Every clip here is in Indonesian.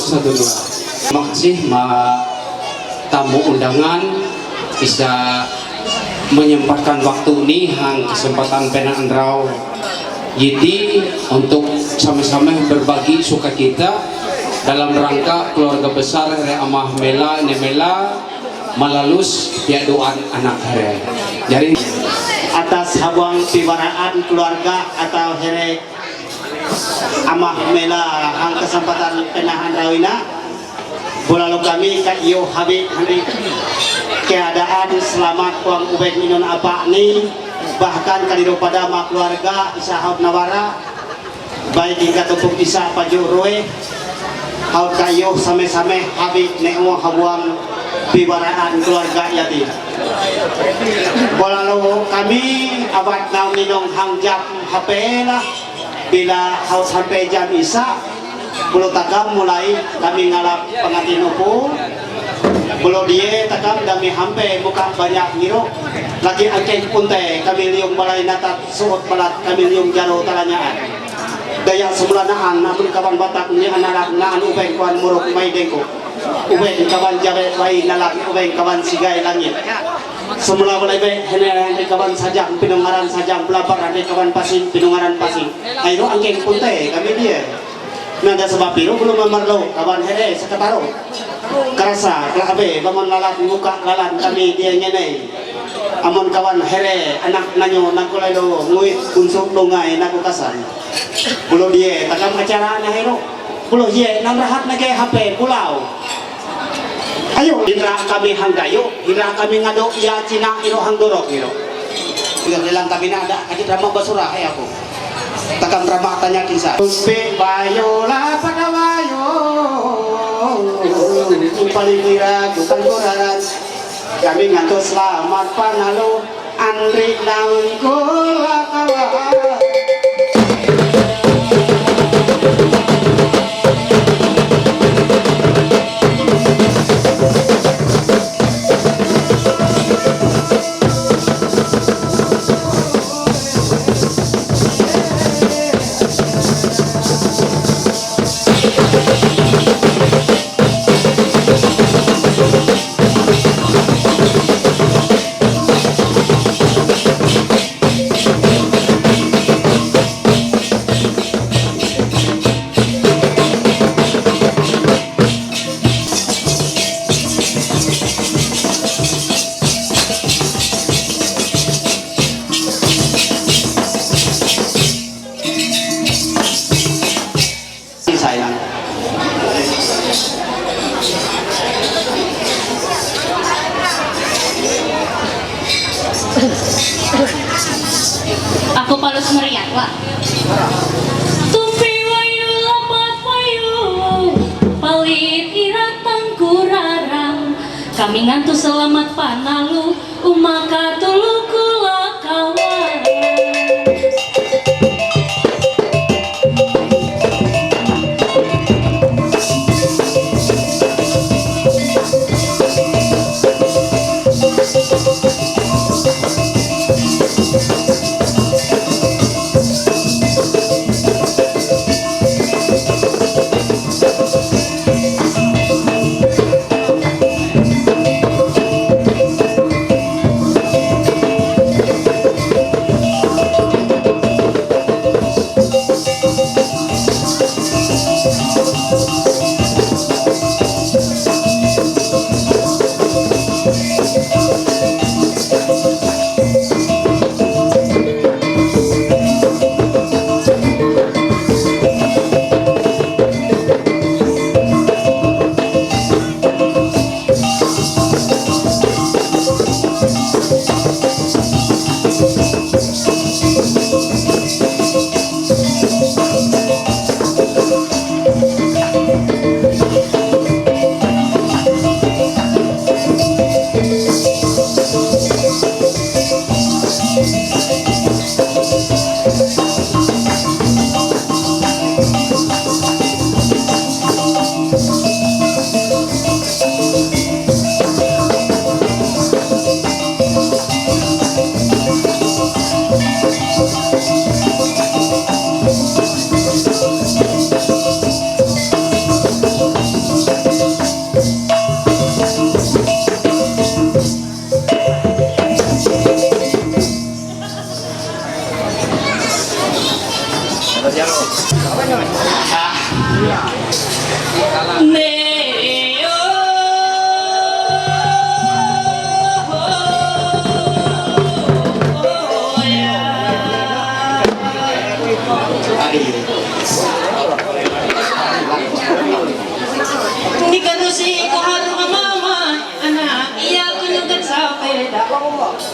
Satu dua. Terima kasih tamu undangan bisa menyempatkan waktu ini hang kesempatan Pena Andrau jadi untuk sama-sama berbagi sukacita dalam rangka keluarga besar Here Amah Mela Nemela Malalus Piadoan anak Here. Jadi atas habuang piwaraan keluarga atau Here Amah Mela ang kesempatan Pena Andrawina Bulalu kami kak iyo habib hari keadaan selamat kuang ubed minun apa ni bahkan kalido pada mak keluarga isahab nawara baik hingga tepuk isa pajuroe haut kayo same-same habib neo habuang piwaraan keluarga yati Bulalu kami abad na minong hangjap hapela bila haus sampai jam isa bulu takam mulai kami ngalap pengantin upu bulu dia takam kami hampe buka banyak ngiro lagi angkeng punte kami liung balai natat suot balat kami liung jaro talanyaan daya semulanaan namun kawan batak ni anak naan ubeng kawan muruk may dengko ubeng kawan jabe way nalak ubeng kawan sigay langit semula mulai be hene kawan sajak pinungaran sajak belabar ade kawan pasing pinungaran pasing ayo angkeng punte kami dia nada sebab biru belum memerlu kawan here seketaro kerasa kelabe bangun lalat muka lalat kami dia nyenei amon kawan here anak nanyo nakulay lo nguit unsuk lungai naku kasan pulau dia takam acara na hero pulau dia nang rahat na kay HP pulau ayo hira kami hanggayo hira kami ngado ya Cina iro hangdorok iro bilang bilang kami na ada kadit ramah basura ay ako takam ramah tanya kisah Uspe bayola pada bayo paling kira bukan koran kami ngantuk selamat panalu Andri nangkula kawan. Sayang. Aku palus meriak lah. Tumpi wayu lapat wayu, palit iratang kurarang. Kami ngantu selamat panalu, umaka tulu kula kawan.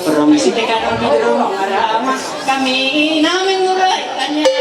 Permisi tekan di rumah ramah kami namin nguraikannya.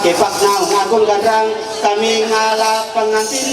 kepak naung agung gadang kami ngalap pengantin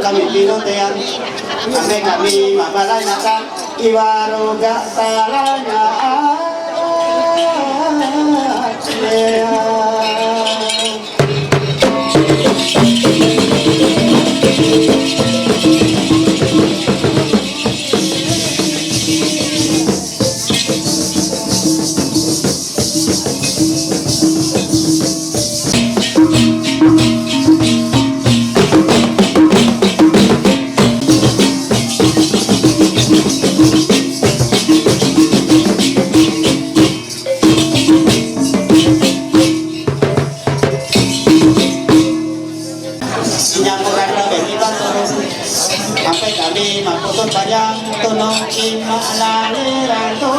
kami pinotean kami mabalay nata iwaruga talanya sampai kami maputun panjang tunong imalaliran to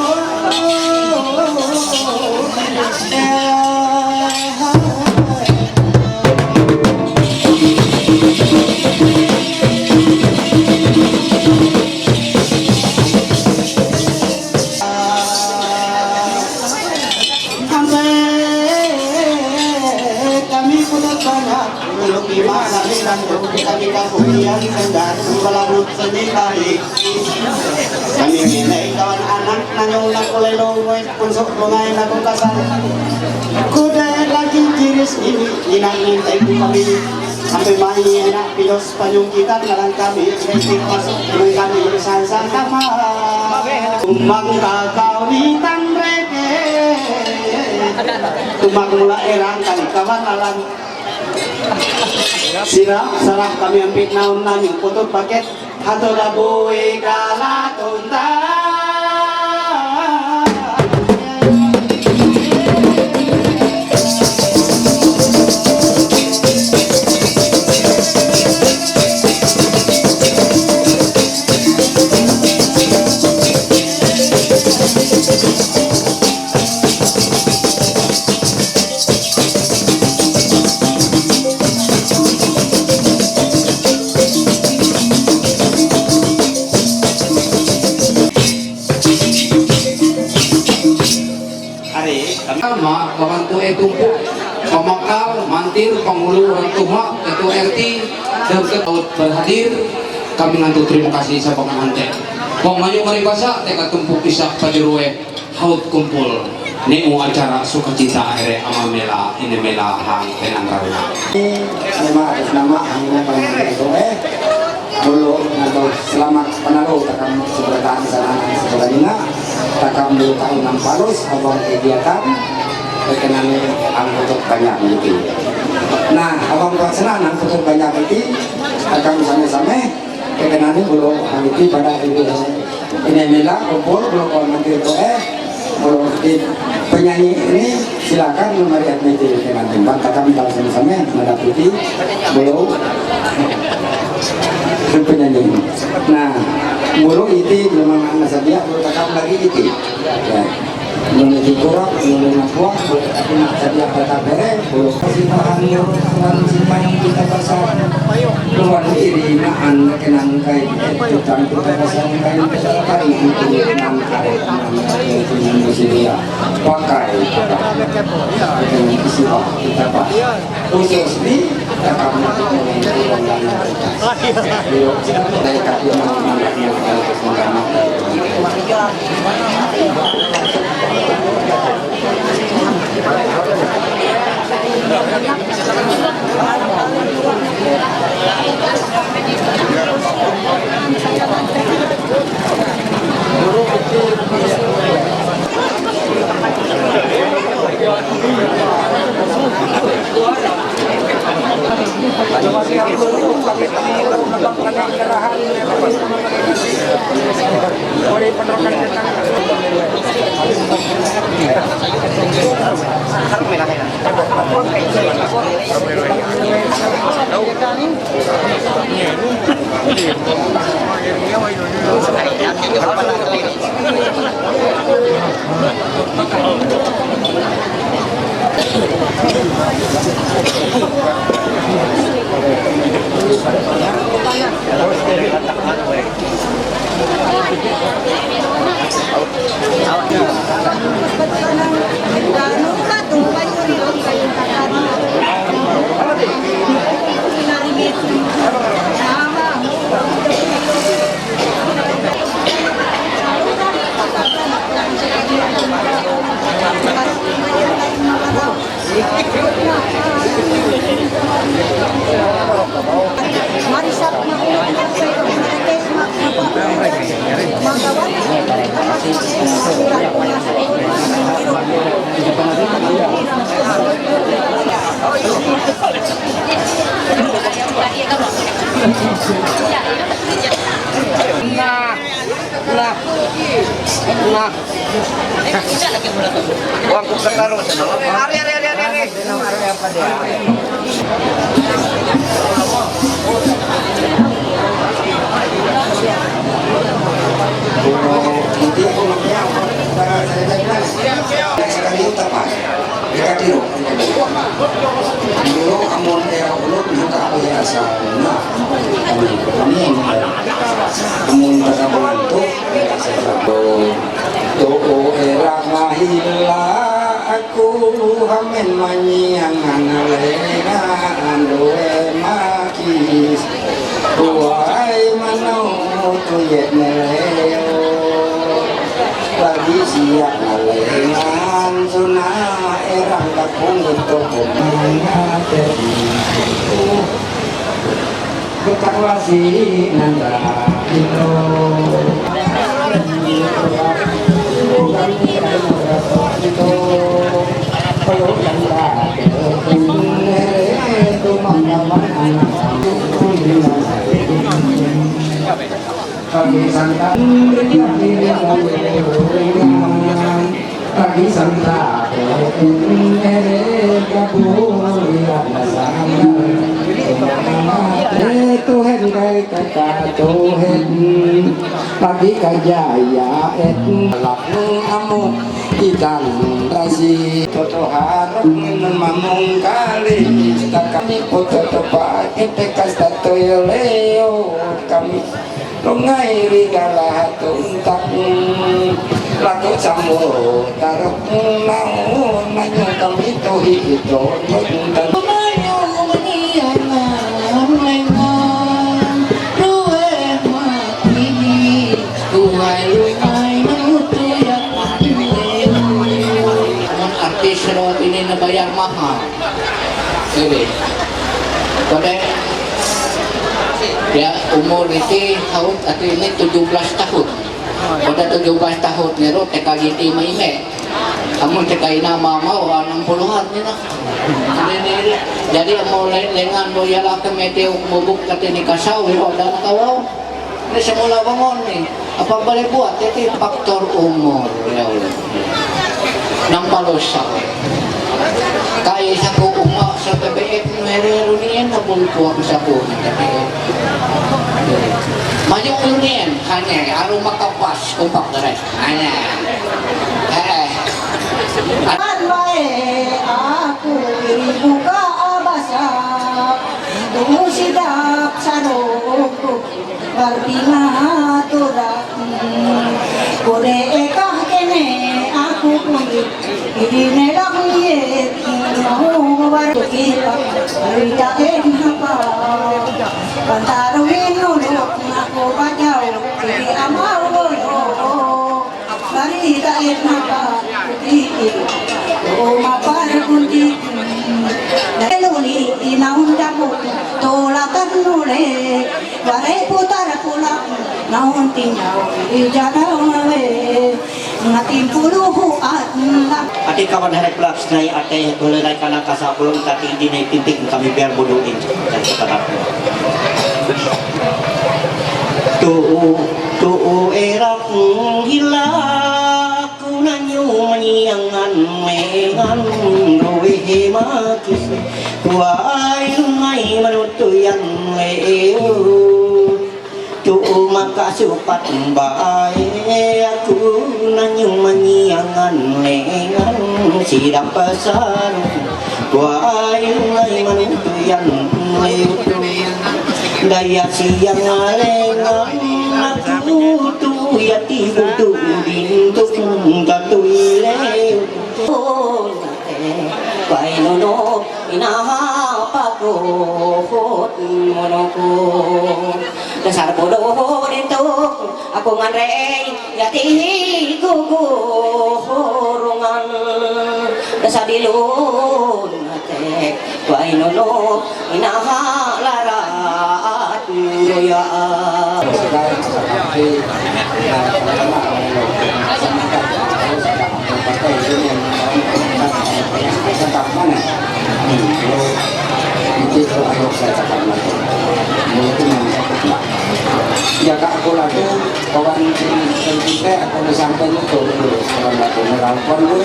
kami kapulian dan balanut senilai kami nilai kawan anak nanyong nakulelo punsok lungai nakukasan kuda lagi kiris ini inang-intai kami sampai mai enak pilos panyung kita ngalang kami resik masuk dengan kami bersang-sang sama umang kakau di tanreke umang mula erang kali kawan alam sirap sarap kami ampit naon namin putut paket hato labuhi kalatunta Sama kawantu tumpuk pemakal mantir pengulu orang tua ketua RT dan ketua berhadir kami ngantuk terima kasih sa pengantin pemayu mari basa teka tumpuk isah pajurwe haut kumpul Ni acara sukacita ere amamela ini mela hang tenang raruna. Nama atas nama hanya paling itu dulu atau selamat penalo takam seberatan sana sebagainya takam dulu tahun 6 parus abang kegiatan berkenaan angkut banyak itu. Nah abang pelaksanaan angkut banyak itu takam sama-sama berkenaan dulu itu pada ini mela kumpul dulu kalau nanti itu kalau di penyanyi ini silakan memariat meja dengan tempat kami kalau sama-sama mendapati beliau penyanyi. Nah, bulu itu belum anak saja belum takam lagi itu. Ya. Belum itu kurang, belum nakuah, belum nak saja kata bere, belum simpan yang kita pasang. Luar diri maan kenang kai kita pasang kai kali itu nang kare itu dia pakai dengan isi kita pas khusus di takam dari kaki hamen manyiangan lengan doe makis tuai manau tuyet neleo lagi siap lengan zona erang kapung itu mengateri ketakwasi nanda ino bukan itu kalau nanda itu menggambar anak pagi santan pagi santan Tuhan kai kata Tuhan pagi kajaya lapung amu ikan rasi toto harap memamung kali kami foto tepat tekas tato leo kami lungai rigala tuntak laku sambo taruh mau nanyo kami tohi itu dan diabetes ro ini nabayar mahal. Jadi, pada ya umur itu tahun atau ini 17 tahun. Pada 17 tahun nero TKGT maime. Amun TKI nama mau 60-an ni nak. Jadi mau lengan boyala ke meteo mubuk kata ni kasau iro dan kawau. Ini semula bangun ni. Apa boleh buat? Jadi faktor umur ya Allah. Nampalosa. Kaya saku umak sa TBF merero niyan na bulto ako sa po ng TBF. Maju niyan hanya aru makapas kumpak deres. Hanya. Anwae aku buka abasa Tumusidak saroko Barbina turak Kore ekah kene aku kulit Irine lang yet Mau wartukipak Arita hapa Pantaruin nulok Ako bajaw Kiri amaw Barita hapa O mapar kunti Neluli inaun dapo Tolatan nule Ware putar pula Naun tinyaw Ijaraw nawe Ngatim puluhu at Ati kawan hari pelak senai ate boleh naik kanak kasar pulung kati di naik titik kami biar bodohin dan sekarang. Tu erak hilak kunanyu menyangan mengan rohe makis kuai ngai manutuyan leu tu maka supat bae aku nanyu menyangan mengan sidap pasar kuai ngai manutuyan leu daya siang lengan aku tu yati tu bintuk katui leu pai nono inaha pakot monoko dasar bodoh itu aku nganrei yati gugu horongan dasar dilun ate pai nono inaha larat doya ya kak aku lagi kawan kita aku sampai itu dulu kalau aku merangkul dulu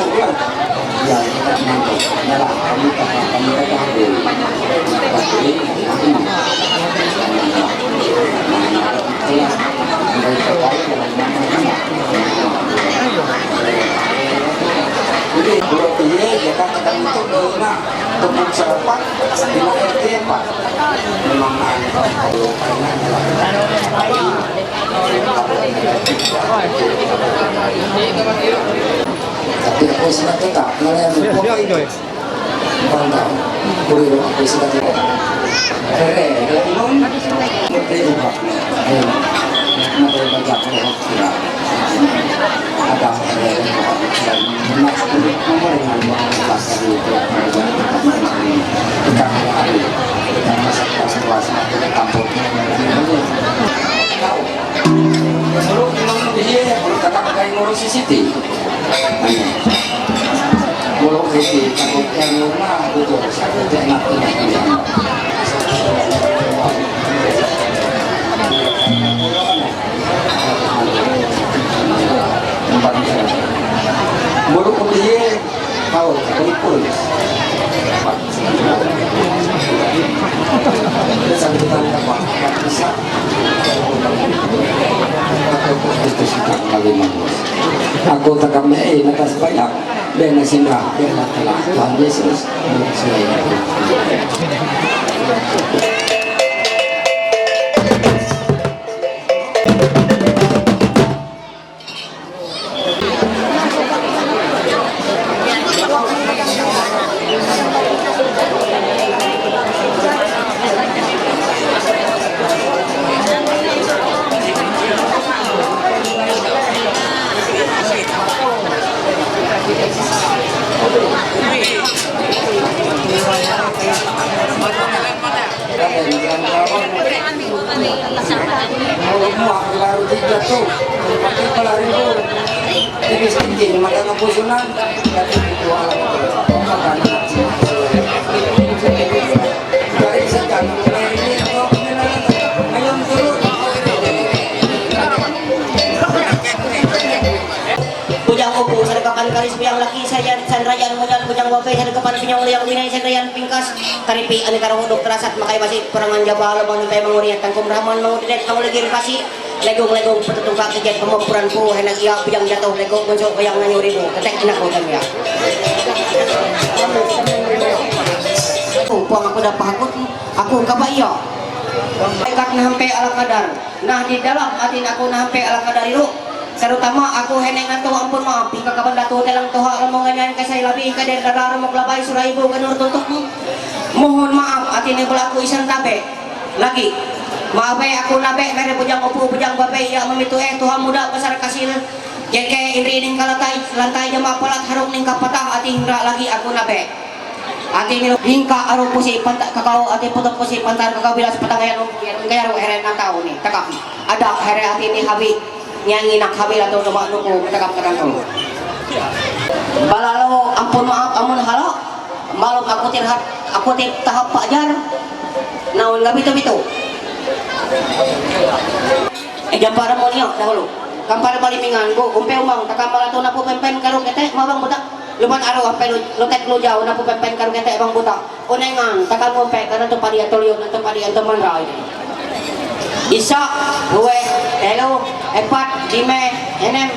ya kita nanti malah kami tahu tapi jadi kalau ini ya kan kita itu guna tepuk serapat bila RT apa memang kalau tapi aku sudah tetap ngelihat pantau kuliah aku sudah tetap ngerti juga nanti banyak orang ada dan nomor yang bahas dari kita hari dan masa kelas kampung tahu dulu memang dia kalau kakak pakai ngurus CCTV kalau CCTV kalau yang rumah itu saya enak baru kemudian tahu berikut ada sambutan apa bisa aku tak kami natas banyak dan singgah dan Tuhan Yesus kalian bilang kawan mau aku lari tiga tuh pakai pelari itu ini tinggi maka kepusunan tapi itu alam itu makan dari sekarang ini ayam turun Bujang upu sadekapan karis buyang laki sayan sandrayan modal bujang wape sadekapan pinyong liang winay sandrayan pingkas karipi ani karong dok terasat makai masih perangan jabal bangun tay manguriat tangkum rahman mangudidet kang legir pasi legong-legong petutong kakijan pemampuran po henang iya bujang jatuh legong muncul bayang nanyuri mo ketek inak ko dan ya puang aku dah pahakut aku kabaya dekat nampe ala kadar nah di dalam hati aku nampe ala kadar itu terutama aku heneng atau ampun maaf hingga kapan datu telang toha romongan ka saya labi ka der dadar mo labay suraibo ganur tutuk mohon maaf atine belaku isan tabe lagi maabe aku nabe mere bujang opu bujang babe ya mamitu tuha muda besar kasil jengke indri ning kalatai lantai jama palat harung ning kapatah ati hingga lagi aku nabe ati ni hingka aru pusi pantak kakao ati putok pusi pantar kakao bilas patangayan kaya ro here na tao ni takap ada here ati ni habi nyanyi nak habil atau coba nunggu tekap terang balalo ampun maaf amun halo malum aku tahap pajar naon gabi itu jampara mo niyo dahulu kampara balimingan go umpe umang takambala to na po pempen karo kete mabang buta luman araw ampe lutek lujaw na po pempen karo kete bang buta unengan takam umpe kana to padi atolyo na to padi antaman rai isa, dua, telu, empat, lima, enam,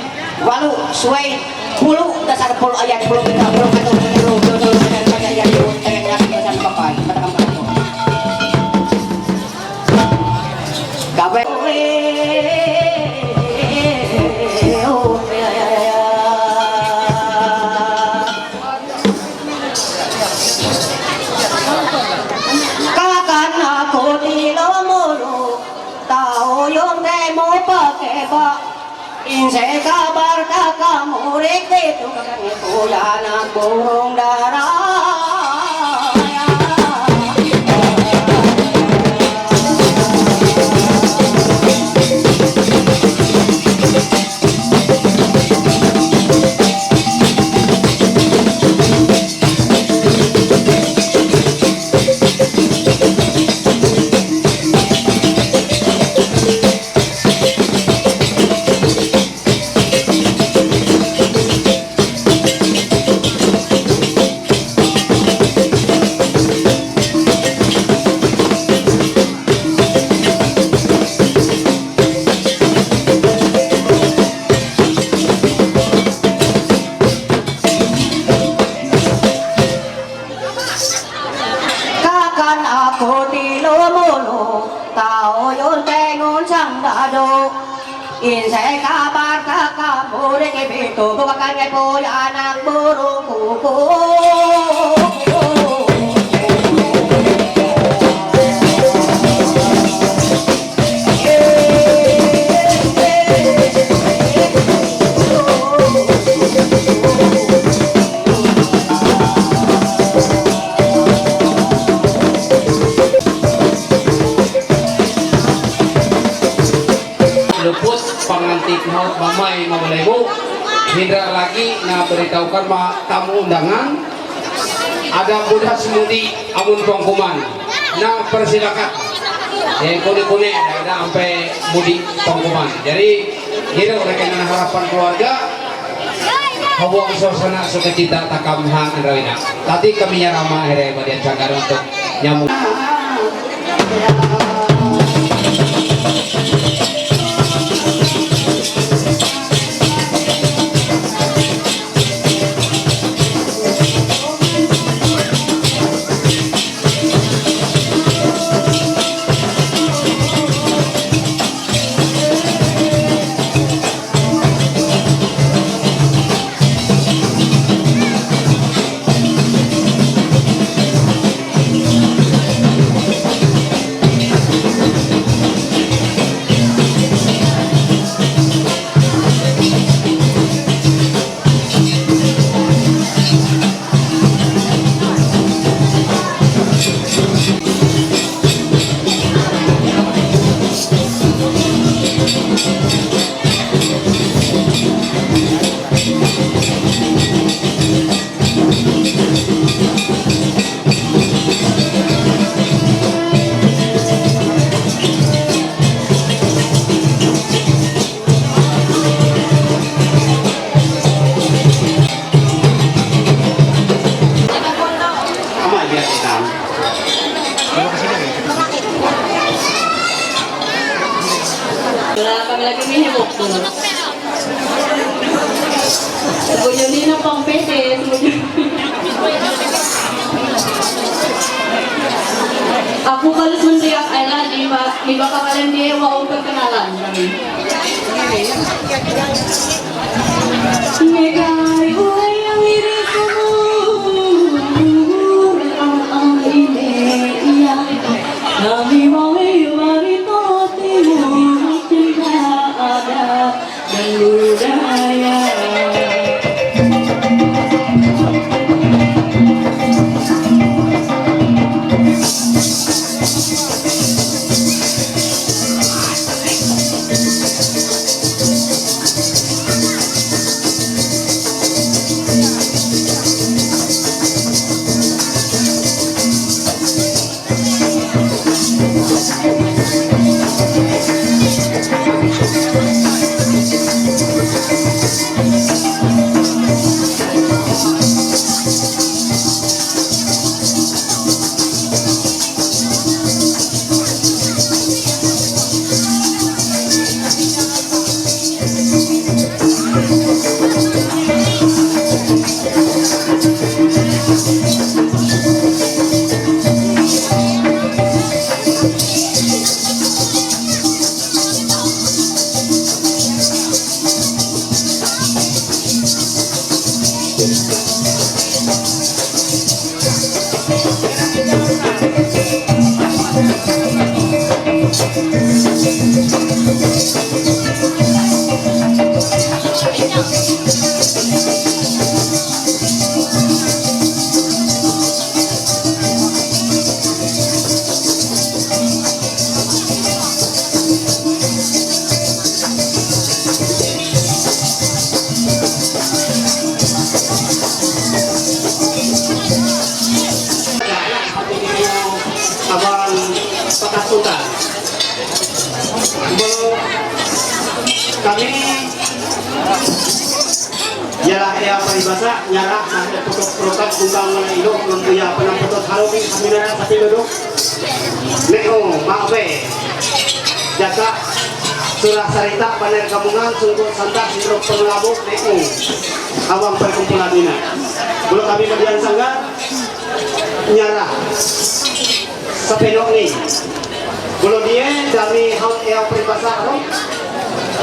walu, suai, puluh, dasar puluh ayat, puluh kita, puluh kata, puluh kata ayat, dasar papai, katakan begitu. Gawe. Kakan aku di lomolo. Tao yung demo pakeba inse kabar kamu rek tu kakak kuya nak burung darah Insya kabar kamu dek itu bukan kepo anak burung kuku. luput pangantik maut mamai mabalaibu hindra lagi na beritahukan tamu undangan ada budak semudi amun pangkuman na persilakan kune-kune ada sampai mudi pangkuman jadi kita rekan harapan keluarga hawang suasana sukacita takamhang andrawina tadi kami nyarama here badian cagar untuk nyamuk lagi mihibok dulu. Sebujur ini pang pede, sebujur. Aku harus mendiak Ayla di baka kalian dia wow perkenalan kami. Megai wayang iriku ang ini iya kami mau barito timur cinta ada dan budaya. Pakasutan. Kami ialah ia paribasa nyarah nanti putok protak kumbang mana ilo mempunyai penang putok halupi kami nara tapi duduk neko maabe jaga surah sarita paner kamungan sungguh santak hidrok pengelabuk neko awam perkumpulan ini belum kami berdian sanggar nyarah sapelok ni belum dia kami haut ia paribasa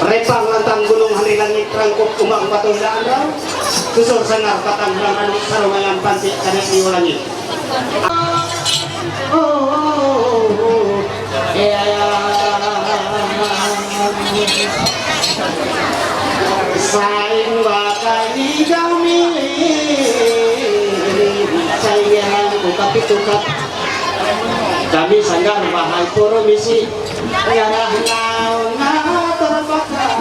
repang lantang gunung hari langit rangkup umbang batu anda susur sangar patang bulan anu sarungan panci kanak diulangi saing bakali kami saingan tapi tukap kami sanggar bahai poro misi nyarah nauna terbakar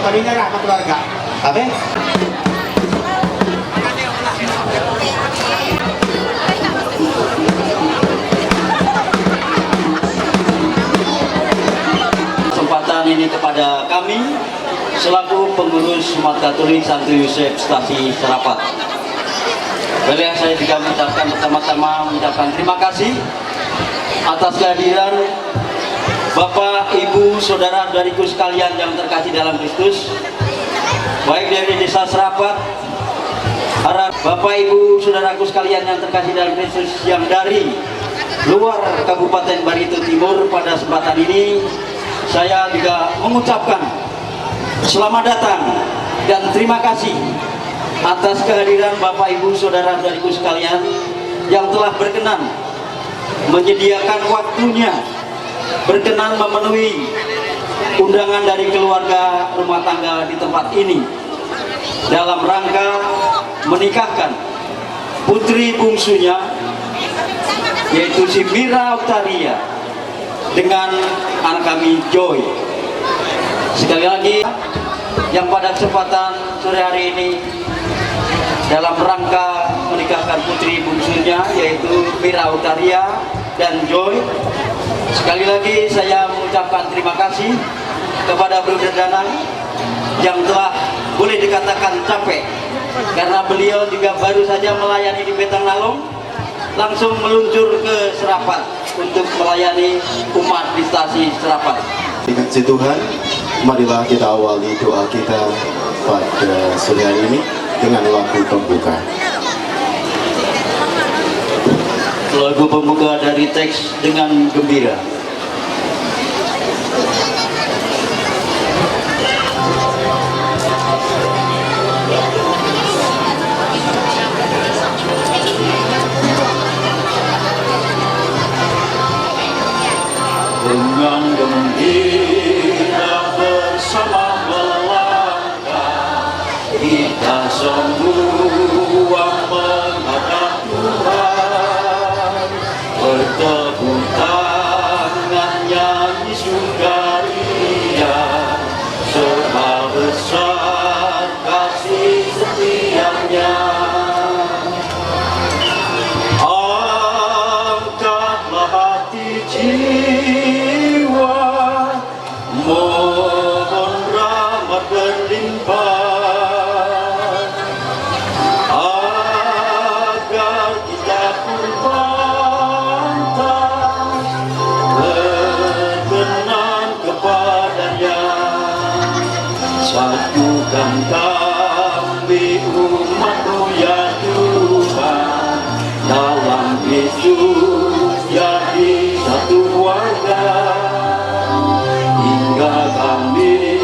Paninya rahmat keluarga. Abe? Kesempatan ini kepada kami selaku pengurus Umat Katolik Santo Yosef Stasi Serapat. Boleh saya juga mengucapkan pertama-tama mengucapkan terima kasih atas kehadiran Bapak, Ibu, Saudara, saudariku sekalian yang terkasih dalam Kristus, baik dari Desa Serapat, Bapak, Ibu, Saudaraku sekalian yang terkasih dalam Kristus yang dari luar Kabupaten Barito Timur. Pada kesempatan ini saya juga mengucapkan selamat datang dan terima kasih atas kehadiran Bapak, Ibu, Saudara-saudariku sekalian yang telah berkenan menyediakan waktunya, berkenan memenuhi undangan dari keluarga rumah tangga di tempat ini dalam rangka menikahkan putri bungsunya, yaitu si Mira Octavia dengan anak kami Joy. Sekali lagi, yang pada kesempatan sore hari ini dalam rangka menikahkan putri bungsunya, yaitu Mira Octavia dan Joy, sekali lagi saya mengucapkan terima kasih kepada Bro Danang yang telah boleh dikatakan capek, karena beliau juga baru saja melayani di Betang Lalong, langsung meluncur ke Serapat untuk melayani umat di Stasi Serapat. Dikasih Tuhan, marilah kita awali doa kita pada sore hari ini dengan lagu pembuka. Lagu pembuka dari teks Dengan Gembira. Dengan gembira bersama melangkah, kita semua menghadap Tuhan, bertepuk tangan nyanyi sukaria, sebab besar kasih setianya. Angkatlah hati jiwa, mohon rahmat berlimpah, agar kita pun pantas berkenan kepadanya. Satukan kami umat-Mu ya Tuhan, dalam Yesus jadi satu warga, hingga kami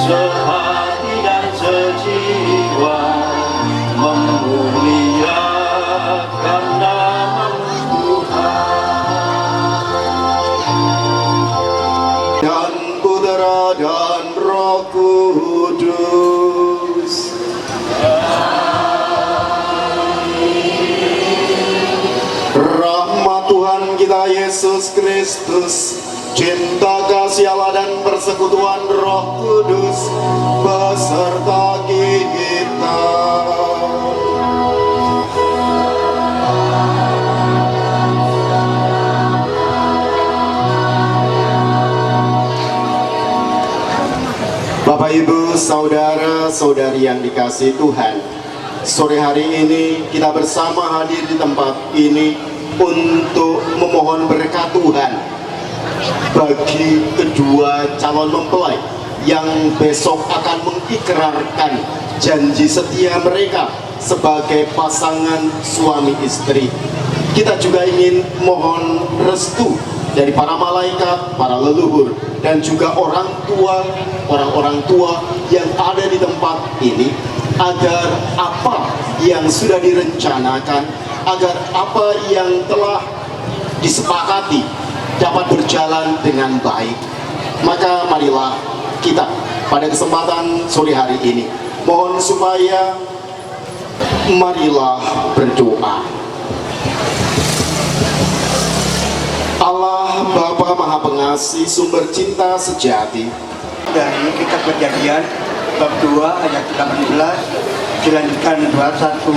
sehati dan sejiwa memuliakan nama Tuhan. Dan Putra dan Roh Kudus. Rahmat Tuhan kita Yesus Kristus, cinta kasih Allah dan persekutuan Roh Kudus beserta kita. Bapak, Ibu, saudara-saudari yang dikasihi Tuhan, sore hari ini kita bersama hadir di tempat ini untuk memohon berkat Tuhan bagi kedua calon mempelai yang besok akan mengikrarkan janji setia mereka sebagai pasangan suami istri. Kita juga ingin mohon restu dari para malaikat, para leluhur, dan juga orang-orang tua yang ada di tempat ini, agar apa yang sudah direncanakan, agar apa yang telah disepakati dapat berjalan dengan baik. Maka marilah kita pada kesempatan sore hari ini mohon supaya marilah berdoa. Allah Bapa Maha Pengasih, sumber cinta sejati, dari kitab Kejadian bab 2 ayat 18 dilanjutkan 21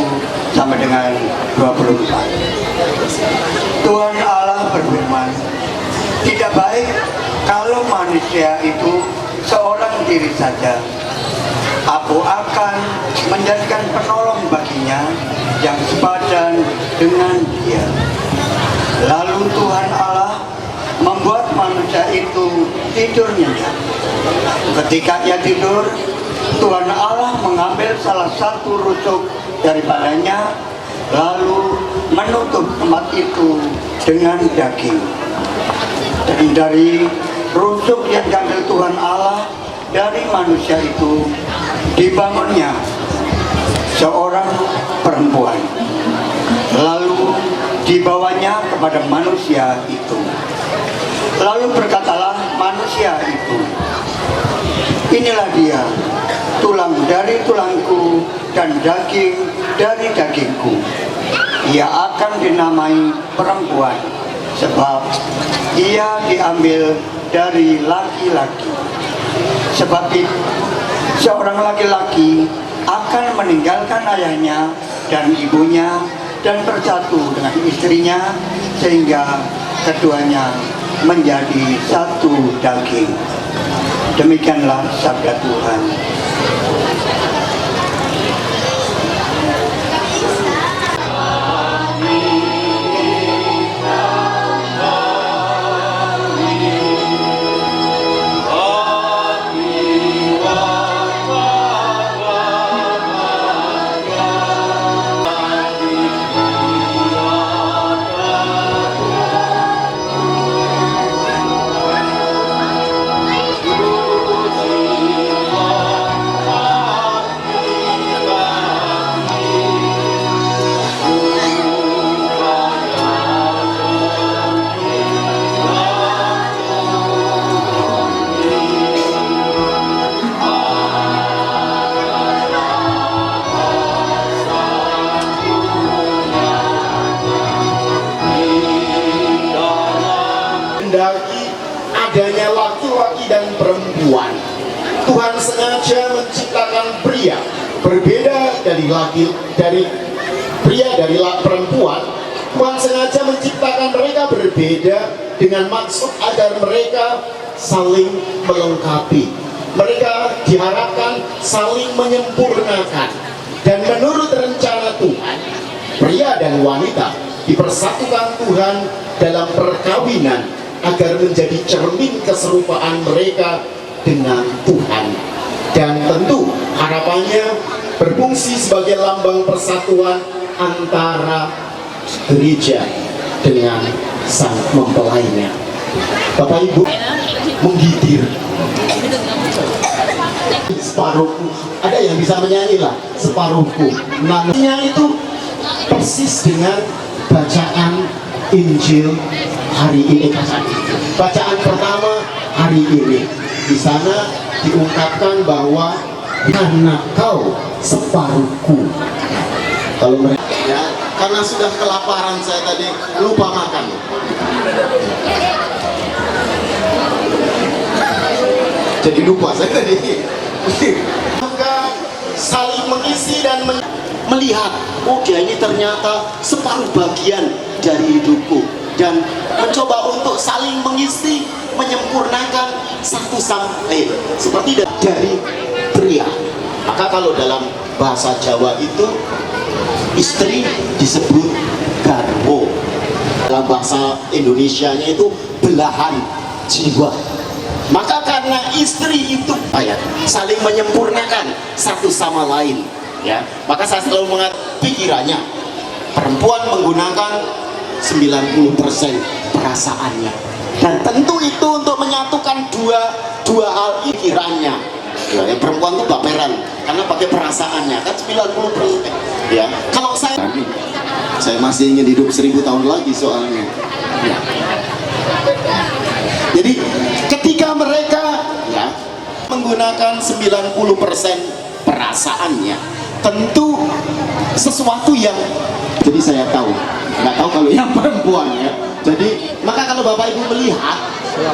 sampai dengan 24. Tuhan Allah berfirman, tidak baik kalau manusia itu seorang diri saja. Aku akan menjadikan penolong baginya yang sepadan dengan dia. Lalu Tuhan Allah membuat manusia itu tidur nyenyak. Ketika ia tidur, Tuhan Allah mengambil salah satu rusuk daripadanya, lalu menutup tempat itu dengan daging. Dan dari rusuk yang diambil Tuhan Allah dari manusia itu dibangunnya seorang perempuan, lalu dibawanya kepada manusia itu. Lalu berkatalah manusia itu, inilah dia, tulang dari tulangku dan daging dari dagingku. Ia akan dinamai perempuan, sebab ia diambil dari laki-laki. Sebab itu, seorang laki-laki akan meninggalkan ayahnya dan ibunya dan bersatu dengan istrinya, sehingga keduanya menjadi satu daging. Demikianlah sabda Tuhan. Mendaki adanya laki-laki dan perempuan, Tuhan sengaja menciptakan pria berbeda dari perempuan. Tuhan sengaja menciptakan mereka berbeda dengan maksud agar mereka saling melengkapi. Mereka diharapkan saling menyempurnakan. Dan menurut rencana Tuhan, pria dan wanita dipersatukan Tuhan dalam perkawinan agar menjadi cermin keserupaan mereka dengan Tuhan. Dan tentu harapannya berfungsi sebagai lambang persatuan antara gereja dengan sang mempelainya. Bapak Ibu, menggigir separuhku, ada yang bisa menyanyi lah, separuhku. Namanya itu persis dengan bacaan Injil hari ini. Bacaan pertama hari ini, di sana diungkapkan bahwa karena kau separuhku. Kalau mereka ya, karena sudah kelaparan saya tadi lupa makan. Jadi lupa saya tadi. Maka saling mengisi dan melihat, oh dia ini ternyata separuh bagian dari hidupku, dan mencoba untuk saling mengisi, menyempurnakan satu sama lain, seperti dari pria. Maka kalau dalam bahasa Jawa itu istri disebut garwo, dalam bahasa Indonesianya itu belahan jiwa. Maka karena istri itu saling menyempurnakan satu sama lain, ya, maka saya selalu mengatakan pikirannya perempuan menggunakan 90% perasaannya, dan tentu itu untuk menyatukan dua hal pikirannya. Ya, yang perempuan itu baperan karena pakai perasaannya kan 90%. Ya, kalau saya masih ingin hidup 1000 tahun lagi soalnya. Ya. Jadi ketika mereka ya menggunakan 90% perasaannya, tentu sesuatu yang, jadi saya tahu, nggak tahu kalau yang perempuan ya. Jadi maka kalau Bapak Ibu melihat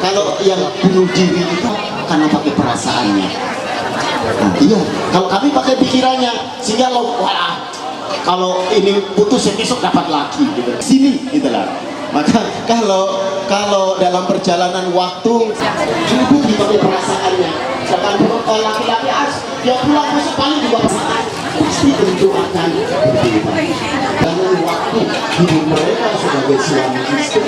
kalau yang bunuh diri itu karena pakai perasaannya. Nah, iya, kalau kami pakai pikirannya, sehingga kalau ini putus besok dapat lagi gitu. Sini gitu lah. Maka kalau dalam perjalanan waktu cukup dipakai perasaannya. Sedangkan kalau laki-laki dia pulang masih paling juga pasti tentu akan berbeda. Karena waktu hidup mereka sebagai suami istri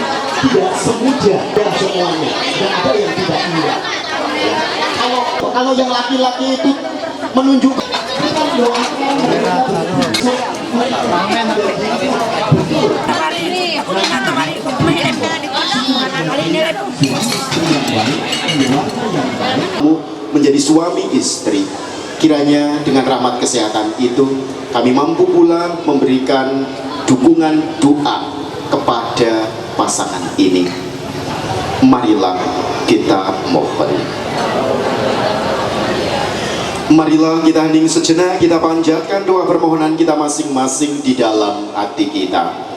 tidak semudah dan semuanya, dan ada yang tidak mudah. Kalau yang laki-laki itu menunjukkan menjadi suami istri, kiranya dengan rahmat kesehatan itu kami mampu pula memberikan dukungan doa kepada pasangan ini. Marilah kita mohon. Marilah kita hening sejenak, kita panjatkan doa permohonan kita masing-masing di dalam hati kita.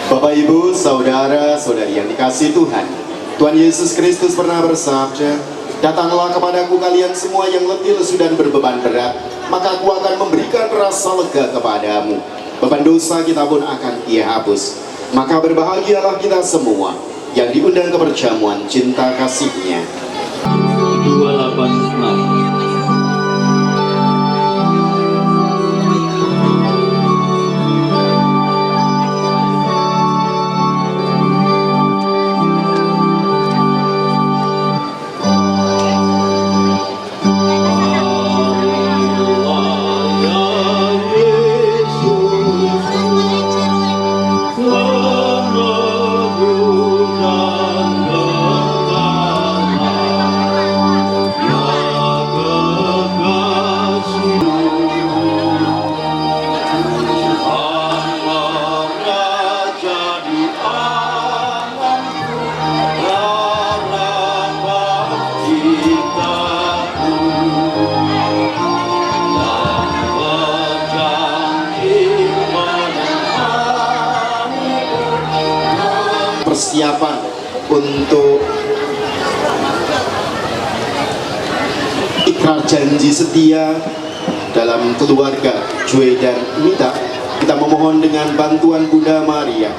Bapak, Ibu, saudara-saudari yang dikasihi Tuhan, Tuhan Yesus Kristus pernah bersabda, "Datanglah kepadaku kalian semua yang letih, lesu dan berbeban berat, maka aku akan memberikan rasa lega kepadamu. Beban dosa kita pun akan Ia hapus." Maka berbahagialah kita semua yang diundang ke perjamuan cinta kasih-Nya. 286. Persiapan untuk ikrar janji setia dalam keluarga Joy dan Mita, kita memohon dengan bantuan Bunda Maria.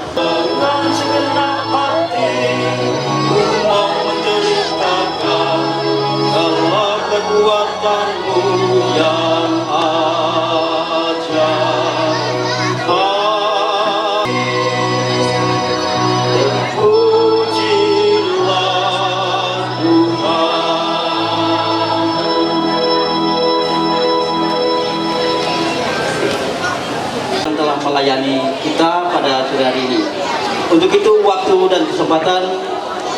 Kekuatanmu yang ajaib. melayani kita pada sore hari ini. Untuk itu waktu dan kesempatan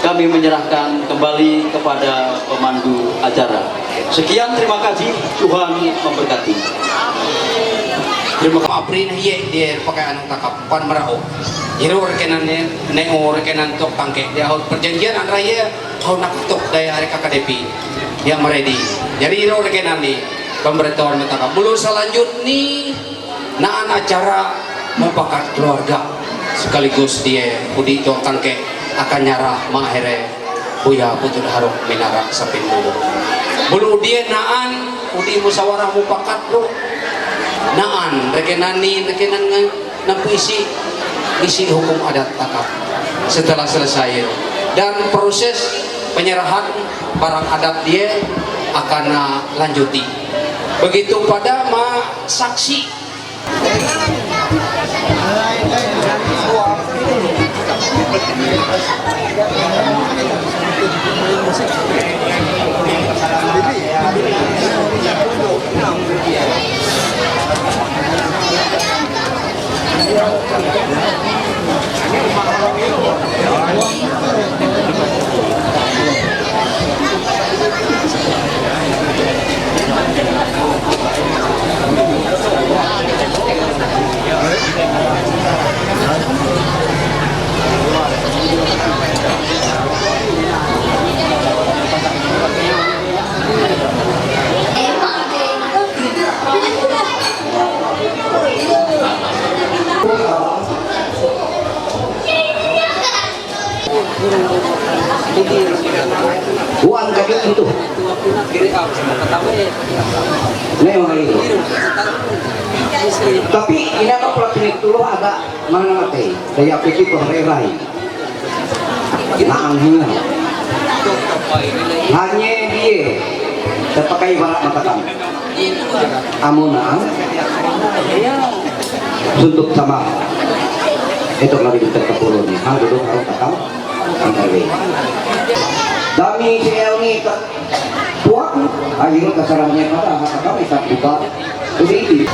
kami menyerahkan kembali kepada pemandu acara. Sekian, terima kasih, Tuhan memberkati. Terima kasih. Apri na dia pakai anong takapan marao. Iro rekenan neo rekenan tok tangke. Dia perjanjian antara ia kau nakatok dari hari KKDP yang meredi. Jadi iro rekenan ni pemberitahuan mentakap. Belum selanjut ni naan acara mempakat keluarga sekaligus dia pudi tok tangke akan nyarah mahere buya putul haruk minara sapin dulu. Belum dia naan pudi musyawarah mupakat lo. Naan rekenan puisi isi hukum adat takap setelah selesai dan proses penyerahan barang adat dia akan lanjuti begitu pada saksi. Uang kaget itu. Memang itu. Tapi ini apa pelatih itu agak mana teh? Daya pikir perherai. Naangnya. Hanya dia terpakai barat matakan. Amunang untuk sama itu lagi di terkepuluh nih. Hal dulu harus tahu. Dami siya ni puak ayo kasarangnya pada kata ikat buka jadi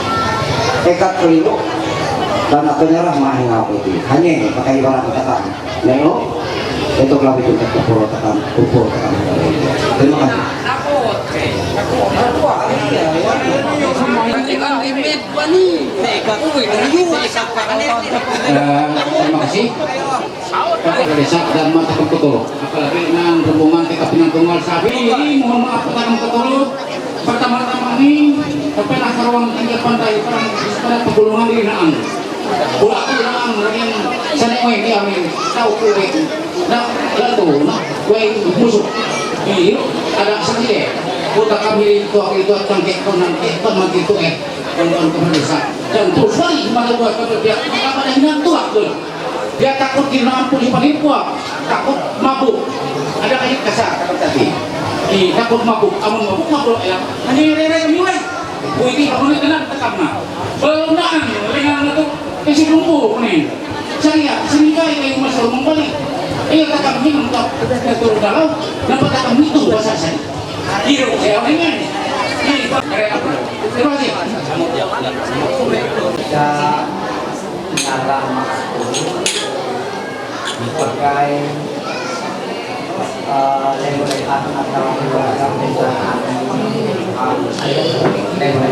ekat kelilo dan penyerah mahin apa itu hanya pakai barang katakan nelo itu lebih untuk kepuro katakan kupur katakan terima kasih. Terima kasih. Desa dan mata kebetul. Apalagi dengan hubungan kita penanggungan sapi ini mohon maaf petang ketul. Pertama-tama ini kepelah karawang tinggal pantai perang pada pegulungan di Naan. Ulang yang sana kue dia ambil tahu kue. Nah lalu kue musuh. Ini ada sendiri. Kita kami itu tangkek konan mati itu kontan kepada dan terus lagi mana buat kerja apa ada yang tuak tuh. Dia takut dilampun di panipuak, takut mabuk. Ada kayak kasar kata tadi. Takut mabuk, amun mabuk ya. Hanya rere miwai. Ini kamu kenal tekamna. Beunaan dengan itu isi lumpuh nih. Saya senikai kayak masuk membalik. Takam ini untuk turun dalam, dapat takam itu bahasa saya. Hidup saya dengan. Terima kasih. Terkait legoletan atau keluarga perusahaan kami terima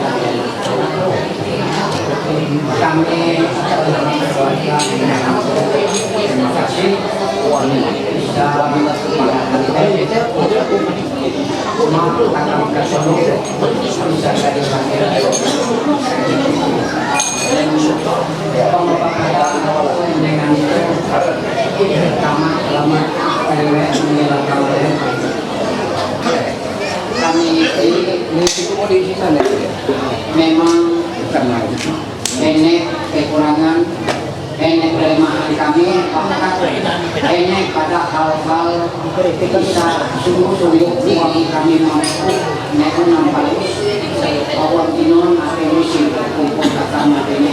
kasih memang enek kekurangan, enek kelemahan kami, enek pada hal-hal bisa sungguh-sungguh uang kami mampu nekun nampalus bahwa kinon atensi kumpul kata matenya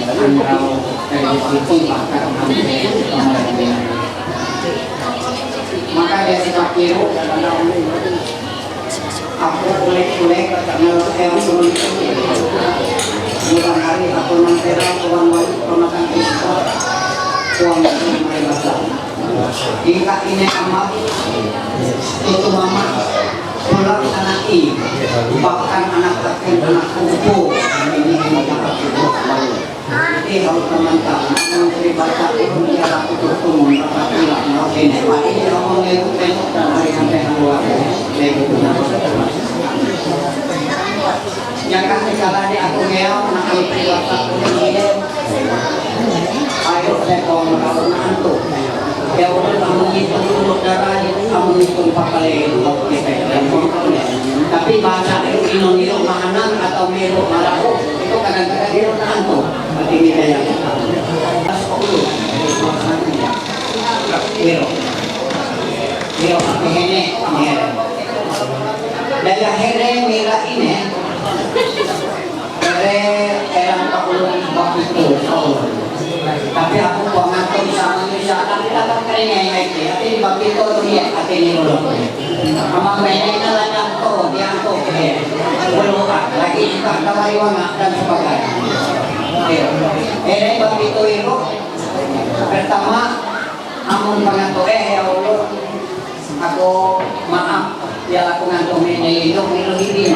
andau dari situ bahkan maka dari pakiru aku kulik-kulik yang bulan hari aku nantera tuan wali pemakan ispat tuan wali basah hingga ini amat itu mama pulang anak bahkan anak kakek anak kuku ini jadi kalau teman-teman menteri baca itu bicara untuk umum tetapi lah ini pak ini ngomong itu tengok dan hari sampai keluar jangan segala di aku ngeo nak itu baca ini ayo tekong kalau nantu ya udah kamu hitung dulu darah kamu hitung pakai tapi bahasa itu ino mahanan atau melo malahu itu kadang-kadang dia nantu berarti ini yang melo pakai ini dari here mira ini erang kapulun waktu itu tapi aku buang ngatur sama Indonesia tapi datang keringnya tapi di bab itu dia hati ini dulu sama mereka lah nyanto dianto belum lagi juga kawariwana dan sebagainya bab itu pertama amun menganto ya Allah aku maaf ya aku nganto ini hidup ini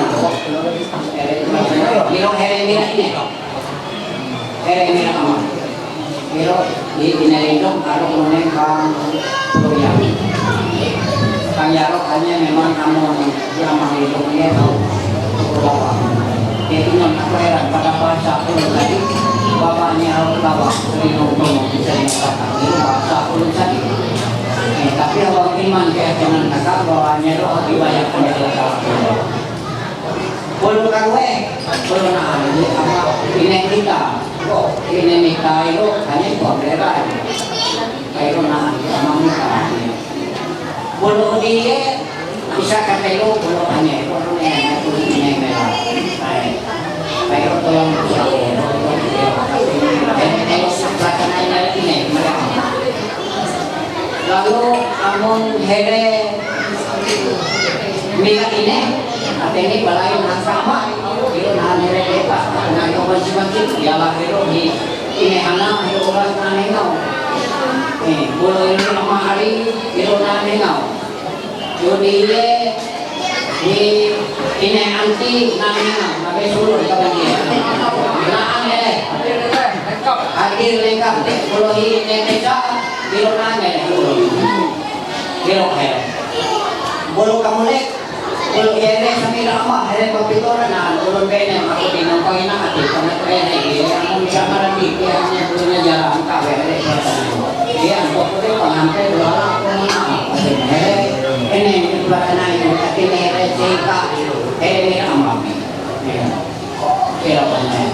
Miro heremira ini heremira amat Miro di pinarindong arok noneng kang proyek kang yarok hanya memang kamu yang menghidupnya tahu bapak jadi non aku heran pada bahasa pun tadi bapaknya harus bawa sering ngomong bisa dikatakan itu bahasa pun tadi tapi abang iman keyakinan kakak bahwanya itu harus dibayarkan dari kakak belum karwe belum ada apa ini kita kok ini kita itu hanya kontera kayak mana sama kita belum dia bisa kata itu belum hanya belum yang kayak tolong ini lalu amun here mila ini ini balai nang sama itu nah mere lepas nah yo macam-macam ialah hero di ini anak hero orang nangau boleh ini nama hari hero nangau jadi di ini anti nangau nabe suruh kawan dia nah ane hadir lengkap boleh ini meja hero nangau hero boleh kamu lek kalau ini kami lama, hari komputer na, kalau kene aku dinongkoin na ati, karena kene yang bisa marandi, yang punya jalan kawe, dia untuk itu pengantin doa aku mana, ini pelaksanaan itu, tapi ini resika, ini amat, kira banyak.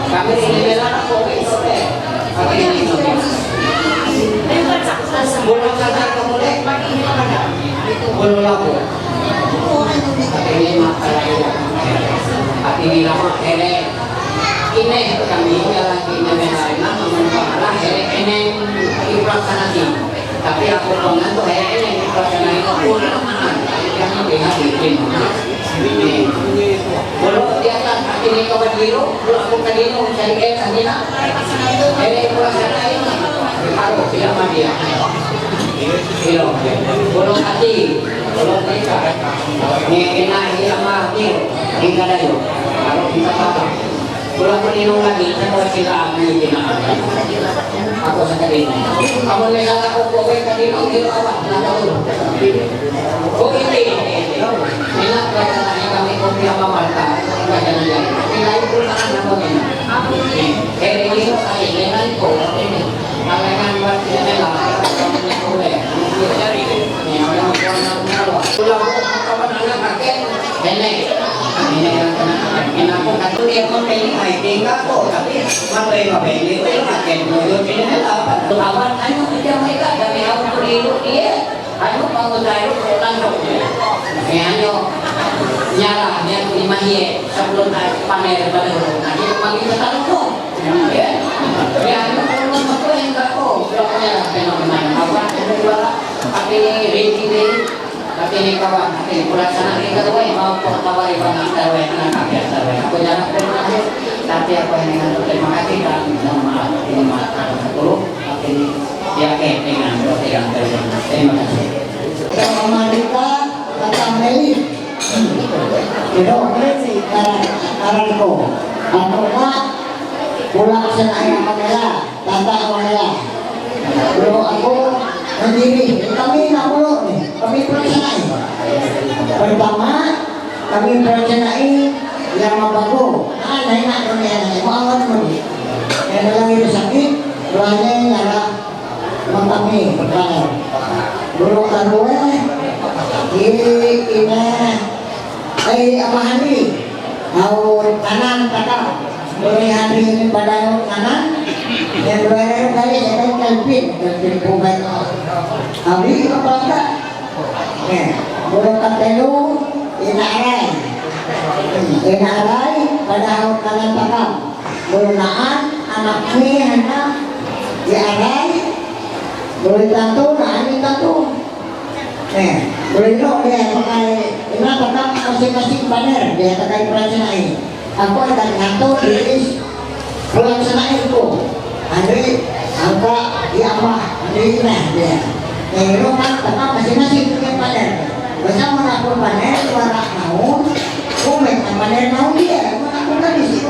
Kami ini benar aku itu deh, kami ini belum sadar kemudian, belum laku. Tapi ini masalah tapi ini lama ini kami lagi menerima memanfaatkan ini dipelaksanasi tapi aku pengen tuh ini dipelaksanasi pun yang lihat di kalau di atas ini kawan biru kalau aku tadi mau cari tadi nak ini pelaksanaan ini harus tidak mati kalau hati kalau mereka ini sama hingga dayo kalau kita patah kalau peninung lagi saya sila ambil aku sekali kamu legal aku kowe kadino kilo awak oh ini enak karena kami kopi apa marta kadang dia nilai perusahaan apa ini ini legal ko ini kalangan buat dia lah boleh cari ini orang pulau kawan anak kakek nenek ini aku kata dia membeli tinggal kok tapi membeli itu kakek menurut ini apa awan ayo kita mereka dari awal dulu dia ayo bangun dari tanduk ayo nyala dia lima ye sebelum pamer pada nanti bagi kita tanduk ya ya kalau mau yang kau pokoknya fenomena awan kedua tapi ini Tapi ini kawan, ini perasaan kita tuh mau kawari banget tahu yang kakek tahu. Aku jangan terima kasih, tapi aku yang terima kasih dan terima aku. Tapi ya dengan yang terima kasih. Sama kita kata Meli. Itu sih karanku. Aku nak pulang senaya Pamela, tata Pamela. Dulu aku sendiri, kami nak pulang nih, kami pelaksanai. Pertama, kami pelaksanai yang mabago. Naik nak dunia ni, mau awal mudi. Yang dalam itu sakit, doanya ada kami bertanya. Dulu kedua, ini apa hari? Mau kanan kakak, boleh hari ini pada kanan. Yang dua kali saya kalpin pemain. Hari apa tak? Boleh katelu, inarai pada kanan kakak. Boleh naan anak ni anak diarai. Boleh tantu, naan tantu. Boleh no dia pakai kenapa kamu masing-masing banner dia pakai pelaksanaan. Aku akan ngatur diri pelaksanaan itu. Andri angka diambah Andri nah dia. Yang itu kan tetap masing-masing punya banner. Bersama aku banner suara mau, komen banner mau dia. Aku kan di situ.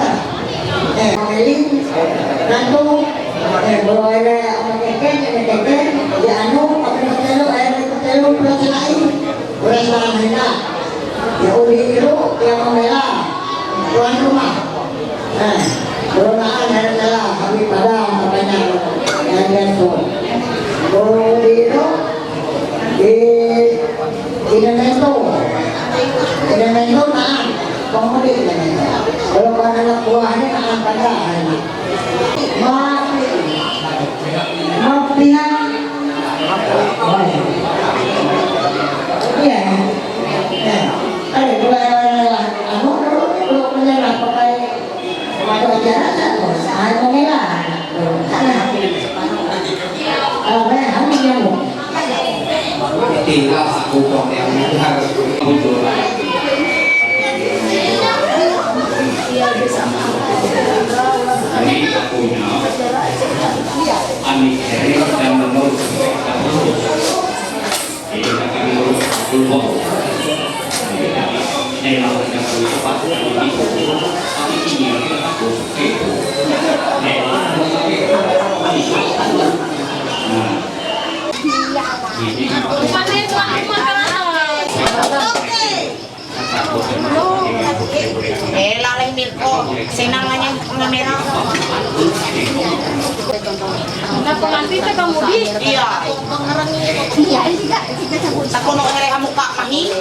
Memilih nantu kalau ada keken ya anu telu pelaksanaan pelaksanaan hendak ya uli itu yang membela tuan rumah beronaan dari dalam kami pada banyak yang jatuh kalau itu di Indonesia naan komodi kalau anak buahnya naan pada maaf lihat iya ada dua anu lu menyerah pakai acara satu mengelah kamu nyamuk tinggal aku kok yang harus muncul ini punya Ani Heri dan menurut ini akan menurut Ulfo ini lawan yang cepat tapi ini aku lalai milko, senangannya ngamera. Nah, pengantin kita kamu di? Iya. Iya, aku nak ngere kamu kak mahi.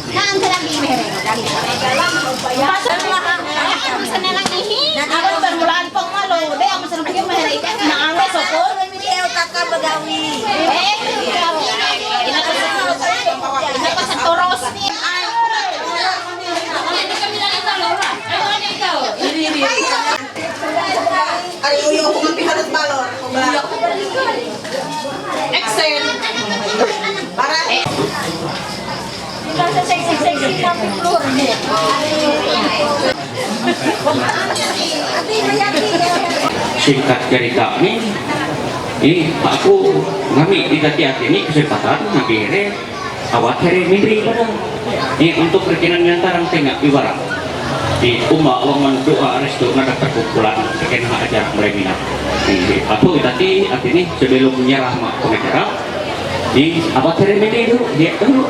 Nah, antara di mere. Pasal lah, aku senang ini. Aku bermulaan pong malu, deh aku senang pergi mere. Nah, angin sokor. Dia kakak begawi. Ini pasal toros nih. Ari uyo ko magpihalot balor. Excel. Para kita seksi tapi keluar deh. Singkat cerita ini aku ngami di hati ini kesempatan ngabire awat hari mimpi ini untuk perkenan nyantarang tengah ibarat di umat wangan doa restu ngadak perkumpulan perkenan acara mulai minat aku tadi ini sebelum menyerah mak pengacara di awat hari mimpi dulu dia dulu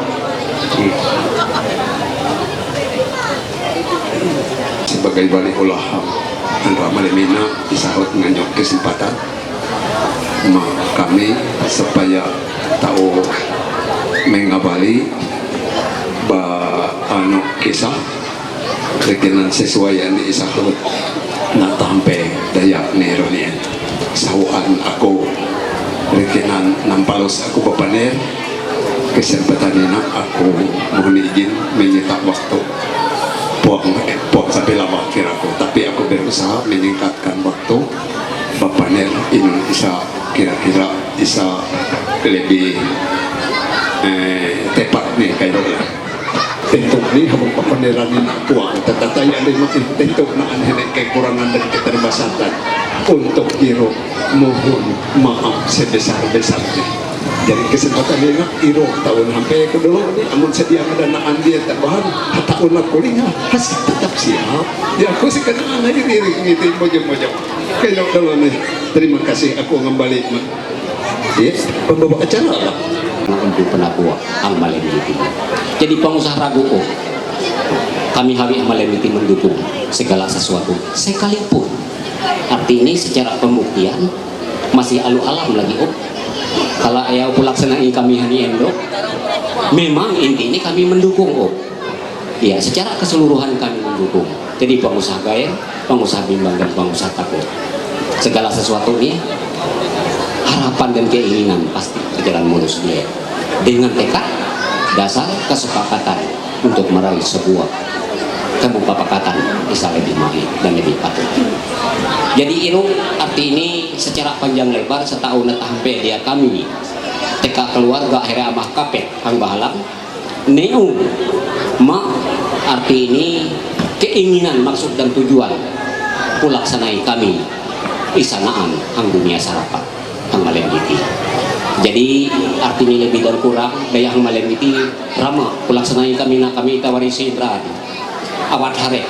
sebagai wali ulah Andra Malemina disahut nganyok kesempatan kami supaya tahu mengabali anu kisah rekenan sesuai yang disahut na tampe dayak neronian sahuan aku rekenan nampalos aku papaner kesempatan ini aku mohon izin menyita waktu puang sampai lama kiraku tapi aku berusaha menyingkatkan waktu papaner Indonesia kira-kira bisa lebih tepat nih kayak lah. Tentu ni habang papaniranin puang tatataya rin makin tentu na anhenek kekurangan dan keterbatasan untuk iro mohon maaf sebesar-besarnya. Jadi kesempatan dia nak iro tahun sampai ke dulu ni amun sedia ada naan dia tambahan tahun nak kuliah has tetap siap. Ya aku sih kenal lagi diri gitu mojok-mojok. Kalau dulu nih terima kasih aku kembali. Yes, pembawa acara lah. Untuk penakwa ang Malemiti. Jadi pengusaha ragu kami hawi Malemiti mendukung segala sesuatu sekalipun arti ini secara pembuktian masih alu alam lagi kalau ayah pelaksanaan kami hani endo memang intinya kami mendukung ya secara keseluruhan kami mendukung. Jadi pengusaha gair, pengusaha bimbang dan pengusaha takut segala sesuatu ini harapan dan keinginan pasti berjalan mulus dia dengan tekad dasar kesepakatan untuk meraih sebuah kemupapakatan bisa lebih mahir dan lebih patuh. Jadi itu arti ini secara panjang lebar setahun sampai dia kami teka keluarga akhirnya amah kapet hang bahalang neu ma arti ini keinginan maksud dan tujuan pulaksanai kami isanaan hang dunia sarapat hang Malemiti. Jadi artinya lebih dan kurang daya hang Malemiti rama pulaksanai kami nak kami tawarisi berarti awat hari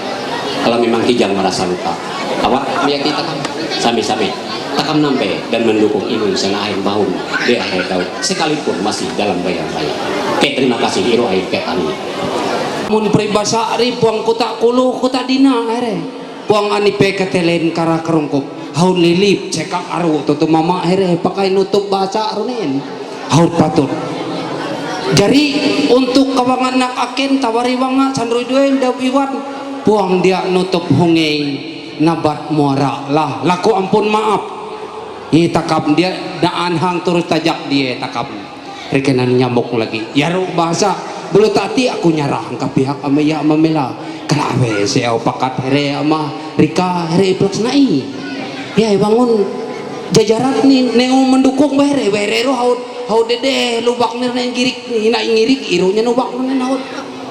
kalau memang kijang merasa luka awat meyakti takam sami-sami takam nampe dan mendukung imun senahin bahun dia akhir tahu sekalipun masih dalam bayang-bayang. Oke, terima kasih iro akhir ke kami mun pribasari puang kuta kulu kuta dina akhirnya puang anipe ketelen kara kerungkup haun lilip cekak aru tutup mama akhirnya pakai nutup bahasa arunin haun patut. Jadi untuk kawangan nak aken tawari wanga sandroy duen dawiwan puang dia nutup hungei nabat muara lah laku ampun maaf ini takap dia daan hang terus tajak dia takap rekenan nyamuk lagi ya ru bahasa bulu tati aku nyarah ke pihak amaya mamela kalawe si au pakat here ama Rika here pelaksnai ya bangun jajaran ni neu mendukung bare ro haud dede lubak nirna ngirik ina ngirik irunya nubak nirna haud.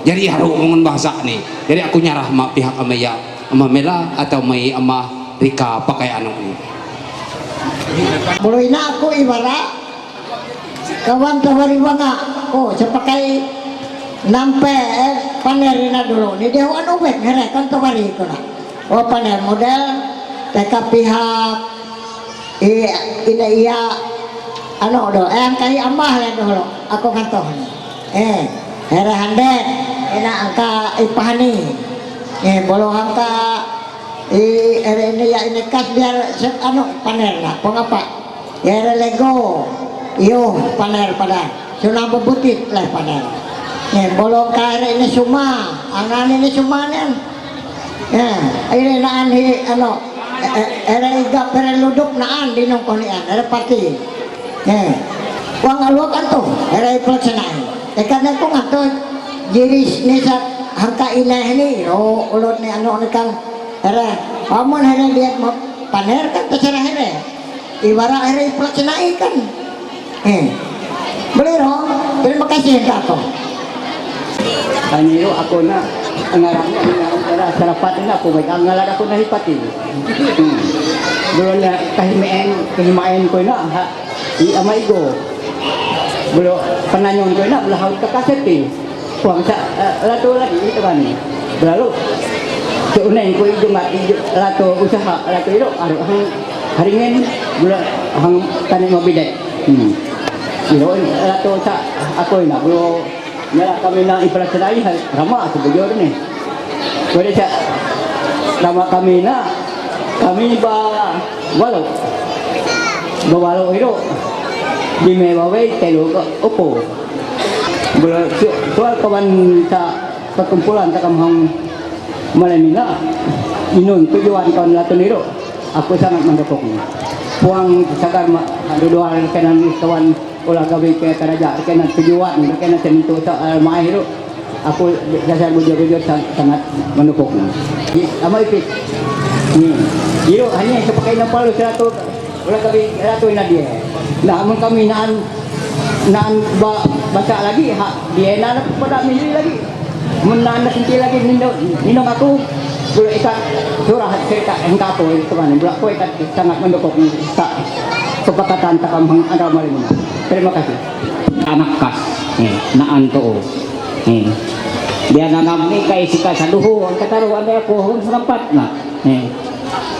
Jadi haru ngomong bahasa nih. Jadi aku nyarah ma pihak amaya ama Mela atau mai ama Rika pakai anu ini. Mulai na aku ibarat kawan tawari wanga sepakai nampe panerina dulu ni dia anu bek ngere kan tawari ko na paner model teka pihak iya ano do kay amah ya dulu aku kantoh here hande ina angka ipahani bolo angka ini ya ini kas biar ano paner lah pengapa here lego iyo paner pada sunang bebutit lah paner bolo kare ini suma angan ini suma nih ini naan ano era iga pereluduk naan di nongkonian era parti uang aluak anto era pelaksanaan karena aku ngato jiris nisa hangka inah ini ulot ni ano ni kang era pamun era lihat mau paner kan terserah era ibarat era pelaksanaan kan beli roh terima kasih aku kaniro ako na ngarangnya era sarapat na ako may angalan ako na hipati belum na kahimain ko na i amay go belum penanyon ko na belah ka kaseti puang sa lato lagi itu kan lalu keuneng ko itu lato usaha lato itu haringin belum hang tanim mabidek belum lato sa ako na belum ya kami na ipelaksanai rama sebujur ni. Boleh cak rama kami na kami ba walau itu di mewawai telu opo. Boleh soal kawan sa perkumpulan tak kamhang Malemina inun tujuan kawan latun itu aku sangat mendukung. Puang sagar dua kanan kawan ulah gawe ke karaja kena tujuan kena tentu mai itu aku dasar bujur-bujur sangat mendukung ama ipit ni iyo hanya sepakai napal 100 Wala kami ratuin na dia. Namun kami naan baca lagi, dia na pada milih lagi. Menanda senti lagi minum aku. Bulu ikat surah cerita engkau itu kan. Bulu aku ikat sangat mendukung kesepakatan takam agama ini. Terima kasih. Anak kas, naan to. Dia nanam ni kay sika saduho ang kataruan dia ko hon serampat na.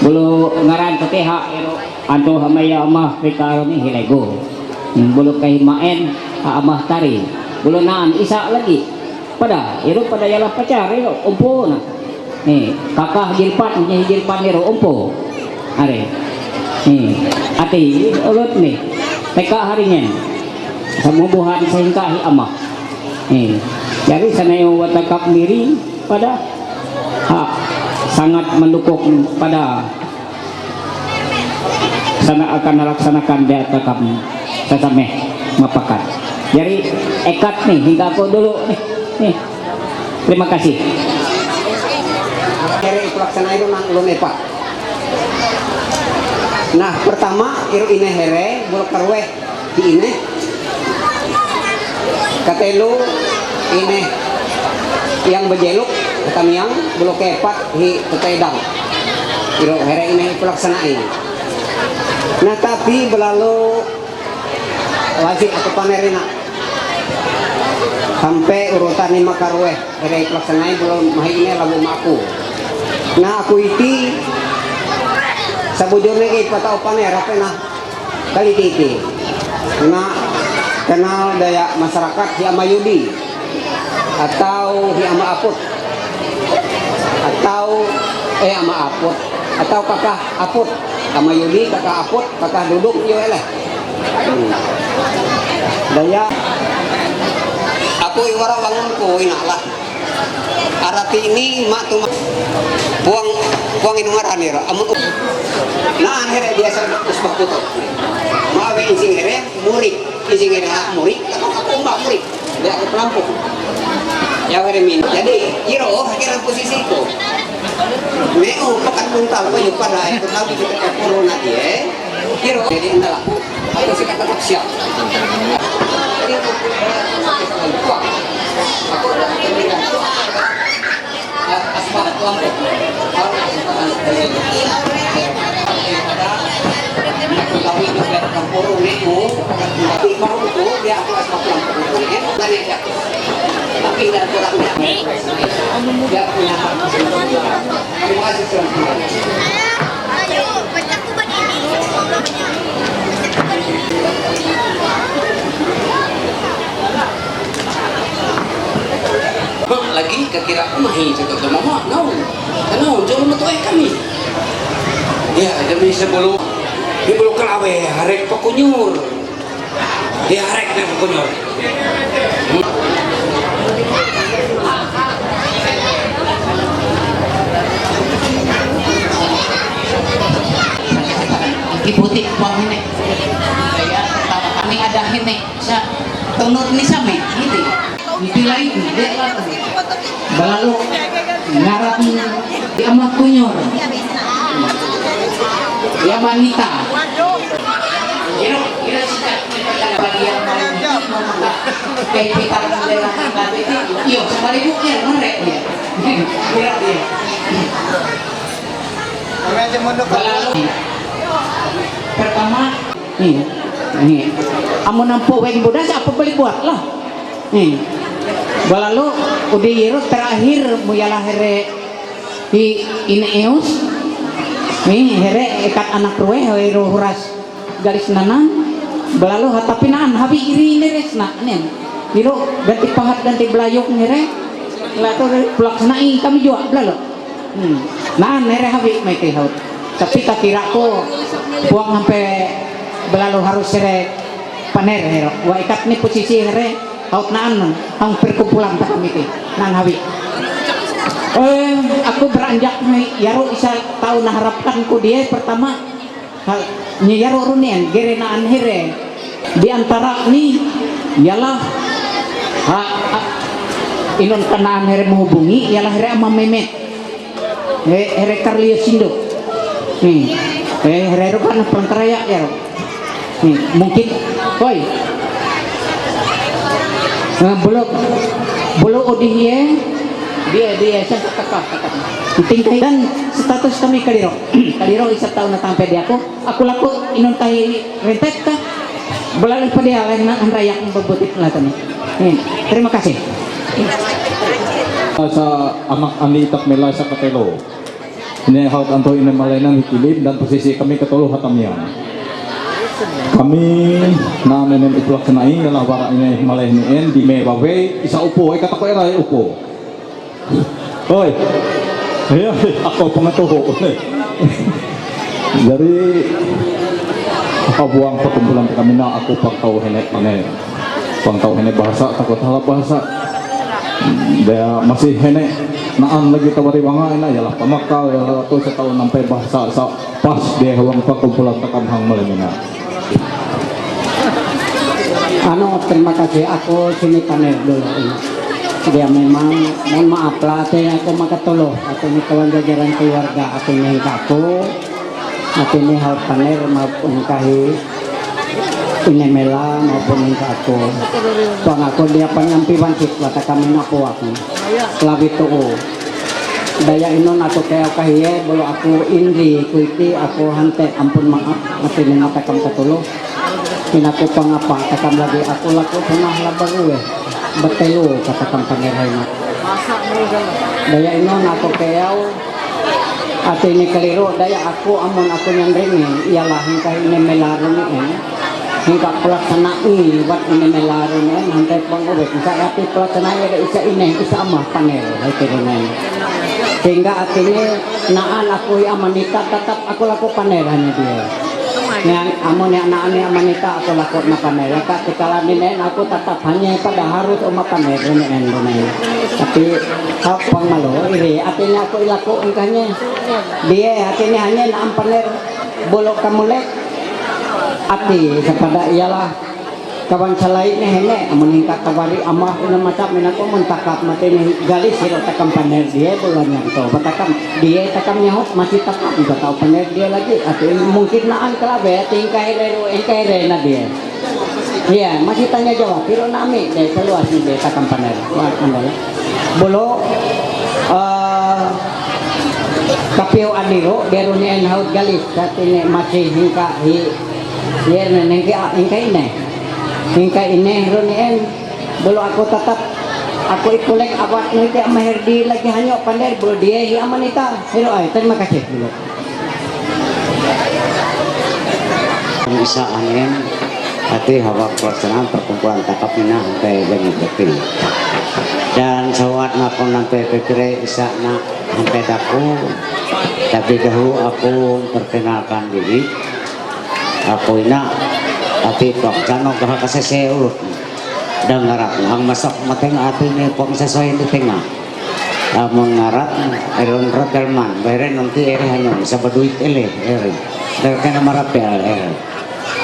Bulu ngaran keteha ero ando hamaya amah rekaro ni hilego. Bulu kay maen amah tari. Bulu naan isa lagi. Pada ero pada yalah pacar ero umpo na. Kakah jilpan nya jilpan ero umpo. Are. Ati ulut ni. Teka haringan. Samubuhan sehingga amah. Jadi sanayo watakap miri pada sangat mendukung pada sana akan melaksanakan dia takap sesameh mapakat. Jadi ekat nih hingga aku dulu nih. Terima kasih. Kere pelaksana itu nang ulun epak. Nah pertama iru ine here bulak karweh di ine. Katelu ini yang bejeluk kami yang buluk kepat hi tetedang. Iru here ini pelaksanaan. Nah tapi berlalu wajib atau panerina sampai urutan 5 karweh here pelaksanaan belum mahi ini lagu maku. Nah aku iti sabujurnya kay patao paner apa nah kali titi. Nah kenal daya masyarakat di Amayudi atau di Ama Aput atau Ama Aput atau kakak Aput Amayudi kakak Aput kakak duduk yo eleh daya aku iwara wangun ko inalah arati ini mak tu buang inungaran ira amun nah here biasa usbah tutup maawe insing here murid ising ira murid aku mbak murid dia aku pelampung ya here min jadi iro akhirnya posisiku meu pekat puntal ko yung pada itu tahu kita corona dia iro jadi enggak aku sih kata siap aku asbak pelampung aku tahu itu dia kampuru itu tapi baru itu dia aku asbak pelampung ini kan dia tapi dan kurangnya dia punya hak terima kasih ayo pecahku begini lagi kekira mahi cakap ke mama naon jauh betul kami ya demi sebelum di belum kelawe harek pakunyur dia harek dan pakunyur di butik uang ini pertama kami ada ini tunut ini sama gitu dipilih dia lah lalu ngarap di amat kunyur dia wanita kira sikat bagian kayak kita dalam itu iyo sekali buknya merek dia kira dia lalu pertama nih amun nampu weng budak apa beli buat lah balalu udah yero terakhir muyalah here di ineus nih here ekat anak ruwe hero huras garis nanan balalu hatapinaan habi iri neresna nen yero ganti pahat ganti belayuk here lalu pelaksanai kami juga belalu nah here habi mai haut tapi tak kira ko buang sampai belalu harus here paner here wa ikat ni posisi here haut naan ang perkumpulan tak kami nang habi aku beranjak yaro isa tahu naharapkan ku dia pertama nya yaro runian gerenaan here di antara ni ialah inon kanaan here menghubungi ialah here ama memet here Carlio Sindo Herero kan pelengkeraya ya. Mungkin, koi. Belum odihye dia saya kakak. Tingkai dan status kami kaliro isa tahun na tampe di aku laku inon tahi rentet ka. Belalai pa dia lain na raya ang babutit na kami. Terima kasih. Sa amak ani itap mela sa katelo. Inehawat anto inamalainan hikilib dan posisi kami ketuluh hatamian. Kami na nenem itulak senai dalam wara ini malay nien di mebawe isa upo ay katako eray upo. Hoy. Ayo ako pangatuho. Dari kabuang perkumpulan kami na ako pangtau henek bahasa takut salah bahasa. Dia masih henek naan lagi tawari wanga ina yalah pamakal yalah tu setahun sampai bahasa sa pas dia hawang perkumpulan takamhang malamina. Terima kasih, aku sini panel dulu. Dia memang mohon maaf lah, aku makatulog. Aku ni kawan jajaran keluarga, aku ni aku ini hal panel maupun kahi ini mela maupun aku. Tuang aku dia penyampi wancik, kata kami naku aku. Labi tuh. Daya inon aku kayak kahiye, bolo aku indri, kuiti aku hantek ampun maaf, aku ini ngatakam katulog. Kinaku pangapa takam lagi aku laku pernah labaru betelu katakan pangerai mak daya inon aku kayau ati ini keliru daya aku amun aku nyandringin ialah hingga ini melarun hingga pelaksanai buat ini melarun hantai pangobek saya ati pelaksanai ada isa ini isa amah panel sehingga artinya naan aku amanika tetap aku laku panel hanya dia yang amun yang anak-anak amanita aku lakukan makan mereka ketika lain aku tetap hanya pada harus makan mereka tapi apa malu ini artinya aku ilaku engkanya dia artinya hanya nak paner bolok kamulek arti kepada ialah kawan selain ini amun hingga kawari amah ina macam minaku mentakap mati ini galis hiro takam paner dia bulannya itu batakam dia takam nyahut masih takam juga tahu paner dia lagi atau mungkin naan kelabe tingkai rena dia iya masih tanya jawab hiro nami deh seluas nih dia takam paner bolo kapiu adiro dia runia haut galis katanya masih hingga dia nengkai ini hingga ini runien belum aku tetap aku ikulek awak nanti Maherdi lagi hanya pandai belum dia hi amanita hero ay terima kasih dulu bisa angin hati hawa pelaksanaan perkumpulan takapina sampai jam detik dan sawat nakon sampai pikir isa nak sampai daku tapi dahulu aku perkenalkan diri aku ina ati pok jano kah kasese ulut dan ngarat ang masak mateng ati ni pok sesuai di tengah amun ngarat eron rotelman bayre nanti ere hanya bisa berduit ele ere kena marapel ere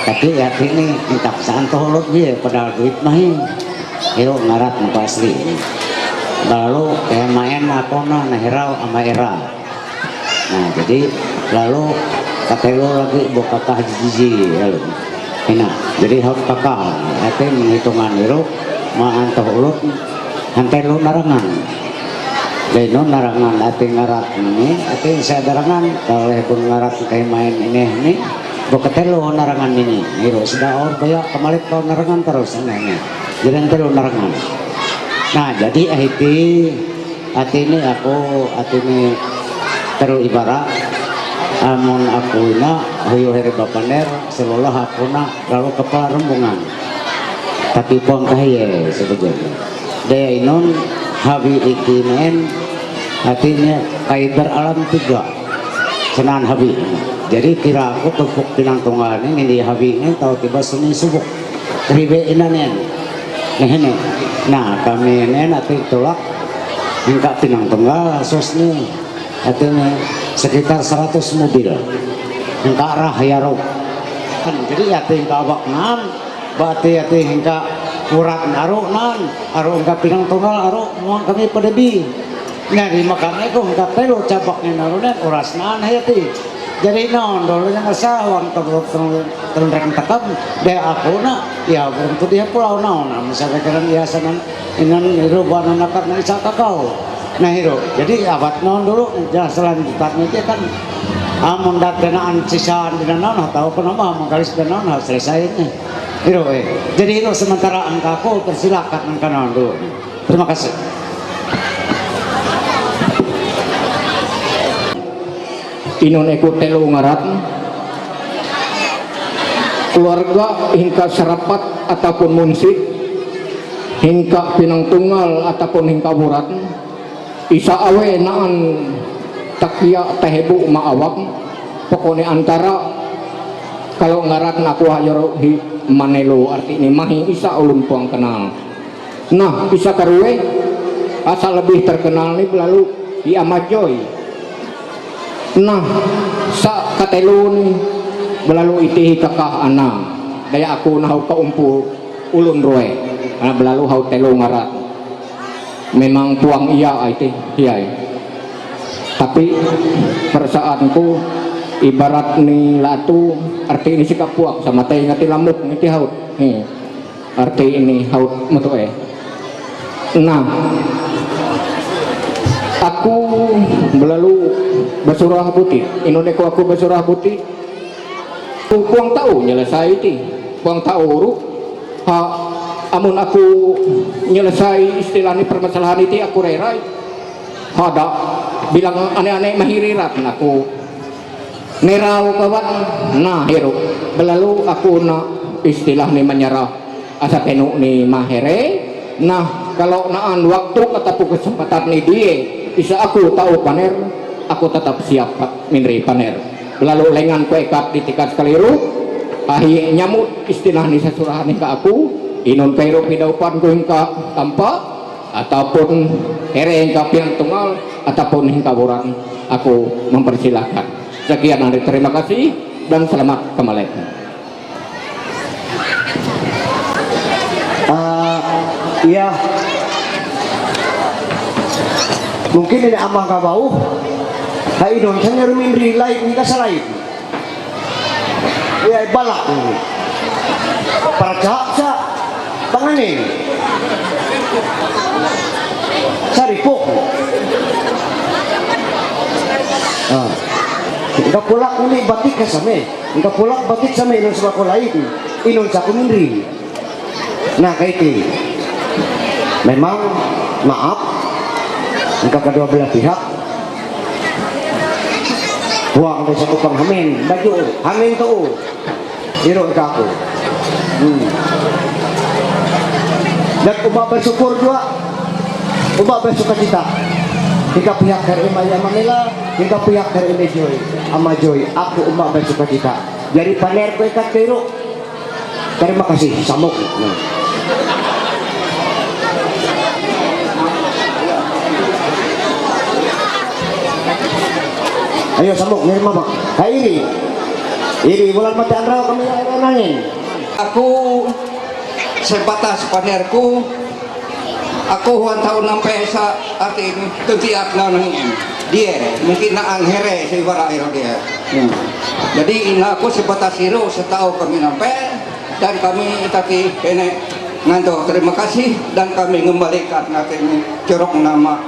tapi ati ni minta saan to ulut dia padahal duit mahin hero ngarat na asli lalu kayak main apa na herau ama era nah jadi lalu katelo lagi buka kah jiji lalu enak jadi harus kakak ate menghitungan itu maantah ulut hantai lu narangan leno narangan ate ngarat ini ate saya darangan kalau pun ngarat kayak main ini bukatelo narangan ini itu sudah orang banyak kemalit kau narangan terus ini jadi hantai lu narangan nah jadi ate ini aku ate ini terus ibarat amun aku ina hoyo here bapaner selolah aku na lalu kepala rembungan tapi pong kaye sebetulnya daya inon habi ikinen artinya kait beralam tiga senan habi jadi kira aku tepuk pinang tunggal ini di habi ini tahu tiba seni subuk ribe inanen nehene nah kami ini nanti tolak hingga pinang tunggal sosnya artinya sekitar 100 mobil yang ke arah Yarok jadi yati ke abak nan bati yati hingga kurat aruk nan aruk hingga pinang tunggal aruk mohon kami pedebi nyari makan itu hingga telo cabaknya narunan uras nan yati jadi non dulu yang asawang terundang takap deh aku nak ya untuk dia pulau non misalnya kan biasanan inan rubah nakap na isa kakao nah hero jadi abad non dulu ya selanjutnya dia kan amun datenaan sisaan di non tahu kenapa menggalis non harus selesainya hero jadi hero sementara angkaku persilakan angka non dulu terima kasih. Inon eko telu ngarat keluarga hingga serapat ataupun munsik hingga pinang tunggal ataupun hingga burat isa awe naan takia tehebu maawak pokoknya antara kalau ngarat naku hayoro hi manelo arti ini mahi isa ulun puang kenal nah isa karwe asal lebih terkenal nih lalu di Amajoy. Nah, sa katelun belalu iti kakah ana daya aku nahu kaumpu ulun roe ana belalu hau telu ngarat memang tuang iya iti hiyai tapi perasaanku ibarat ni latu arti ini sikap puak sama teh ngati lamuk ngati haut arti ini haut metu nah aku belalu basurah putih inoneko aku basurah putih puang tahu nyelesai ti puang tahu ru ha amun aku nyelesai istilahnya permasalahan itu aku rerai ada bilang aneh-aneh mahirirat aku nerau kawan nah hero belalu aku na istilahnya menyerah asa tenu ni mahere nah kalau naan waktu ataupun kesempatan ni dia bisa aku tahu paner aku tetap siap minri paner lalu lengan kuekat di tikat sekaliru ahi nyamut istilah ni sasurahan ke aku inon kairo pidaupan ku hingka tanpa ataupun here hingka piang tunggal ataupun hingka buran aku mempersilahkan sekian hari terima kasih dan selamat kembali. Iya mungkin ini amang kabau hai don hanya rumin rilai kita salai ya balak para jaksa tangani saripok ika pulak uni batik kasame ika pulak batik sama inon sebakola itu inon saku mindri nah kaiti memang maaf jika kedua belah pihak buang dari satu penghamin baju hamin tuh hero ke aku dan ubah bersyukur juga ubah bersuka cita jika pihak dari Maya Manila jika pihak dari Joy Amajoy aku ubah bersuka cita jadi paner ku ikat hero terima kasih samuk ayo sambung ngirim apa? Hai ini bulan mati andraw kami nangin. Aku sebatas panerku aku huan tahun sampai sa arti ketiak nanangin dia mungkin naan here sibara ero dia jadi ina aku sebatas hero setahu kami sampai dan kami itaki ini nganto terima kasih dan kami kembalikan nanti corok nama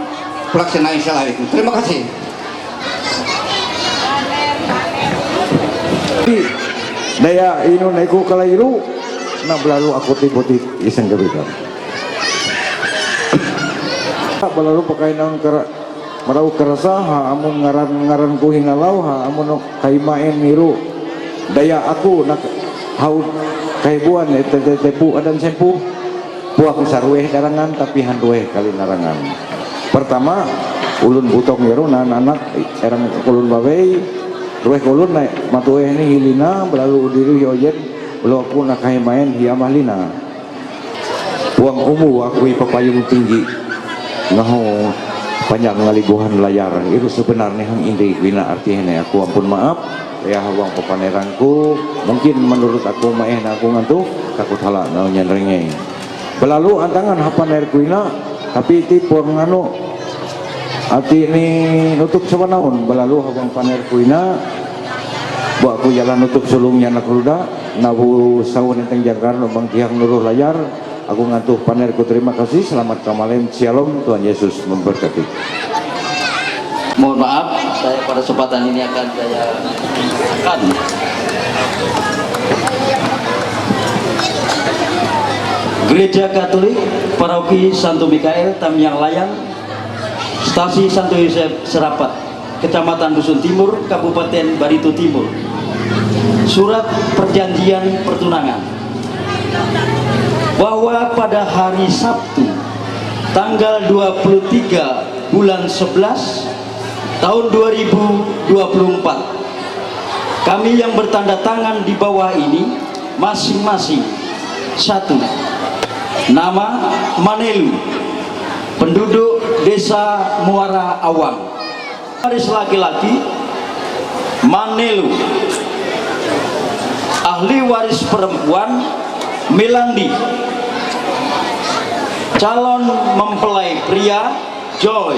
pelaksana isalah itu terima kasih. Daya ino naiku kalairu na belalu aku tibuti isang gabi ka belalu pakai nang marau kerasa ha amun ngaran ku hingalaw ha amun kaimaen niru daya aku nak haud kaibuan tepu adan sempu puak sarweh darangan tapi handueh kali narangan pertama ulun butong yero anak erang ulun babei rueh kulun naik matueh ini hilina belalu diri yojet belu aku nak main hiamalina uang umu aku papayung tinggi ngaho panjang ngalibuhan layar itu sebenarnya hang indi wina artinya aku ampun maaf ya hawang papaneranku mungkin menurut aku maeh aku ngantuk takut halak naunya rengeng belalu antangan hapaner kuina tapi tipe nganu arti ini nutup sebenarnya belalu hawang paner kuina buat aku jalan untuk sulungnya anak ruda nabu sawun enteng jangkar bang tiang nuruh layar aku ngantuh panerku terima kasih selamat kamalem shalom Tuhan Yesus memberkati. Mohon maaf saya pada kesempatan ini akan saya Gereja Katolik Paroki Santo Mikael Tamiang Layang Stasi Santo Yosef Serapat Kecamatan Dusun Timur Kabupaten Barito Timur. Surat perjanjian pertunangan bahwa pada hari Sabtu tanggal 23 bulan 11 tahun 2024 kami yang bertanda tangan di bawah ini masing-masing: 1. Nama Manelu, penduduk Desa Muara Awang. Waris laki-laki Manelu. Ahli waris perempuan Melandi. Calon mempelai pria Joy.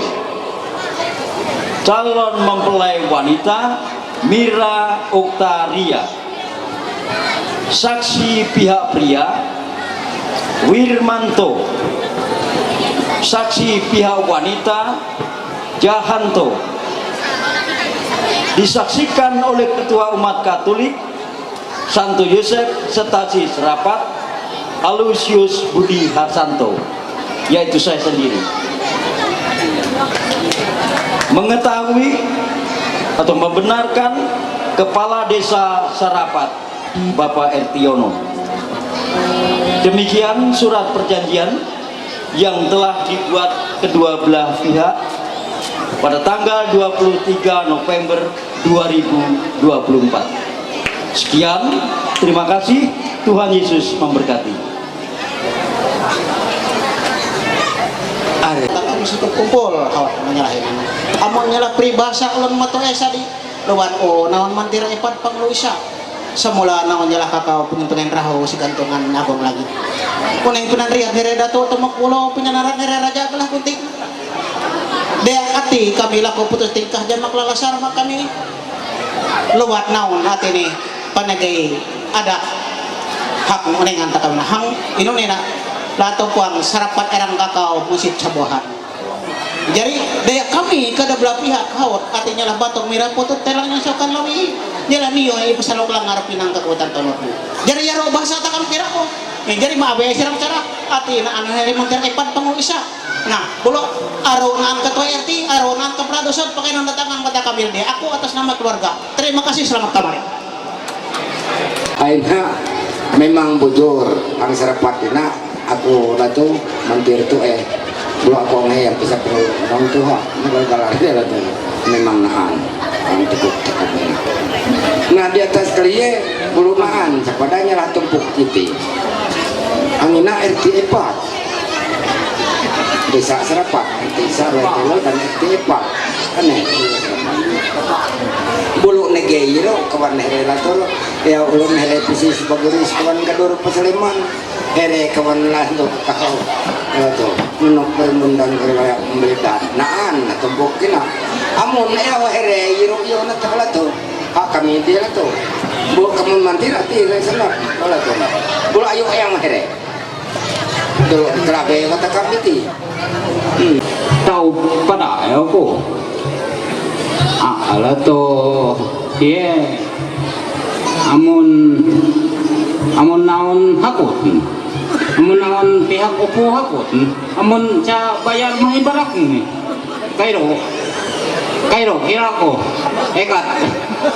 Calon mempelai wanita Mira Oktaria. Saksi pihak pria Wirmanto. Saksi pihak wanita Jahanto. Disaksikan oleh Ketua Umat Katolik Santo Yosef Stasi Serapat Aloysius Budi Harsanto, yaitu saya sendiri. Mengetahui atau membenarkan Kepala Desa Serapat Bapak Ertiono. Demikian surat perjanjian yang telah dibuat kedua belah pihak pada tanggal 23 November 2024. Sekian, terima kasih, Tuhan Yesus memberkati. Takkan situ kumpul awak menyalahin. Amon nyala pribasa ulun mato esa di lawan naon mantira epat pangluisa. Semula naon nyala kakao pengen raho si gantungan abang lagi. Kuneng tunan riat hereda to temok ulo penyanaran hereda raja kelah kunting. Dea ati kami laku putus tingkah jamak lalasar mak kami. Luwat naon hati ni panagay ada hak menengan takam hang inunena lato kuang sarapat erang kakao musit sabuhan. Jadi daya kami kada belah pihak hawat artinya lah batok merah putut telangnya sokan lawi jalan niyo ay pasalok lang ngarap pinang kekuatan tolong. Jadi ya roh bahasa takam kira ko. Jadi maabe sirang cara ati na ano hari mong terkepat pangulisa. Nah, kalau aronan ketua RT, aronan ke Pradosot pakai nanda tangan kata kami dia. Aku atas nama keluarga. Terima kasih, selamat kembali. Aina memang bujur ang sarapatina aku latu mantir tu belum aku yang bisa orang tua negara dia latu memang nahan ang cukup cakapnya. Nah di atas kalian belum nahan sepadanya lah tumpuk titi. Angina RT 4 Desa Serapat, Desa Retelo dan RT 4 aneh. Bulu negeri lo kawan relator ya ulun hele pisi sebaguris kawan kadur pasaleman here kawan lando kau itu menok mundang kerja memberikan naan atau bukina amun ya here iro iro na takla to kami dia to bulu kamu mantir ati senap kala to bulu ayo yang here dulu terabe kata kami ti tahu pada aku ala to dia amun naon hakut amun naon pihak opo hakut amun ca bayar mahibarak ni kairo kira ko ekat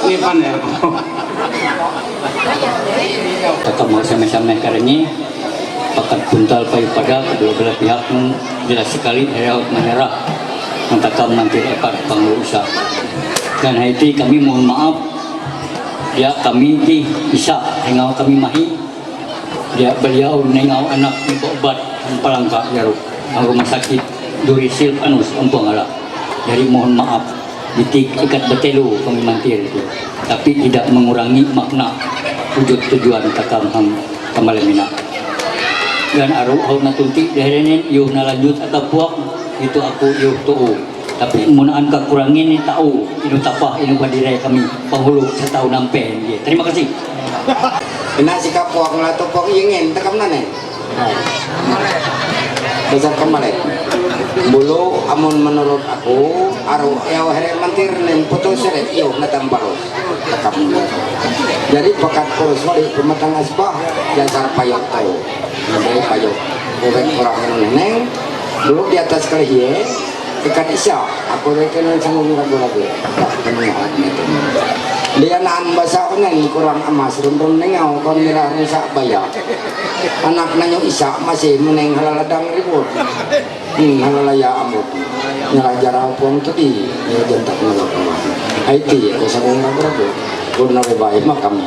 ni paner ko ketemu sama-sama karena pakat buntal payu pada kedua belah pihak jelas sekali menyerah mentakam nanti epat pengurusan. Dan hari ini kami mohon maaf ya kami di bisa hingga kami mahi dia beliau nengau anak obat palangka jaruk rumah sakit Durisil Anus Ampung ala. Jadi mohon maaf ditik ikat betelu kami mantir itu tapi tidak mengurangi makna wujud tujuan takam kamalemina dan aru au natunti daharenin yuh nalanjut atau puak itu aku yuh tuh Tapi munaan kakurangin ni tahu inu tapah inu badirai kami pahulu setahun nampen. Terima kasih. Kena sikap puak lah tu puak ingin tekam nane. Besar kembali. Bulu amun menurut aku aru eo here mantir nen putus seret iyo natam balos tekam. Jadi pakat kurus wali pematang asbah dasar payok tahu. Dari payok bukan orang neneng dulu di atas kaliye ikan isya aku rekenan sanggung ragu-ragu kenyataan itu dia naan bahasa onen kurang emas rumpun nengau kon mirah rusak bayar anak nanyo isya masih meneng halaladang ribut halalaya amut nyerah jarau puang tadi ya jentak ngelakon IT aku sanggung ragu-ragu guna bebaik makam.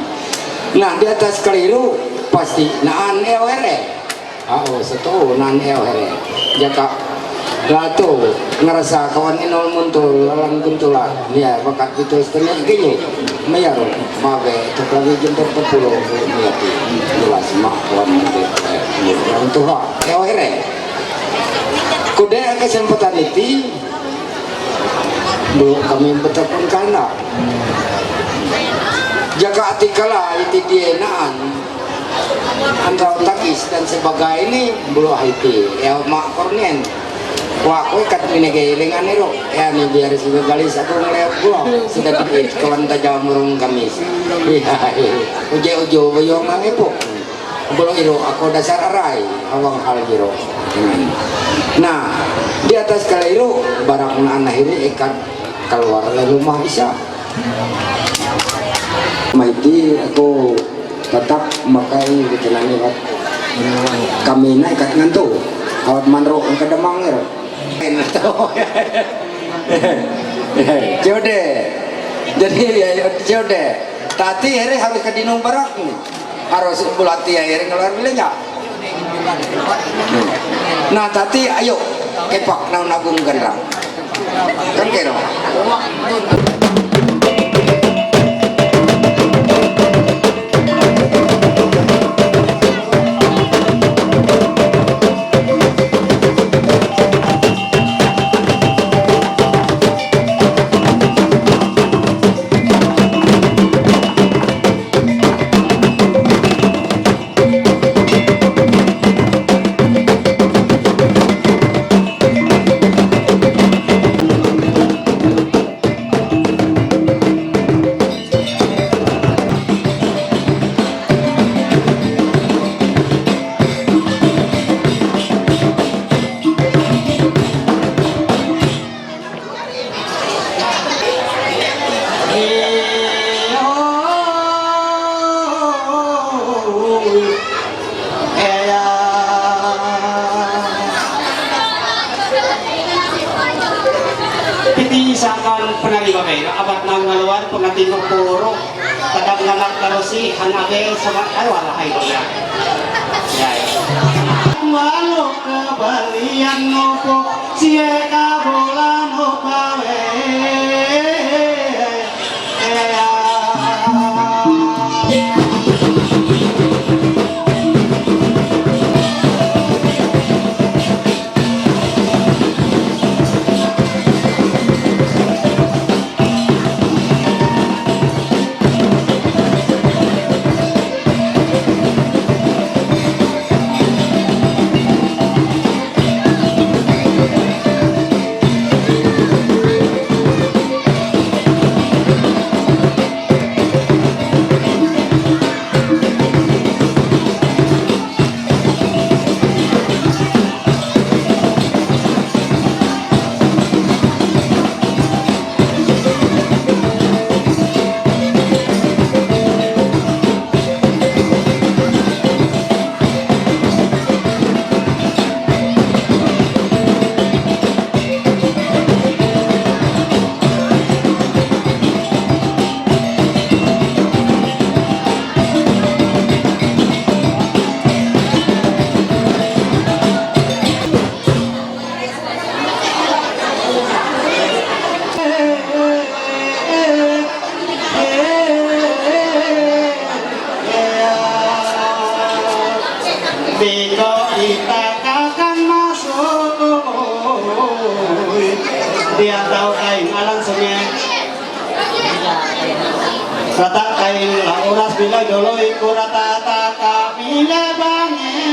Nah di atas keliru pasti naan ewere setu nan ewere jaka lato ngerasa kawan inol muntul lalang kuntulan ya bakat itu setengah gini mayar mabe tuk lagi jentuk 40 miyati jelas mak kawan muntul orang tua ewere kude kesempatan itu belum kami betapun kana jaga hati kala itu dia naan antara takis dan sebagainya ini belum hati ya mak kornien wah aku ikat minegay dengan nero ya nih biar sudah galis aku ngeliat gua sudah pikir kawan tajam murung kamis ujo boyong nang ibu belum iro aku dasar arai awang hal jiro nah di atas kaliru barang anak ini ikat keluar dari rumah bisa maiti aku tetap makai dikenani kami naik kat ngantu awat manro ang kadamang ero jode jadi ya jode tati hari harus ke dinung barak nih harus bulati hari ngeluar bilenya nah tati ayo kepak naun agung genrang kan kero Titisakan penariba kayo, abat ng ngaluan, pagnatin ng puro, kadang nganak karosi, hanabel, sa alwala kayo niya. Walo kabalian no po, siya kabulan no pawe. rata kain uras bila doloy kurata taka bila bange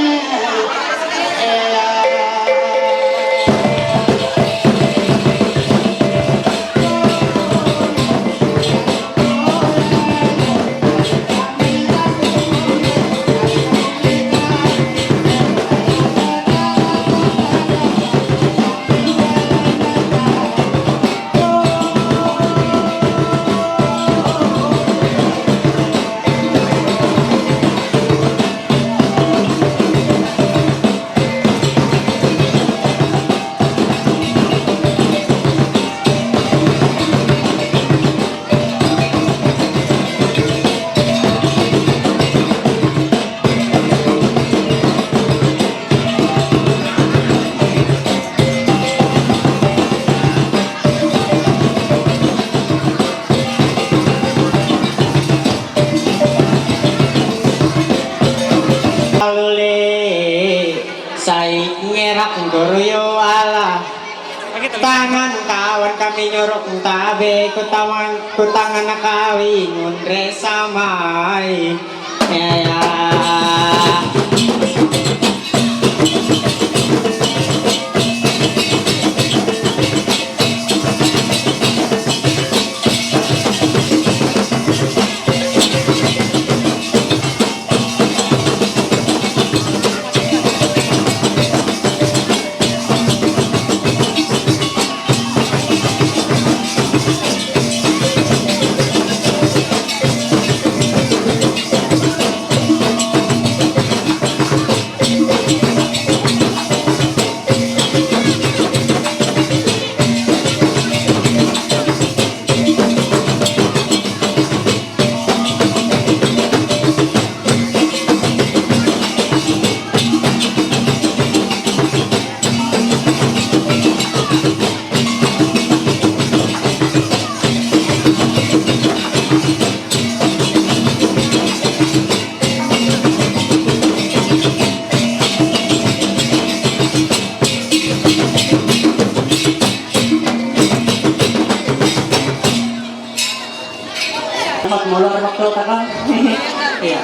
tangan kawan kami nyorok tabe ku tangan nakawi ngundre samai ya mulai waktu kakak iya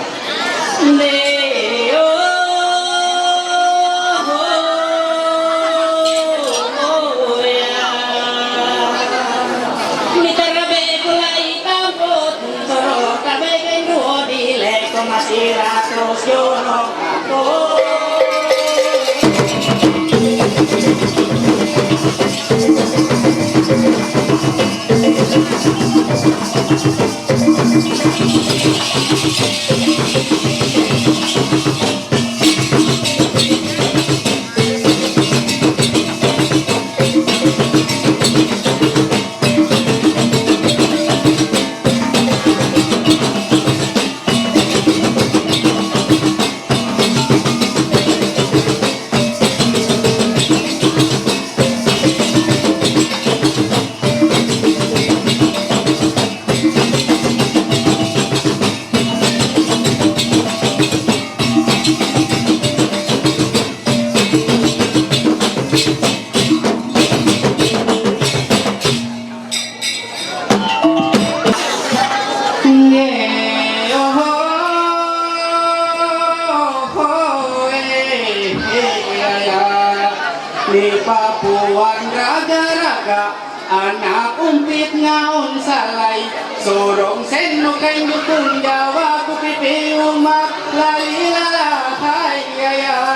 di Papuan raga-raga anak umpit ngaon salay sorong seno kay nyukun Jawa ku pipi umak lalila hay ya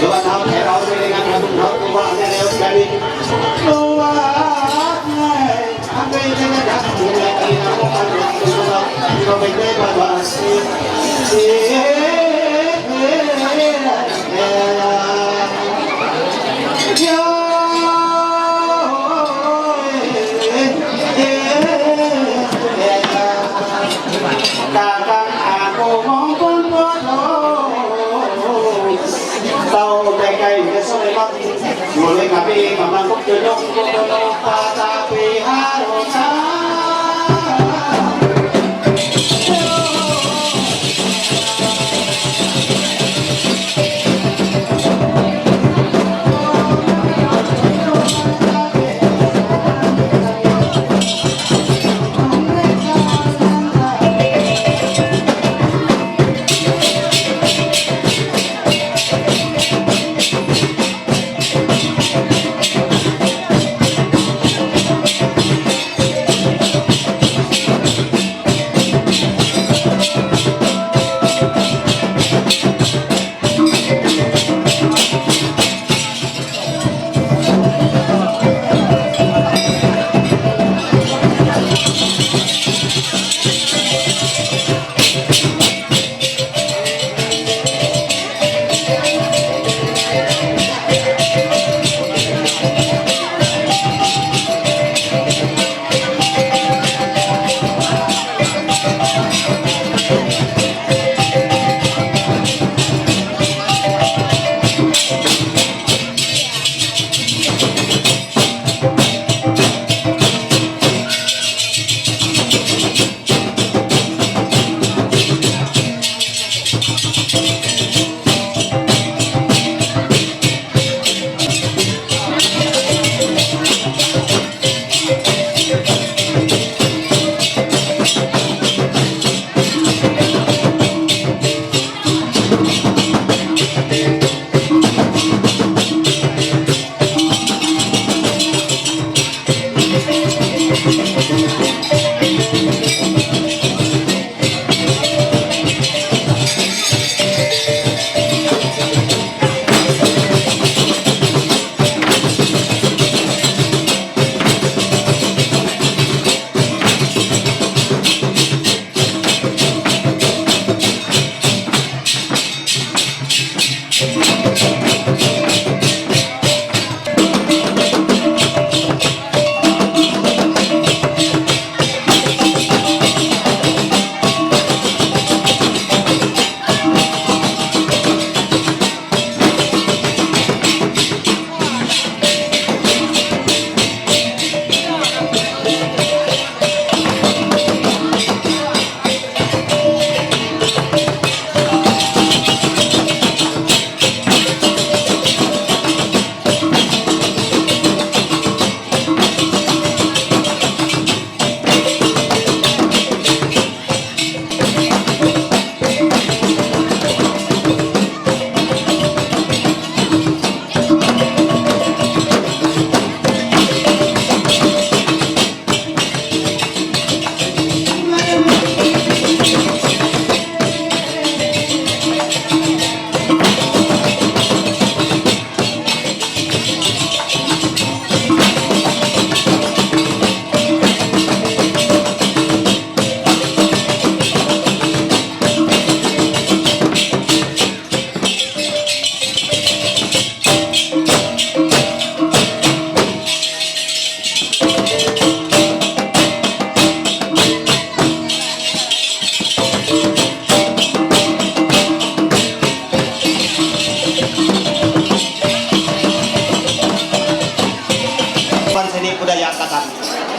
Luar Kakang aku maupun bodoh tahu bekai kesolemat mulai kami memangkuk duduk lupa tapi harus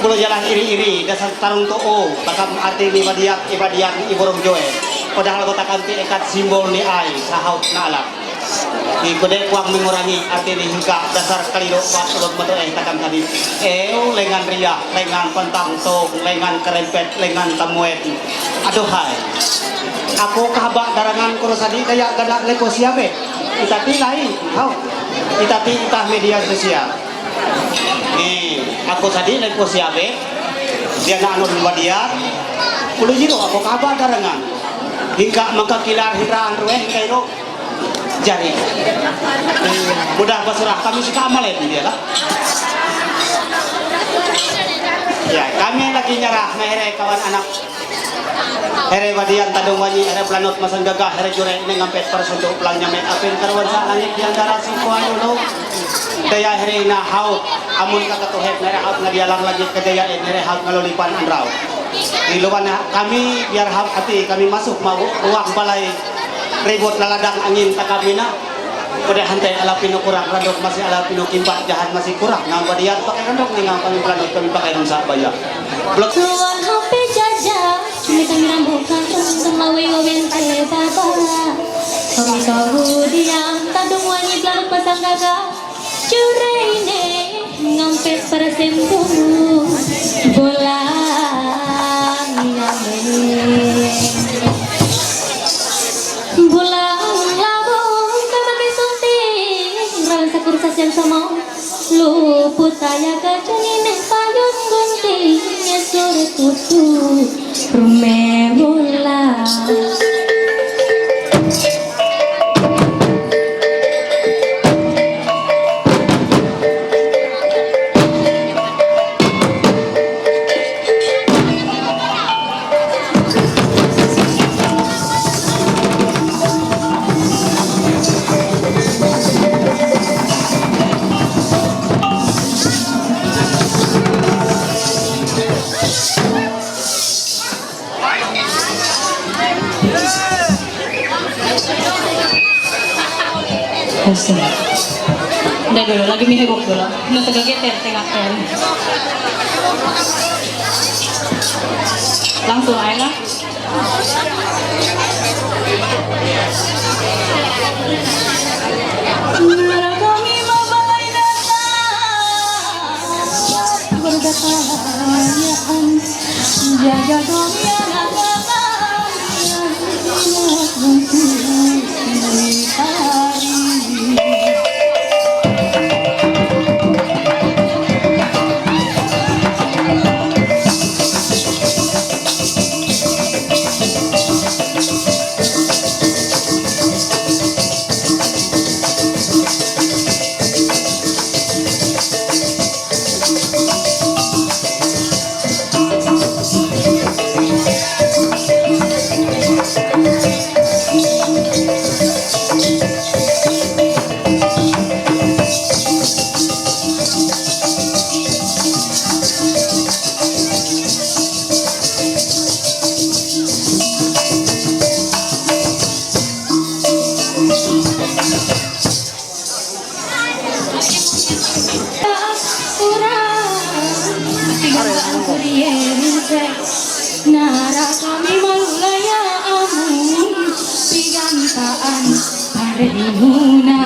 Kulo jalan iri-iri dasar tarung too takam arti ni ibadiak iborong joe padahal kota kanti ekat simbol ni ai sahaut na alam di kode kuang mengurangi arti ni hingga dasar kalido pas ulot mato takam tadi lengan ria lengan pentang tong lengan kerempet lengan tamuet aduhai aku kahabak darangan kurosadi kayak gadak leko siabe itati lain hau itati itah media sosial aku tadi naik ko siabe dia na anu badiar kulo jiro ako kabar darangan hingga makakilar hiraan rueh kairo jari mudah basurah kami suka amalen dia lah Ya, kami lagi nyarah na here kawan anak. Here wadian tadong wanyi, here planot masang gagah, here jure ini ngampet para suntuk pelangnya met apin karwan sa langit yang darah sukuan ulo. Daya here na haut, amun kakatuhet na haut na dialang lagi kedaya here haut ngalolipan andraw. Di luar kami biar hati kami masuk mau ruang balai ribut laladang angin takamina. Pada hantai ala pino kurang randok masih ala pino kimpak jahat masih kurang ngam dia pakai randok nih ngam kami randok kami pakai rusak bayar blok Luan HP jaja cumi kami rambukan semawe wawen teh baba kami tahu diam tadung wanyi belarut pasang gagah cureine ngampet para sembung bulan ngamen bulan kursus yang sama luput saya kecengin payung guntingnya sore tutu rumebola udah dulu, lagi mihibok dulu belum tegageter, tegaker langsung aja lah kami mabalay datang berdatang jaga kami Nara kami malulaya amun pigantaan parehuna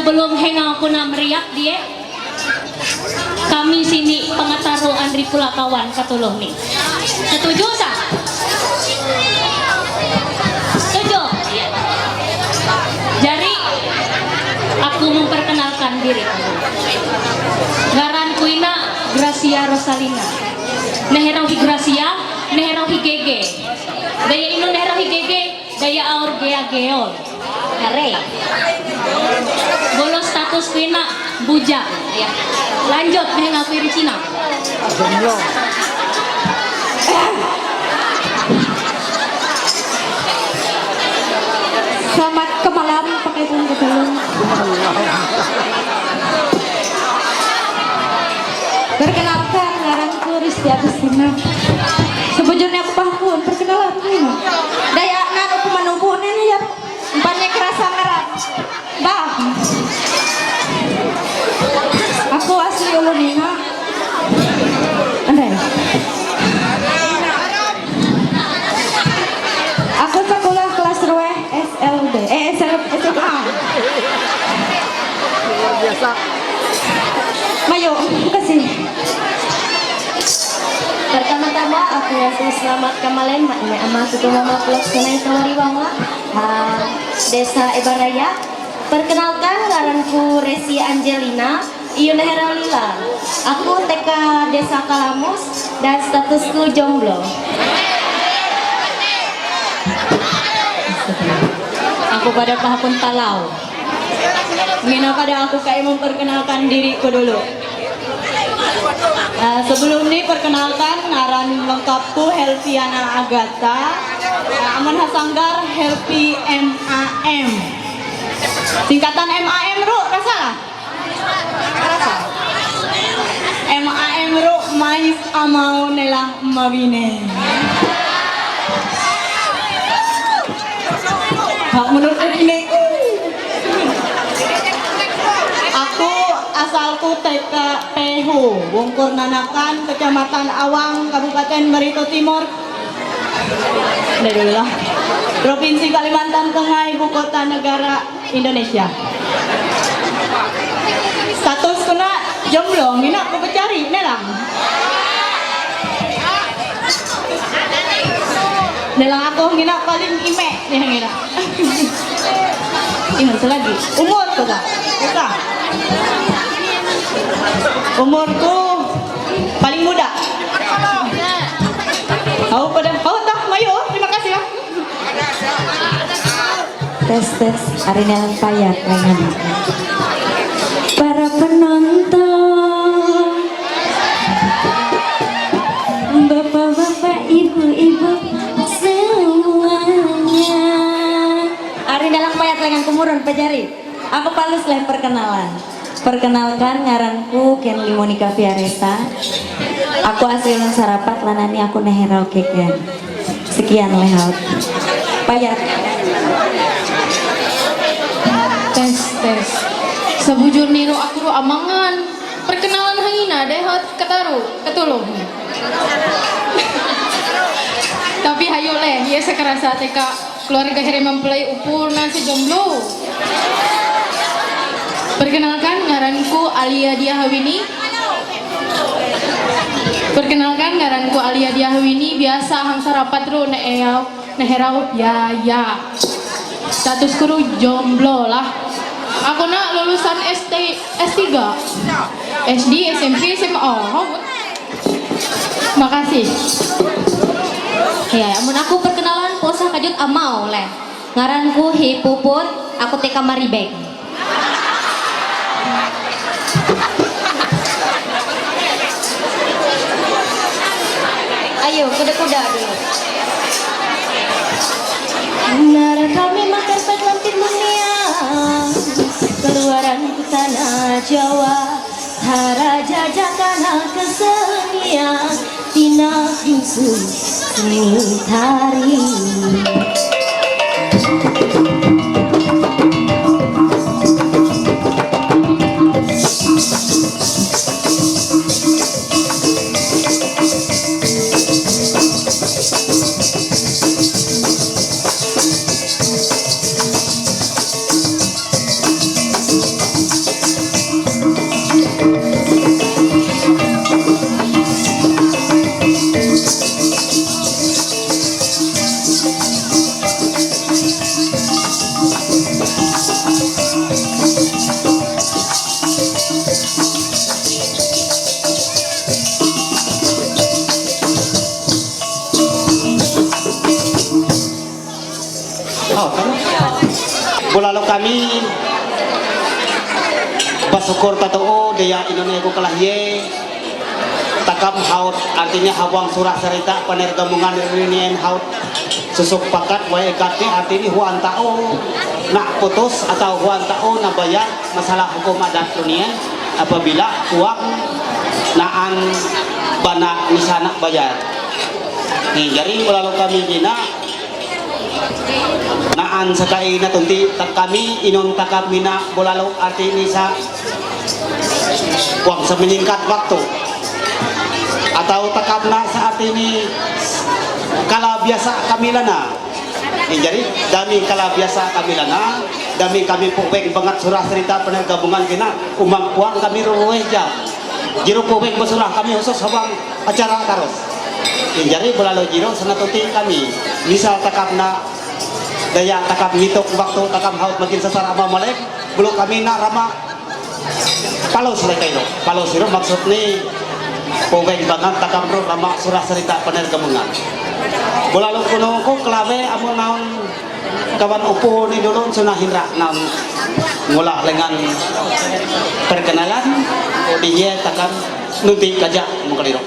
sebelum hengal kuna meriak dia kami sini pengataro Andri pula kawan katulung nih setuju sah? Setuju? Jadi aku memperkenalkan diri ngaran kuina Gracia Rosalina neherauhi Gracia neherauhi Gege daya inu neherauhi Gege daya aur gea geol Hare. Bolo status kuina bujang ya. Lanjut nih ngakui Cina. Selamat ke malam pakai pun ketulung. Perkenalkan ngaranku Risti Agustina. Sebujurnya aku pahun perkenalan ini. Daya nanu pemanumpunan ya. Empatnya kerasa ngerat. Bah. pertama-tama aku langsung selamat kamalen makna ama suku mama pelaksanaan kawariwanga Desa Ebaraya. Perkenalkan ngaranku Resi Angelina Iyuna Heralila. Aku TK Desa Kalamus dan statusku jomblo. Aku pada pahapun talau. Ngina pada aku kayak memperkenalkan diriku dulu. Sebelum ini perkenalkan ngaran lengkapku Helviana Agatha, Aman Hasanggar Helvi MAM. Singkatan MAM Ru, rasa? Rasa? MAM Ru Mais Amau Nela Mawine. Hak menurut ini. Aku asalku TK Pehu, Wungkur Nanakan, Kecamatan Awang, Kabupaten Barito Timur. Udah dulu lah. Provinsi Kalimantan Tengah, Ibu Kota Negara Indonesia. Status kena jomblo, ngina aku bercari, nelang. Nelang aku ngina paling ime, nih ngina. Ingat lagi, umur tuh kak, buka. Umurku paling muda. Kau pada, kau tak, mayo, terima kasih ya. Tes Arina Payat lengan. Para penonton, bapak-bapak, ibu-ibu semuanya. Arina Payat lengan kumurun pejari. Aku palus leh perkenalan. Perkenalkan ngaranku Kenli Monica Fiaresa. Aku asli Lun Sarapat lanani aku neherau keken. Sekian lehaut. Payat. Tes. Sebujur niro aku ru amangan. Perkenalan hangina deh hot kataru ketulung. Tapi hayo leh, ya sekerasa teka keluarga here mempelai upur nasi jomblo. Perkenalkan ngaranku Alia Diahawini. Perkenalkan ngaranku Alia Diahawini, biasa hang sarapat ru neherau ya. Status kru jomblo lah. Aku nak lulusan SD, S3, SD, SMP, SMA. Makasih. Ya, amun aku perkenalan posa kajut amau leh. Ngaranku Hi Puput, aku TK Maribek. Ayo, kuda-kuda dulu. Nara kami makan pengantin dunia, keluaran ke tanah Jawa, haraja jakana kesenian, tina khusus seni tari. Bulalo kami basukur tatoo daya Indonesia kalahye takam haut artinya hawang surah cerita penergamungan reunian haut susuk pakat wae kati artinya huan tao nak putus atau huan tao na bayar masalah hukum adat dunia apabila uang naan bana misana bayar nih jadi bulalo kami dina naan sakai na tunti kami inon takap mina bolalo arti ini sa uang semeningkat waktu atau takap na saat ini kala biasa kami lana jadi dami kala biasa kami lana dami kami pupeng banget surah cerita penergabungan kena umang uang kami ruweh jam jiru pupeng bersurah kami khusus habang acara taros Jadi belalu jiro sana tuti kami. Misal takap na daya takap ngitok waktu takap haut makin sesar ama malek belum kami nak rama palos mereka itu. Palos itu maksud ni pogeng banget takap ro rama surah cerita penergemengan. Belalu kuno ko kelawe amun naon kawan upo ni dulu sunah hindra naon ngulak dengan perkenalan dia takkan nuti kajak mukaliro.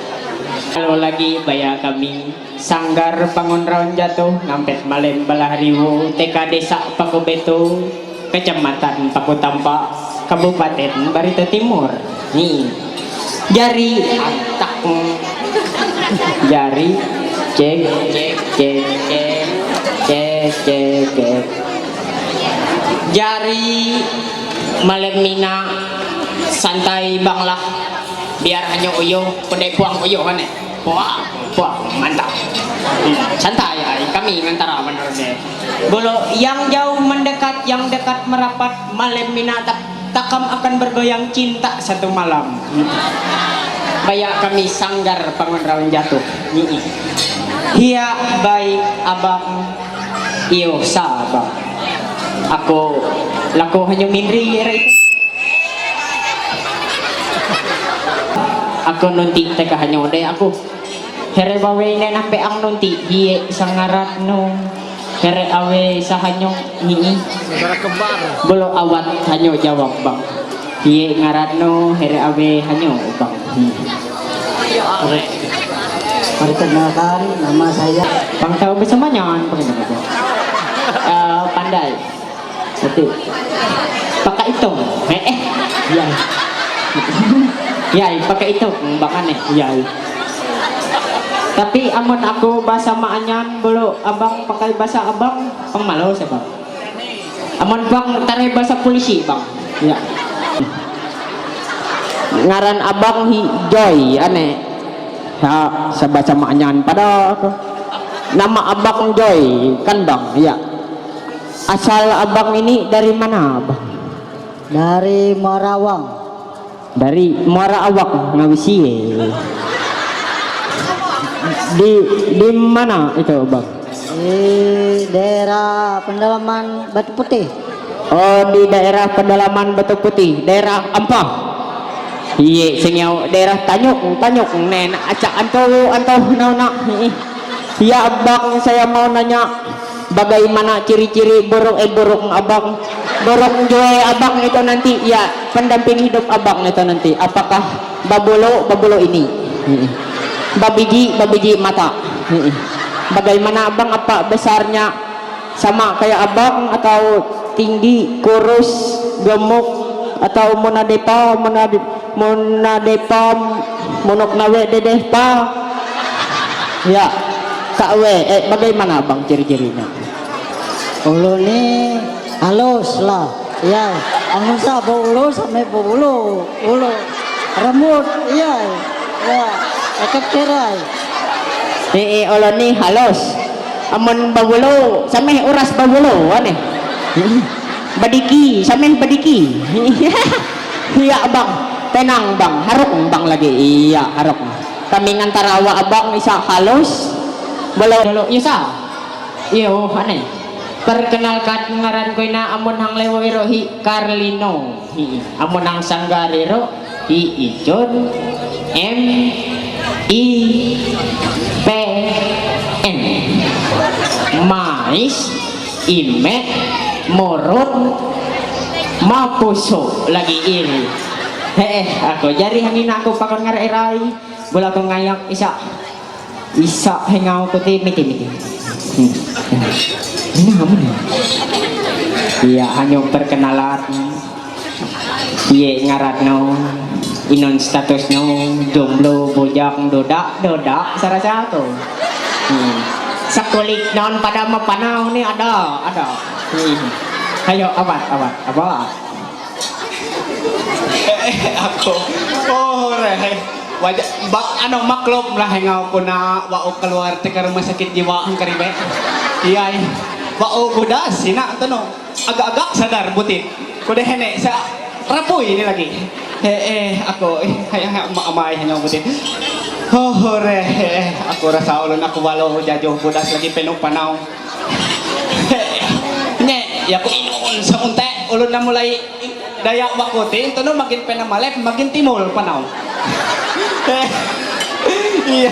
Kalau lagi baya kami Sanggar Bangun Raun Jatuh Ngampet Malem Balahriwo TK Desa Pakubeto Kecamatan Pakutampak Kabupaten Barito Timur. Nih jari atak jari cek cek cek cek cek cek cek jari Malem Mina santai banglah biar hanya uyo pendek puang uyo kan ya puang mantap santai ya kami ngantara bener deh bolo yang jauh mendekat yang dekat merapat Malem Mina takam akan bergoyang cinta satu malam bayak kami Sanggar Bangun Raun Jatuh nih hiya baik abang iyo sabang aku laku hanya mindri itu aku nunti teka hanya udah aku here bawe ini nampe ang nunti hiye sangarat no here awe sahanyo nii bolo awat hanyo jawab bang hiye ngarat no here awe hanyo bang Perkenalkan, nama saya Bang tahu bersama nyaman pandai betul pakai hitung ya ya pakai itu bahkan ya tapi amun aku bahasa maanyan bolo abang pakai bahasa abang pemalu siapa amun bang tarik bahasa polisi bang ya ngaran abang Joy aneh ya sebaca maanyan pada aku nama abang Joy kan bang ya asal abang ini dari mana bang dari Morawang. Dari Muara Awak ngawisi di mana itu bang? Di daerah pendalaman Batu Putih. Oh di daerah pendalaman Batu Putih daerah Ampah iya sengyau daerah Tanyuk nen acak anto nauna iya abang saya mau nanya bagaimana ciri-ciri burung abang borong joy abang itu nanti ya pendamping hidup abang itu nanti apakah babulo ini babiji mata bagaimana abang apa besarnya sama kayak abang atau tinggi kurus gemuk atau monadepa monok nawe dedeh pa ya kakwe bagaimana abang ciri-cirinya Ulu ni halus lah, ya. Anu sa bulu sampai bulu, rambut, iya, ya. Akak cerai. Olo ni halus, amun babulu, sampai uras babulu, aneh. Badiki, sampai badiki. Iya abang, tenang bang, haruk bang lagi, iya haruk. Kami ngantara awa abang isa halus, balo isa, iya aneh. Perkenalkan ngaran ko na amon hang lewiro hi Carlino amon hang Sanggariro hi Ijon M.I.P.N Mais Imet Morot Mapuso lagi iri aku jari hangin aku pakon ngarai bola ko ngayak isa hengaw ko ti miti ini aman ya? Iya hanya perkenalan iya ngaratno inon statusno jomblo bojak dodak sarasa to sakulik non pada mapanau nih ada ayo abad aku wajah maklum lah yang aku na wau keluar ke rumah sakit jiwa ang karibe iya wau kuda sina no agak-agak sadar butit kuda hene sa rapuy ini lagi aku hayang amay hanya butit Hore, aku rasa ulun aku walo jajoh budas lagi penuh panau. Nye, ya ku inuun sa unte, ulun na mulai daya wakuti, itu makin penamalep, makin timul panau. Iya.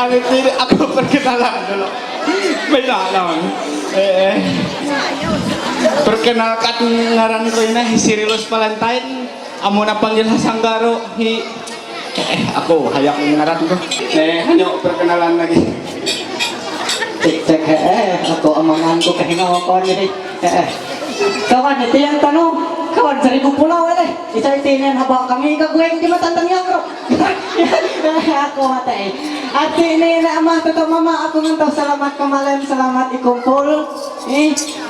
Tidak, aku perkenalan dulu. Beda naon. Perkenalkan ngaran ko ina Sirilus Valentine. Amo na panggil Sanggaro hi. Aku hayak ngaran ko. Hanyo perkenalan lagi. Cek aku omongan ko kahingaw ko ni. Kawan itu yang tanong, kawan 1000 pulau isa itinin haba kami kagawin di matandang yang bro. Ako matay. At ini na ama totoo mama ako ngantaw salamat kamalan salamat ikumpul.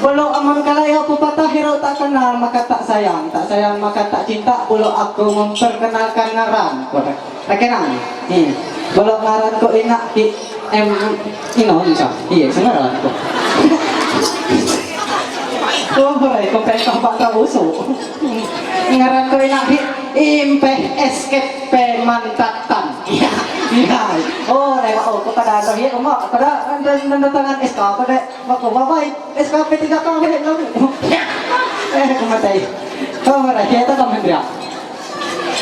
Bolo amon kalayo po patahiro ta kenal maka tak sayang maka tak cinta bolo aku memperkenalkan ngaran. Takenan. Bolo ngaran ko ina di insya. Iya sengaran ko. Hoy, kompay ka ba kabuso? Ngaran ko ina impe escape mantatan. Iya. Oh, reba ko kada to hiya mo. Kada nandatangan SK kada mako babay. SKP 3 ka hit lang. Kumatay. Oh, ra kita ka mandra.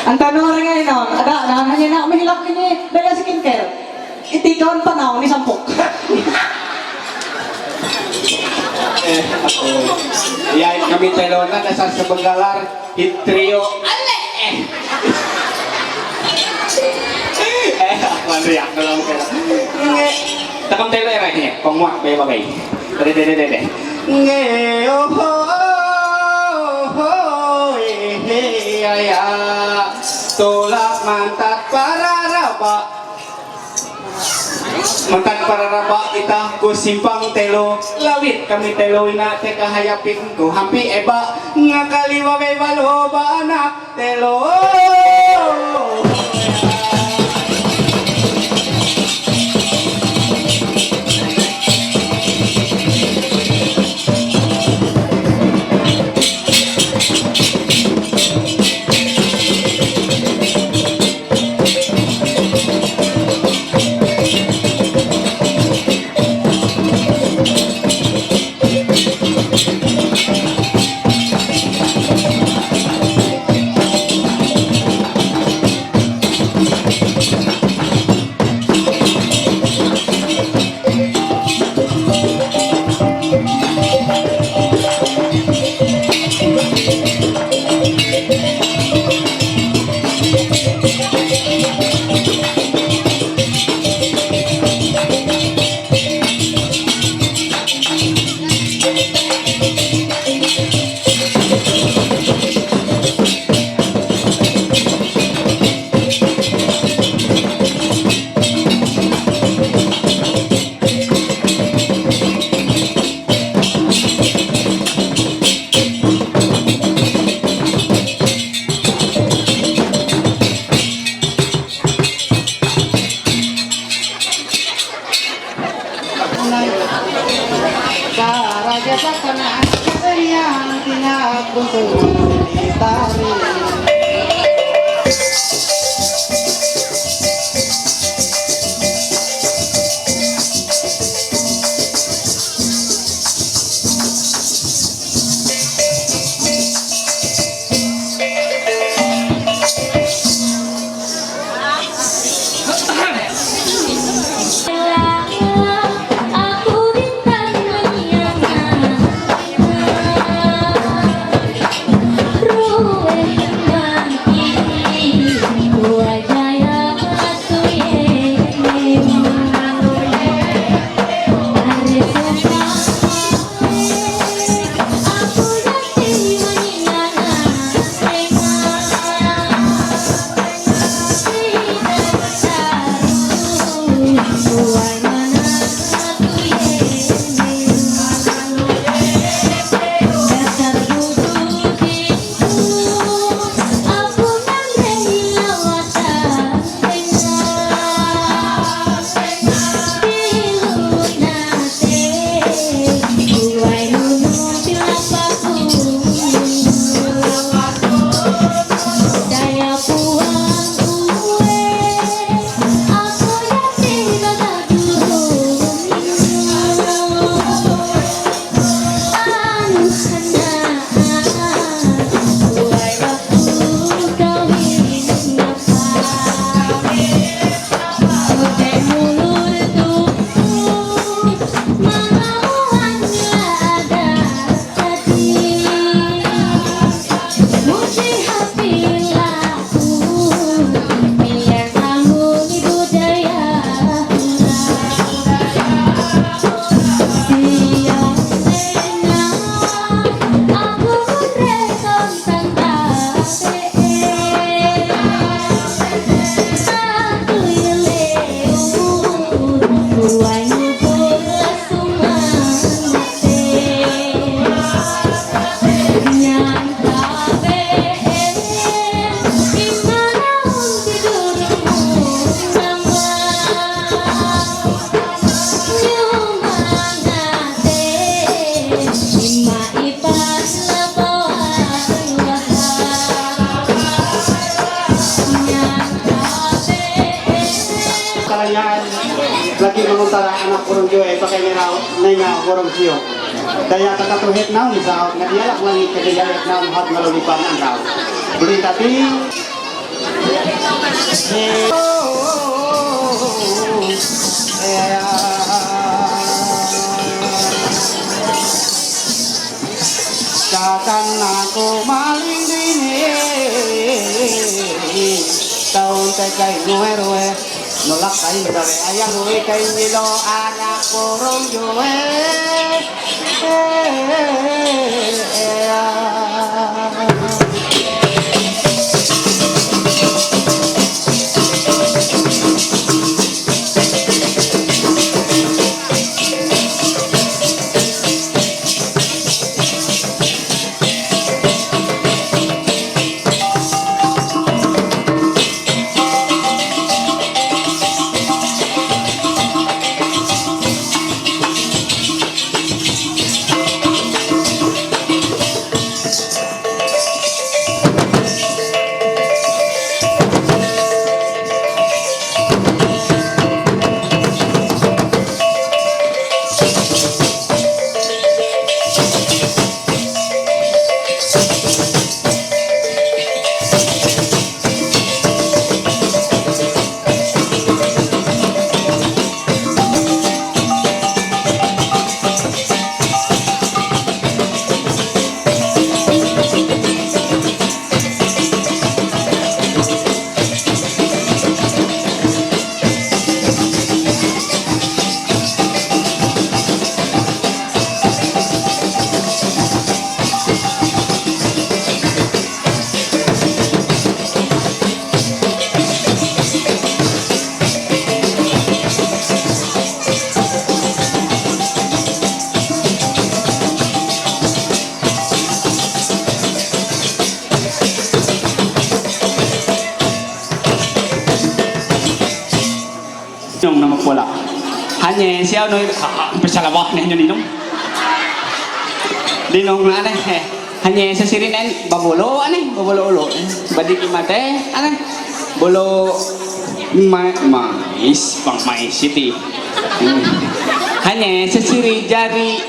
Ang tanong rin ngayon noon, ada hanya na mahilak ini daya skincare. Itikawan pa na ni sampok. Ya kami telona dasar sebenggalar hit trio ale aku riak dalam kira takam telo era ini pemuak bay bay dede nge oh ya tolak mantat para raba mantan para raba kita ku simpang telo lawit kami telo ina teka hayapin ko hampi eba ngakaliwa kay balo ba anak telo Ruwe Samantara anak urang Joe pakai niraw nenga urang siyo. Daya kakatuhit na misaw na dialak lagi kagayat na hat malulipan ang raw. Beli tadi Katan aku maling dini tahun tekai nuwe nolak kain dari ayah gue kain nilo anak burung gue Nyong nama pola. Hanya siapa noi bersalawah nih ninong. Ninong na aneh. Hanya sesirin babolo aneh, babolo ulo. Badi kimate aneh. Bolo mais pang mais city. Hanya sesiri jari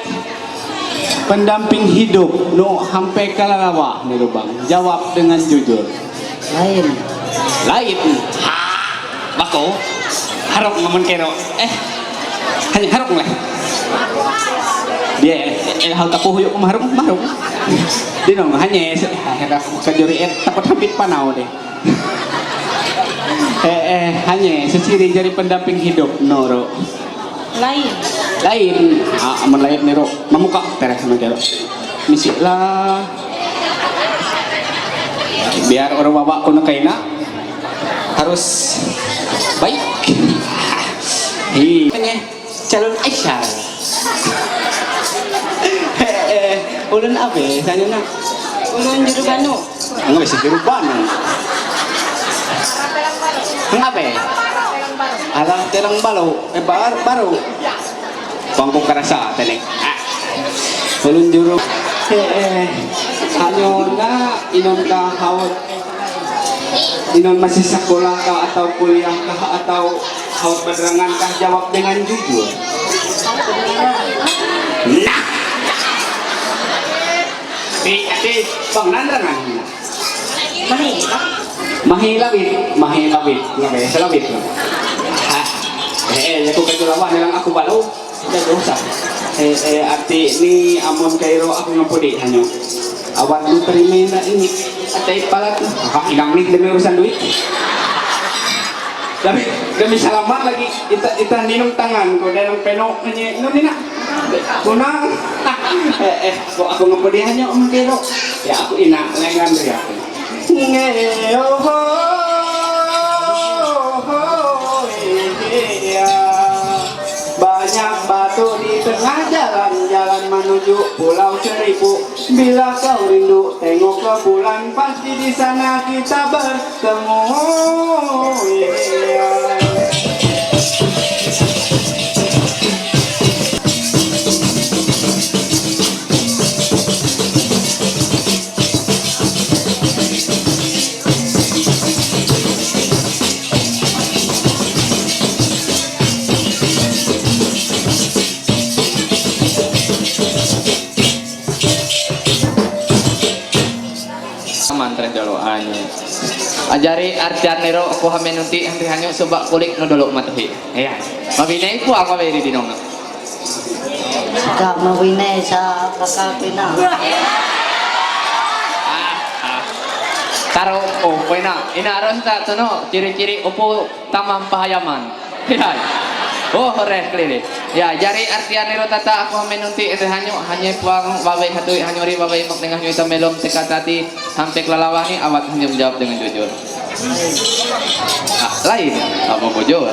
pendamping hidup no hampe kalalawa nih bang. Jawab dengan jujur. Lain. Ha, bako. Harok ngomong kero hanya harok lah dia hal tak puhuyuk harok dia nong hanya harap kajori takut habis panau deh hanya sesiri jari pendamping hidup noro Lain. aman lain nero mamuka teres sama jaro misi lah biar orang bawa kuno kaina harus baik. Calon Aisyah. Ulun apa? Sana nak. Ulun Jerubanu. Enggak bisa Jerubanu. Apa? Alam terang balu. Baru. Pangkong kerasa tenek. Ulun Juru. Hanya inon kahawat. Inon masih sekolah kah atau kuliah kah atau haut benerangan kah, jawab dengan jujur. Nah, ati bang nandangan. Mahilabit, ngabe salabit. Aku kajulawan nilang aku balo. Tidak usah. Arti ni amon kairo aku ngapudi hanyo. Awat lu terima na ini. Atay palat ilang nih demi urusan duit. Demi salamat lagi ita ninong tangan ko dan penok nya inom nina. Kunang kok aku ngapedihan nya kero. Ya aku ina lengan dari aku. Banyak batu di tengah jalan menuju Pulau Seribu. Bila kau rindu tengok ke bulan, pasti di sana kita bertemu. Ajari artian nero aku hamen nunti handi hanyo sebab kulik no dolo matuhi. Ya. Mabinay po ako beri di nong. Kak mawinay sa kakapina. Taro oh pwena. Inaros ta tono ciri-ciri upo tamam pahayaman. Ya. Oh hore klili. Ya jari artian nero tata aku hamen nunti hanyo hanya puang babay hatui hanyori babay mak dengan nyo melom sekatati sampai kelalawani awat hanya menjawab dengan jujur. Lain apa bujur?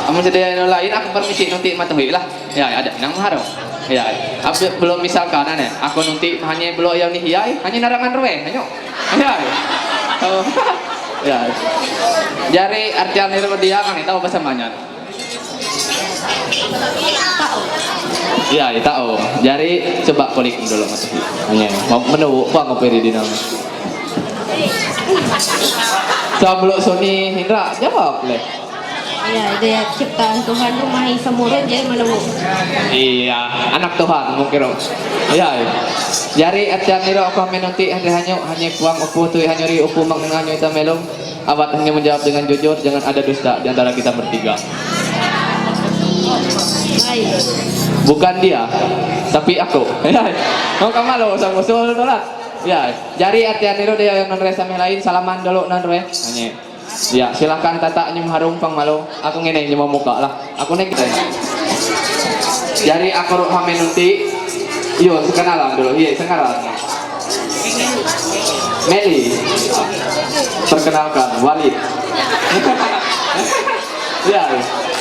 Amun sedia yang lain aku permisi nunti matuhi lah. Ya ada nang haro. Ya belum misalkan aneh aku nunti hanya belum yang nihiyai hanya narangan ruwe hanyo. Ya. Jari artian nero dia kan tahu bahasa manyan. Iya, tahu. Jari coba kulik dulu mas. Hanya mau menunggu apa ngoperi di nama. Sebelum Sony Hindra jawab leh. Iya, dia ciptaan Tuhan rumahi semurut jadi menunggu. Iya, anak Tuhan mungkin. Iya. Jari artian niro aku menanti hanya puang upu tu hanyori upu mak dengan hanyo ita melom. Awat hanya menjawab dengan jujur, jangan ada dusta di antara kita bertiga. Bukan dia, tapi aku. Mau kemana usah musul lah. Ya, jari artian niro dia yang non resa lain salaman dulu non re. Hanya. Ya, silakan tata nyum harum pang malu. Aku ngene nyum muka lah. Aku nek kita. Jari aku ro hamen nunti. Yo, sekenalan dulu. Iya, sekenalan. Meli. Perkenalkan, Walid. Ya,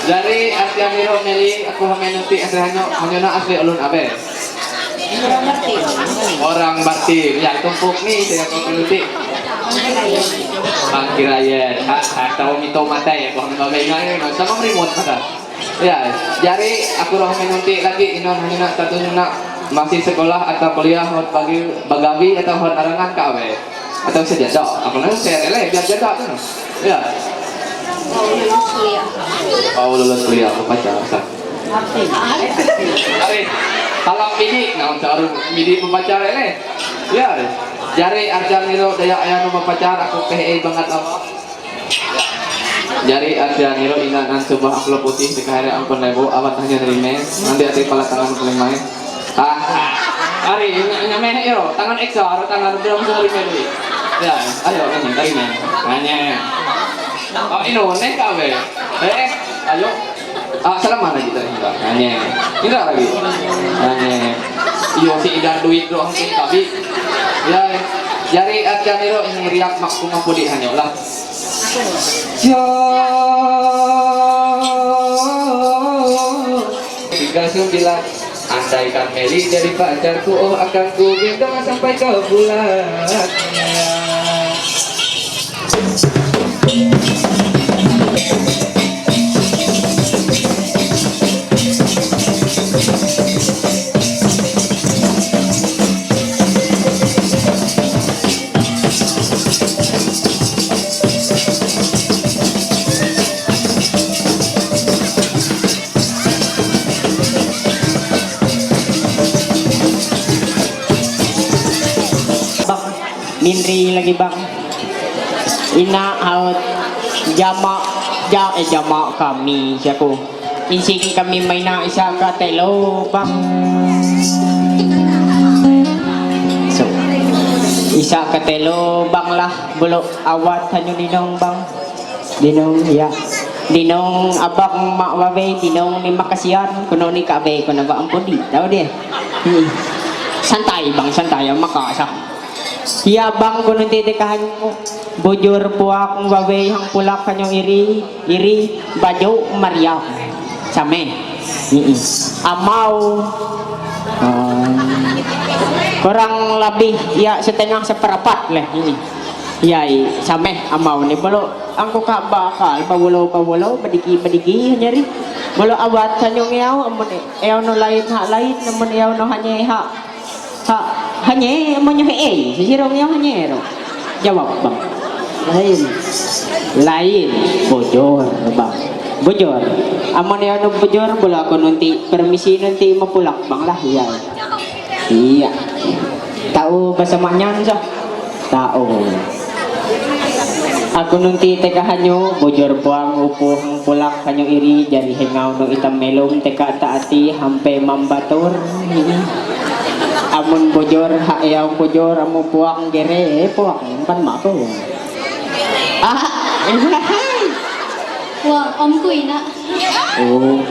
dari artian niro Meli aku hamen nunti hanya asli ulun abe. Orang Batim. Ya, tumpuk nih saya kau nunti. Pangkirayan, tahu mito mata ya, kalau nggak sama remote pada. Ya, jari aku roh menunti lagi inon hanya satu nak masih sekolah atau kuliah hot bagi bagawi atau hot arangan kawe atau sejadah. Aku nanti saya rela biar jaga tuh. Ya. Oh lulus kuliah aku pacar. Ari, kalau midi, nah untuk midi membaca rela. Ya. Jari arjan niro daya ayah nu pacar aku PE banget apa. Jari arjan niro inanan subah aklo putih di kahare ampun lebu awat hanya nerime nanti ati pala tangan paling main. Ari nyameh iro tangan eksa aro tangan belum nerime deui. Ya, ayo ini nerime. Hanya. Oh ino nek kawe. Ayo. Salaman lagi tadi kita. Hanya. Tidak lagi. Hanya. Iyo si idan duit doang sih tapi. Ya, jari artian niro ini riak maksud mampudi hanya lah. Ya, tiga sembilan. Andaikan Meli jadi pacarku, oh akan ku gendong sampai ke bulan. Mindri lagi bang. Ina out jama kami siaku. Insing kami maina isa ka telo bang. So isa ka telo bang lah bulo awat hanyo dinong bang. Dinong ya. Dinong abang mak wabe dinong ni makasian kuno ni kabe kuno ba ampun di. Tahu dia. Santai bang santai maka sa. Iya bang kuno titikahan mo bujur puak wawe hang pulak kanyong iri baju Maria same amau kurang lebih ya setengah seperempat lah ini ya same amau ni bolo angko ka bakal pawulo badiki nyari bolo awat kanyong yaw amun yaw no lain hak lain namun yaw no hanya hanya amunnya sisirong yaw hanya ero jawab bang lain bojor bang bojor amun yaw no bojor bola ko nanti permisi nanti mapulak bang lah iya tahu bahasa manyan sah tahu Aku nunti teka hanyo bojor buang upo hang pulak hanyo iri jari hengaw no itam melum teka taati hampe mambator. Amun bojor hayaw bojor amu puang gere puang pan mako. Wah, omku ina. Oh.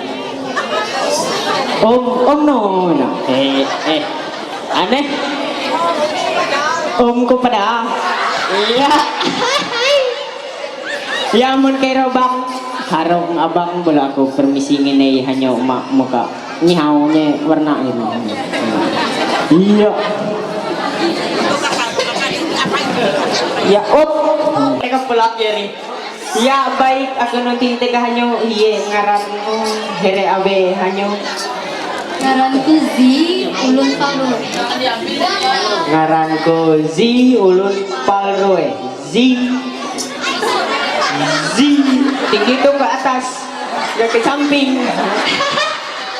Om no na. Aneh. Omku pada. Iya. Ya mun kay robang harong abang bola aku permisi ngene hanyo mak muka nyihaunya warna ini. Iya. Ya op. Teka pulak yeri. Ya baik aku nanti teka hanyo iye ngaran here abe hanyo. Ngaranku Zi Ulun Palroe. Ngaranku Zi Ulun Palroe. Tinggi tuh ke atas, gak ke samping.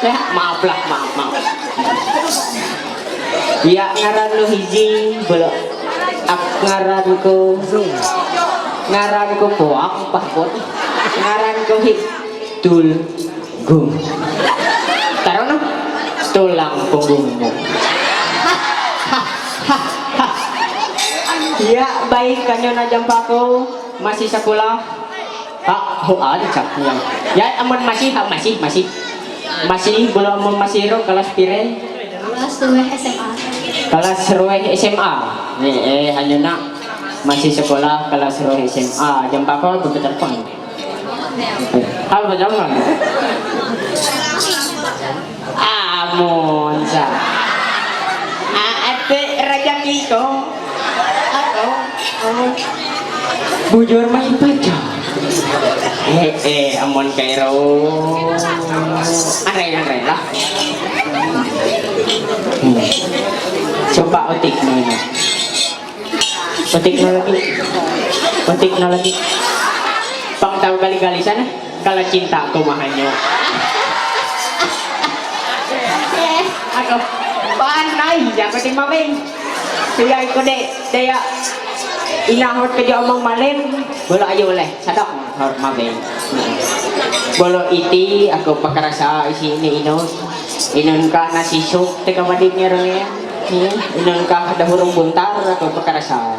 Ya maaf. Ya ngaran lu hiji belum. Ngaranku puak pahkot. Ngaranku hidul gum. Taruh no tulang punggungmu. Ya baik kanyo na jampako masih sekolah. Ada cak yang. Ya amun masih belum masih ro kelas pire? Kelas 2 SMA. Kelas 2 SMA. Nih hanya nak masih sekolah kelas 2 SMA. Jampako bebeterpon. Hal berjalan. Amun sa. Ate raja kiko. Bujur main baca. Amon kairo. Aneh lah. Coba otik mana? Otik lagi. Pang tahu kali-kali sana. Kalau cinta aku mahanyo. Ako panay jangan timaming. Siya ko daya inahot ka di omong malim. Bolo ayo oleh sadok hor mabeng. Bolo iti ako pakarasa isi ini inon ka nasi soup teka madig niya ron ya. Inon ka dahurong buntar ako pakarasa.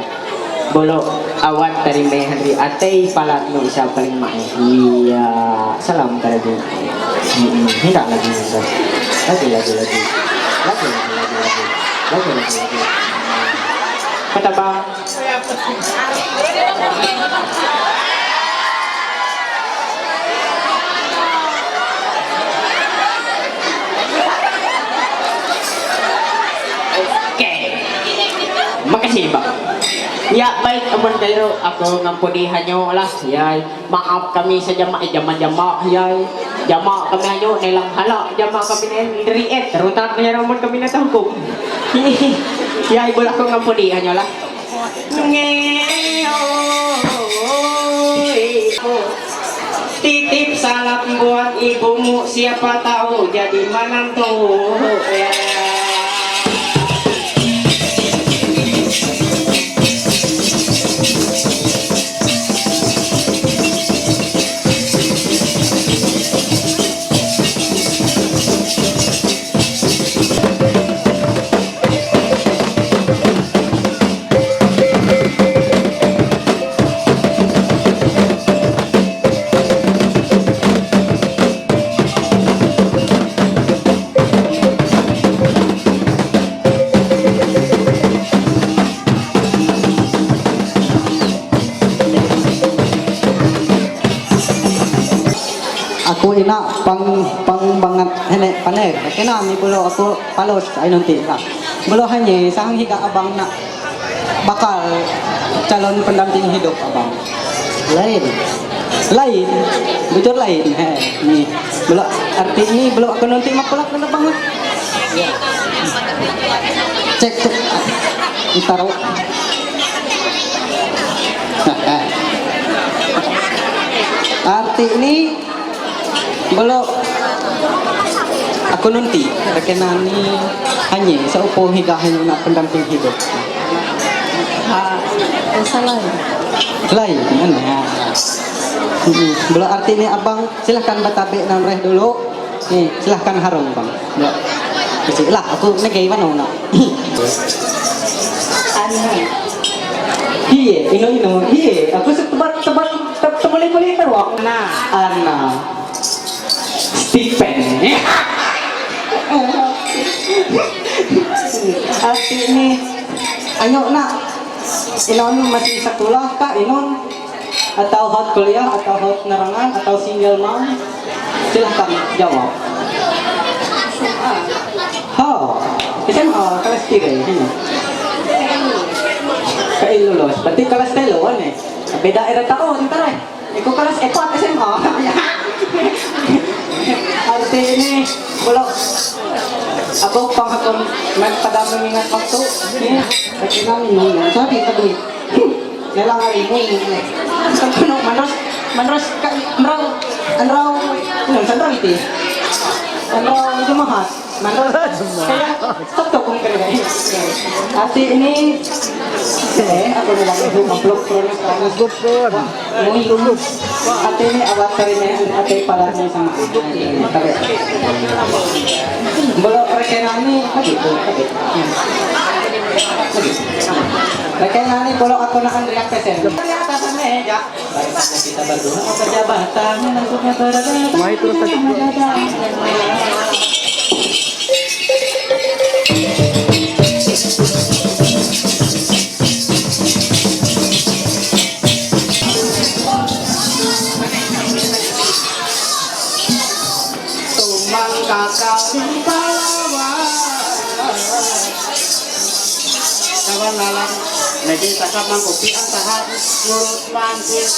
Bolo awat dari mehari atay palat no isa paling mae. Iya salam talaga. Hindi lagi. Lagi. Kata bang. Oke. Makasih bang. Ya baik amun kayo ako ngampuni hanyo lah ya maaf kami sa jama ya jama kami hanyo nilang hala jama kami riet terutak na ramon kami na hukum ya ibu ako ngampuni hanyo lah titip salam buat ibumu siapa tahu jadi menantu ya. Aku ina pang banget hene paner kena mi pulo aku palos ay nanti lah belum hanya sang higa abang nak bakal calon pendamping hidup abang lain betul lain ni belum arti ini belum aku nanti makulak kena banget cek tuh taruh arti ini belum aku nanti rekenani hanya seupo higa hanya nak pendamping hidup Salah. Lain, ya. Belum artinya abang, silahkan batabe namreh dulu. Nih, silahkan harung bang. Ya. Lah, aku negay mana nak? Iya, iya. Aku tebal tebal teruak. Nah, Ana, Stephen. Arti ini, ayo nak. Inon masih sekolah kak, Inon atau hot kuliah atau hot nerangan atau single mom, silahkan jawab. SMA kelas 3 ini. Kayak lulus, berarti kelas 3 nih. Beda era tahun ntar eh. Iku kelas 4 SMA. Arti ini belum aku pangkon pada mengingat waktu ini bagaimana minum sabi tadi nelang hari ini kan penuh manos anrau sandra itu anrau itu mahas manos kayak satu kong kerja arti ini aku bilang itu amplop kronis gupur mau arti ini awat karinya arti palarnya sama belum rekenani rekenani kalau aku nak Andrea pesen dari atas meja kita berdua pejabatnya langsungnya berada mai terus tumang kakak di Palawan kawan lalang lagi takap mangkopi antahan mulut mantis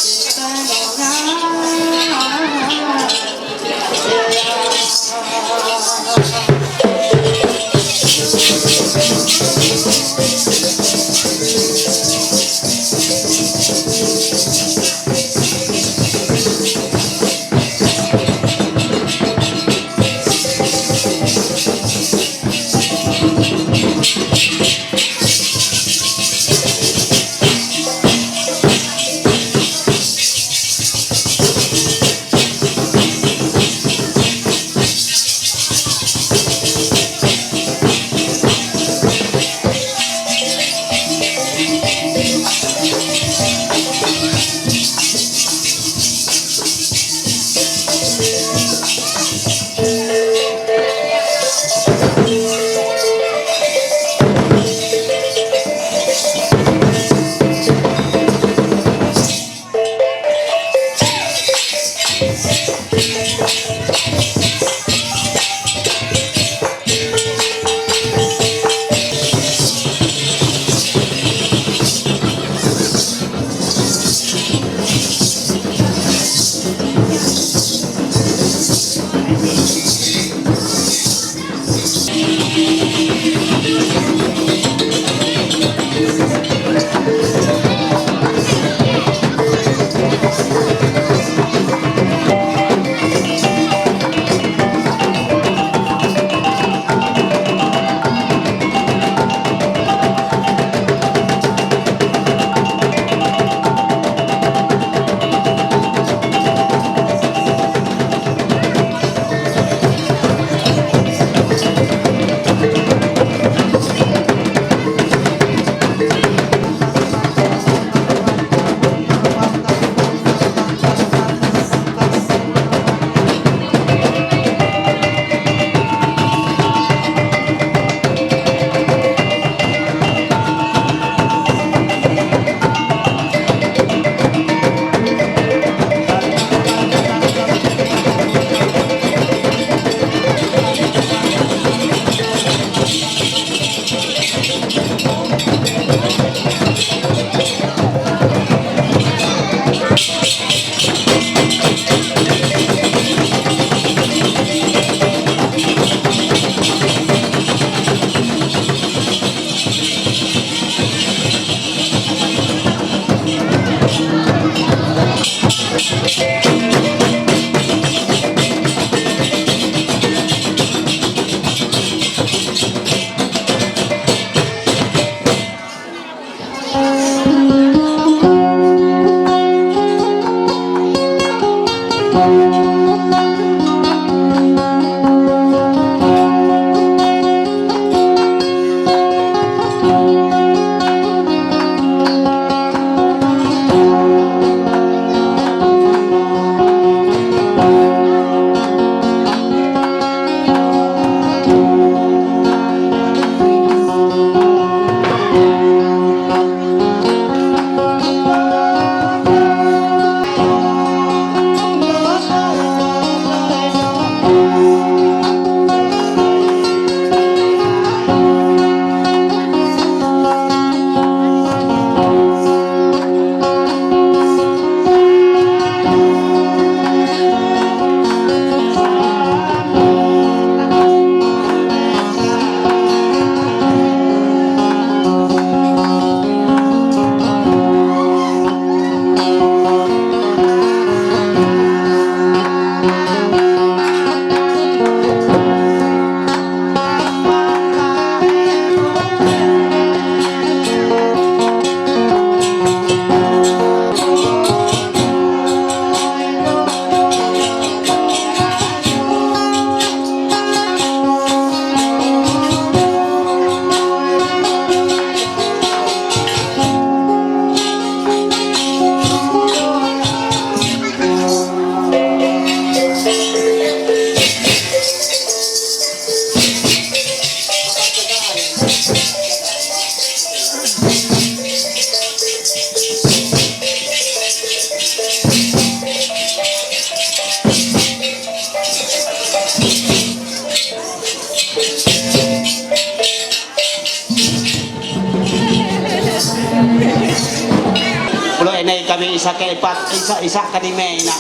Pulo enay kami isa ka ipat isa kadime na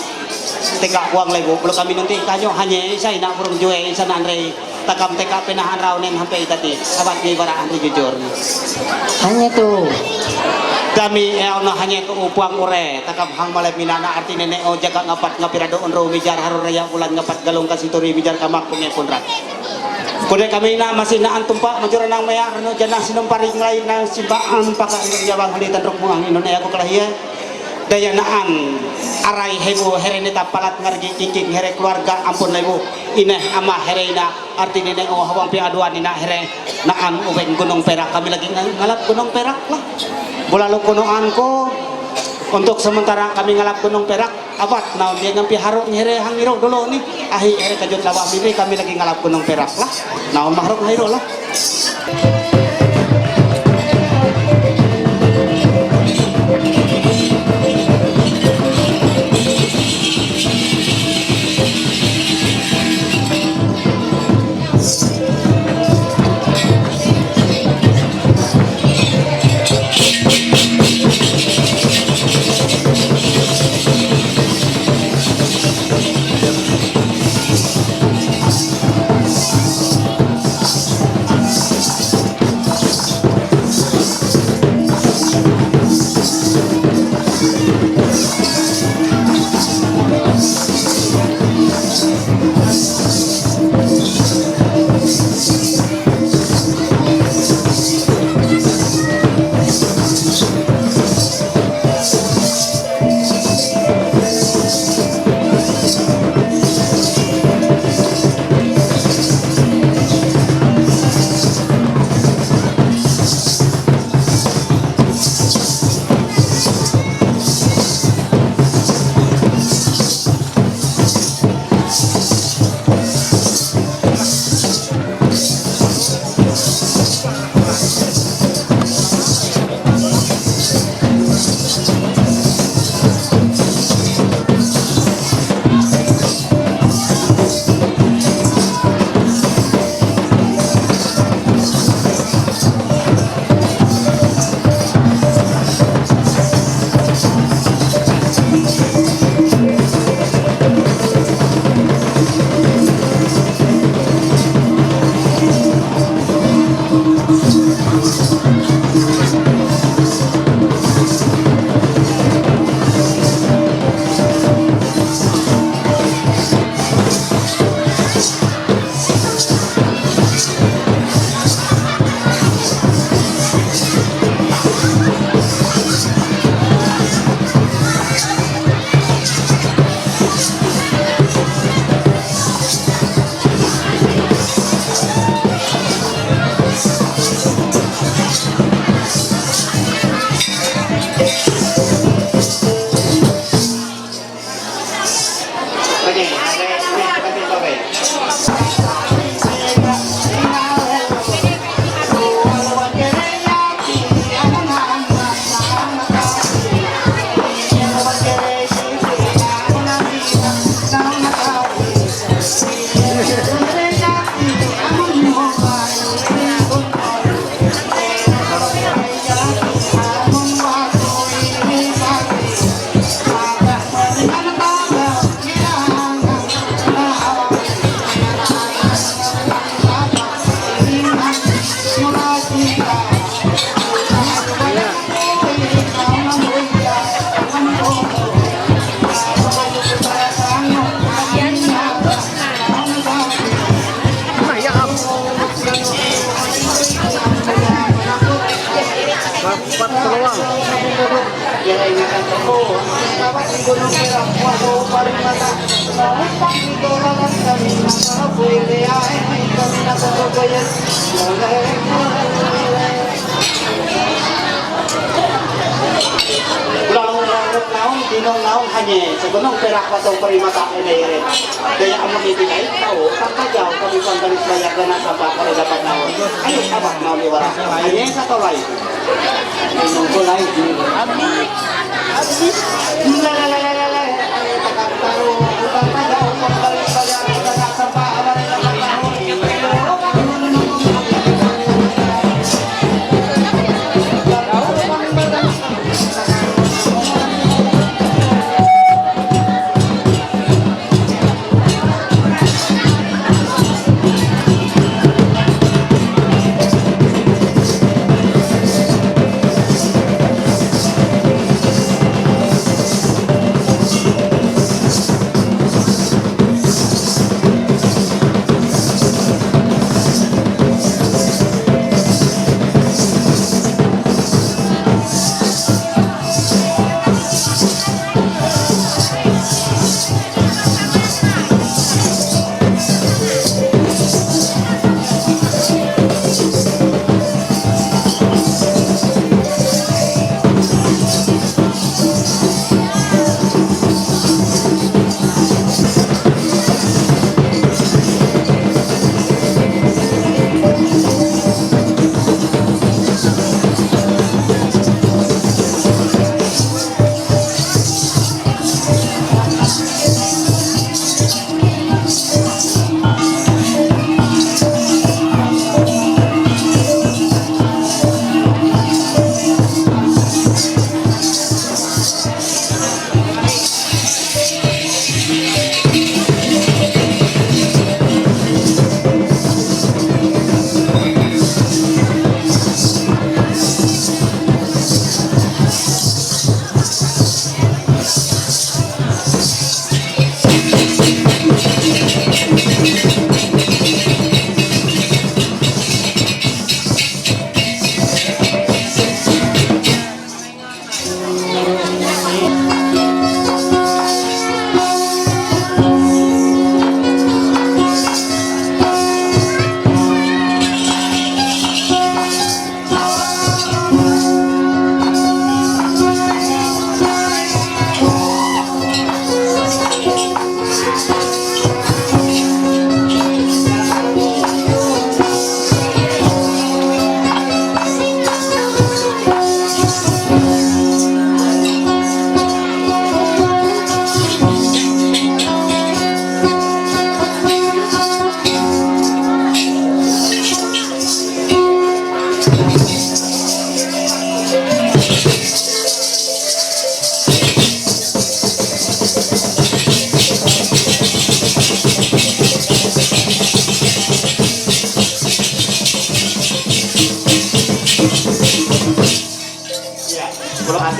teka kuang lego pulo kami nunti kanyo hanya isa ina burung juwe isa nanre takam teka penahan raw nen hampe tati abat ni baraan di jujur Hanya tuh. kami na hanya ke upuang ure takam hang malay minana arti nene o jaga ngapat ngapirado onro mijar haro raya ulan ngapat galong kasituri mijar kamak punge punrak kude kami na masih na antumpa majura nang maya rano janang sinumparing lain na simbaan paka jawang halitan rok buang inone aku kelahia daya naan arai hebo hereneta palat ngargi kikik here keluarga ampun lebu ineh ama herena arti nene o hawang piaduan ina here naan ubeng gunung perak kami lagi ngalap gunung perak lah bulalu kunoan ko untuk sementara kami ngalap gunung perak abat naon dia ngampi haruk here hangiro dulu nih ahi here kajut lawa ini kami lagi ngalap gunung perak lah naon mahruk hangiro lah Naon hanya segunung perak atau perimata ini daya amun itu baik tahu sampai jauh kami kontanis banyak dana sampai kalau dapat naon ayo apa naon di warah hanya satu lain nunggu lain taruh bukan jauh kontanis banyak dana sampai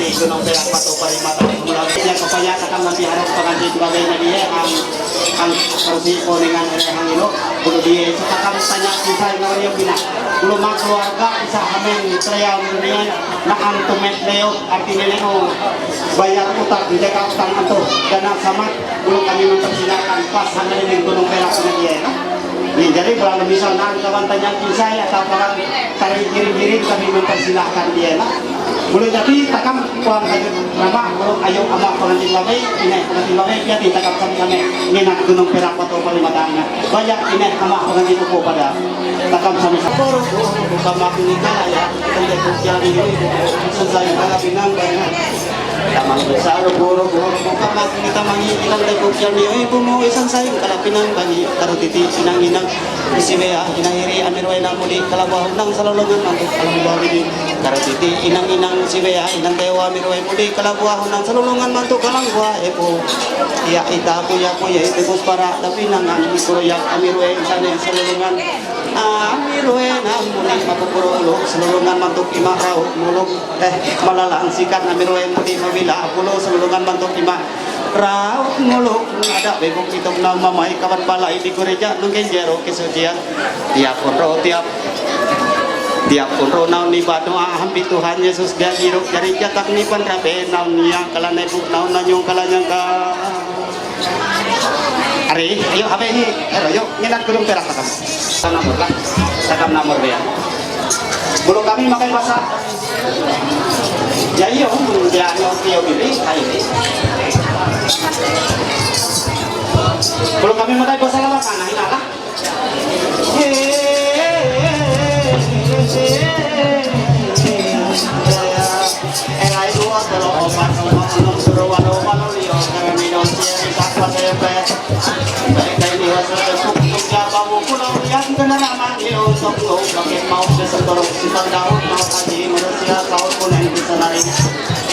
kami gunung perak patu parimata mulanya kapaya takam nanti harap pengantin bagai dia ang kursi koningan ang ilo kudu dia takam tanya kisah yang dia bina belum keluarga bisa amen trayal dunia nakang tumet leo artinya neo bayar utang dijaga utang anto dana samat belum kami mempersilakan pas hanya di gunung perak dia. Nih, jadi kalau misalnya kawan tanya kisah atau kawan tarik giring-giring kami mempersilahkan dia lah. Boleh jadi takam kuang nama kalau ayo ama pengantin bagai ini pengantin bagai dia ditakam kami minat gunung perak atau palimatangnya banyak ini ama pengantin upo pada takam sama sapor bukan makin kala ya tentang kerja ini selesai kala pinang banyak tamang besar guru bukan makin kita mangi kita tentang kerja ini ibu mau isan saya kala pinang bagi taruh titi pinang inang isi bea inahiri amirwai namudi kala bawah undang salolongan mantuk kalau bawah ini taruh titi inang si bea inang tewa amirwai mudi kala bawah undang salolongan mantuk kalang buah epo ya ita aku ya itu bos para tapi nangan kuroyak amirwai sana salolongan amirwai namudi mapupuro uluk salolongan mantuk ima raut muluk malalang sikat amirwai mudi mabila pulo salolongan mantuk ima raut muluk ada begong itong nama mai kawan balai di gereja nungkin jero kesucian tiap unro naon ni batu hampir Tuhan Yesus dia jiruk jari jatak ni pandrabe naon yang kala nebu naon nanyong kala nyangka Ari ayo apa ini ayo nginat gunung perak takam nomor dia belum kami makan masak ya iyo dia nyokio ini ini belum kami makan bahasa lama kan nah inalah erai dua kalau obat nom suruhan obat liyo karena minum siang takwa saya baik ini hasil untuk jaba buku yang kenaraman iyo untuk pakai mau sesetorong sifat daun mau haji manusia kau pun yang bisa lari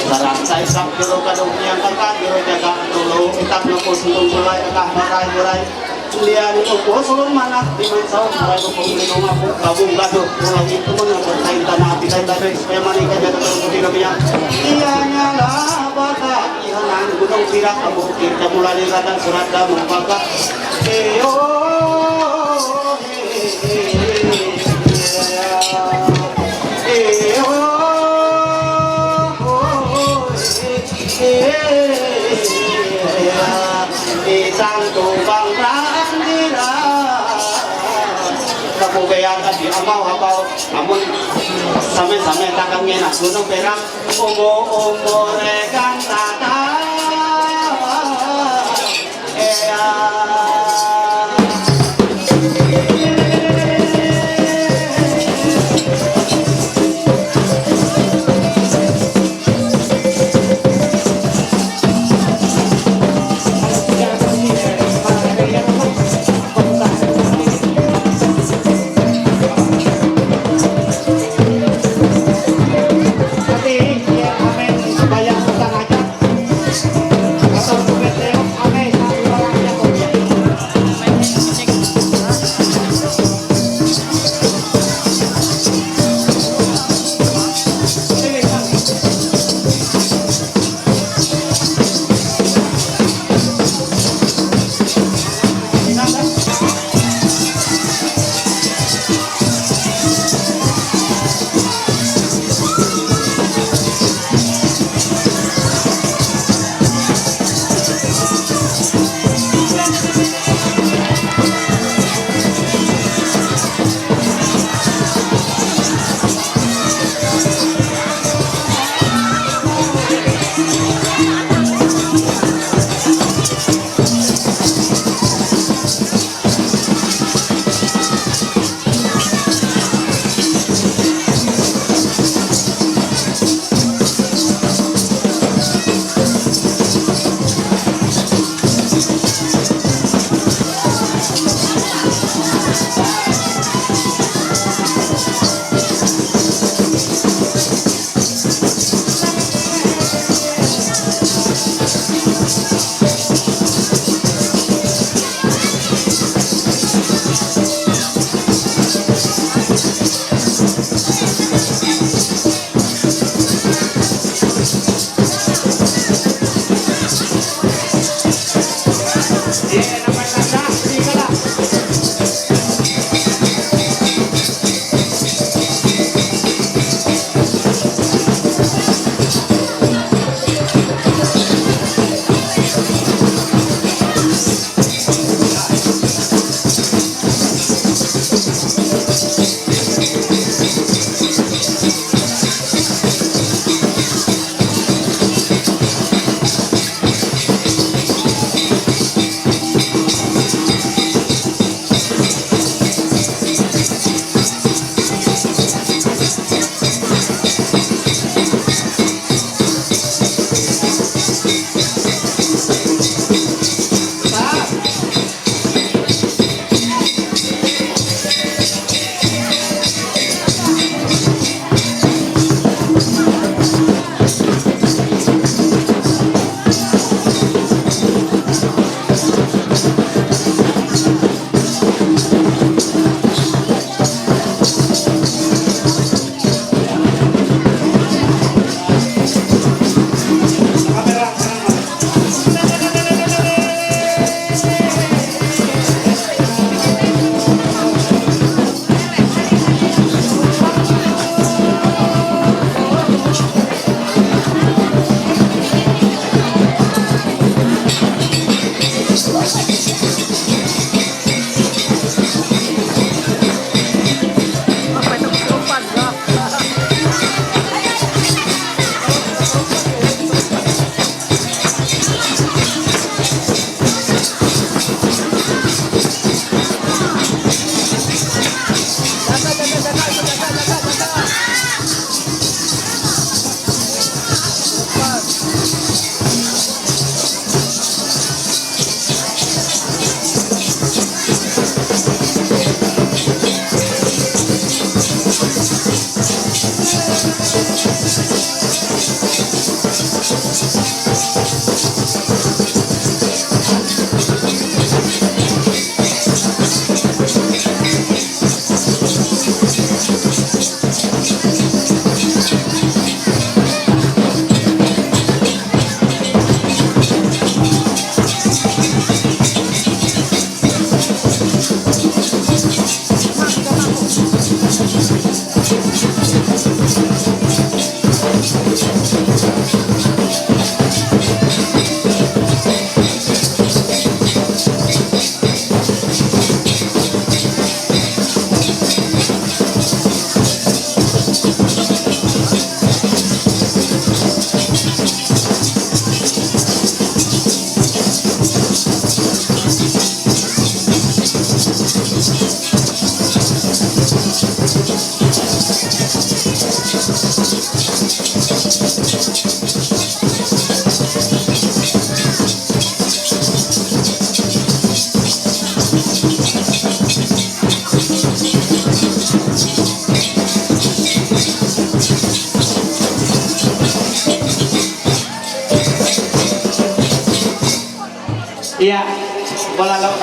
sarang saya sang jero kadung yang kakak jero jaga dulu kita nopos untuk mulai kakak marai lian upo sulung manak di mansau marai upo minum aku kabung gaduh pulang itu mana bertain tanah hati saya tapi supaya manika jatuh terputih lebihnya iya nyala bata ihanan gunung pirak kabuk kita mulai radang surat damang baka isang tubang prandira kabugayan di amaw amun same takang enak gunung perak umur rekan tata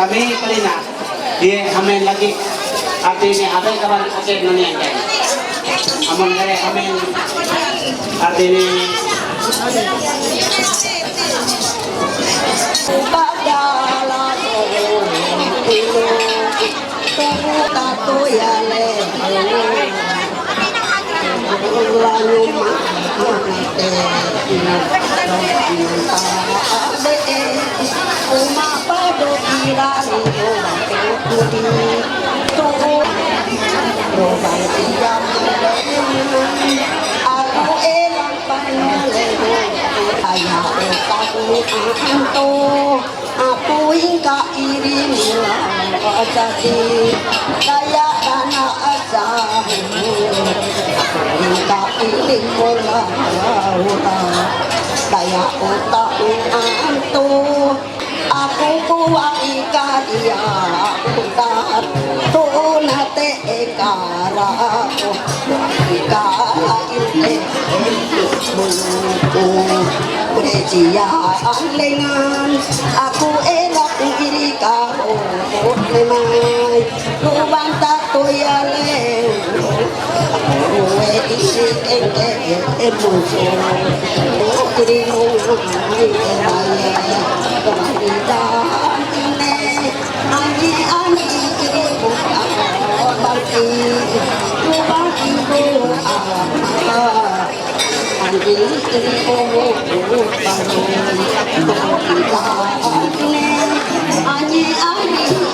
kami pelina. Dia amin lagi. Artinya ada kabar oke nanya kan. Amun kare amin. Artinya Padahal itu tato ya le lalu uma pado kirani aku elang panolego ayah otakmu anto aku hingga iri mula jadi kaya dana aja hingga iri mula kaya otakmu anto aku kuat ika dia putar tunate ekara ekara ini buluku Preciaan lengan aku elak iri karo lemai ruang tato ya le aku isi kengke emosi iri mungai emaya kemudian ini ani iri buka bangki ruang ibu Anjing ini omo baru Anjing anjing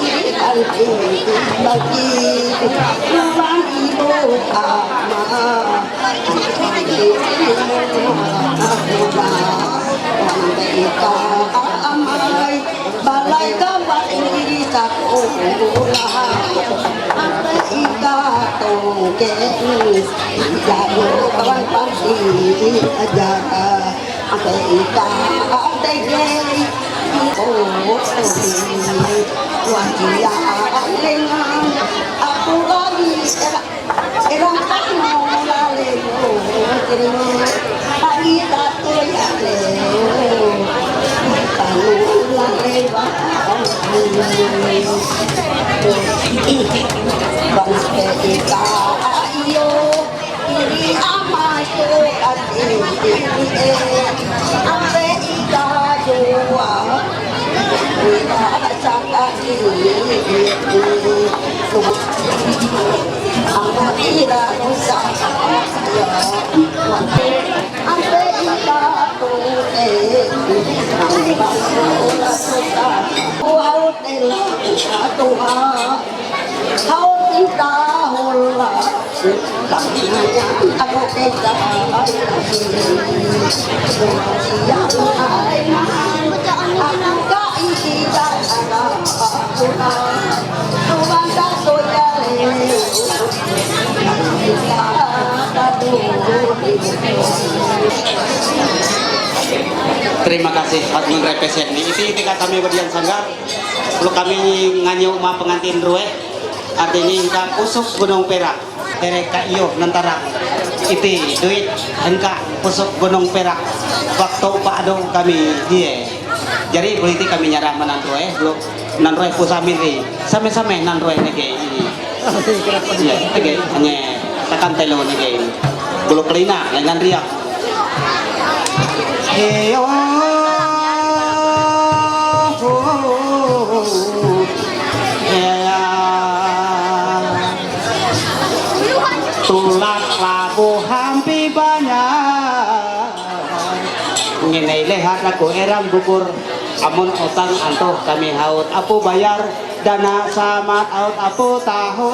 bagi ruang ibu ama amai balai gambar ini sakulah amai ika tongkeng jauh kawan pasti aja amai ika tengeng wajah lengan aku lagi erang tak mau lalego pagi tato ya leo tahu lalego bangsa kita ayo iri amayo ati ampe ika joa kita sangat ini Amba ira nusa ya ampe ika tune amba ula suka wow tela atoa kau kita hola kamanya aku kita siang aku ka isi jaga aku tuan tato ya terima kasih Admin Repesen ini kami berdian sanggar kalau kami nganyu ma pengantin ruwe artinya hingga pusuk Gunung Perak mereka iyo nantara itu duit hingga pusuk Gunung Perak waktu Pak Ado kami dia jadi politik kami nyarah menanroe belum nanroe pusamiri sampai nanroe nege ini ya nege hanya tekan telo nege belum pelina dengan riak heyo tulak labu hampir banyak nginai lehat aku eram gugur amun otang antoh kami haut apu bayar dana samat out apu tahu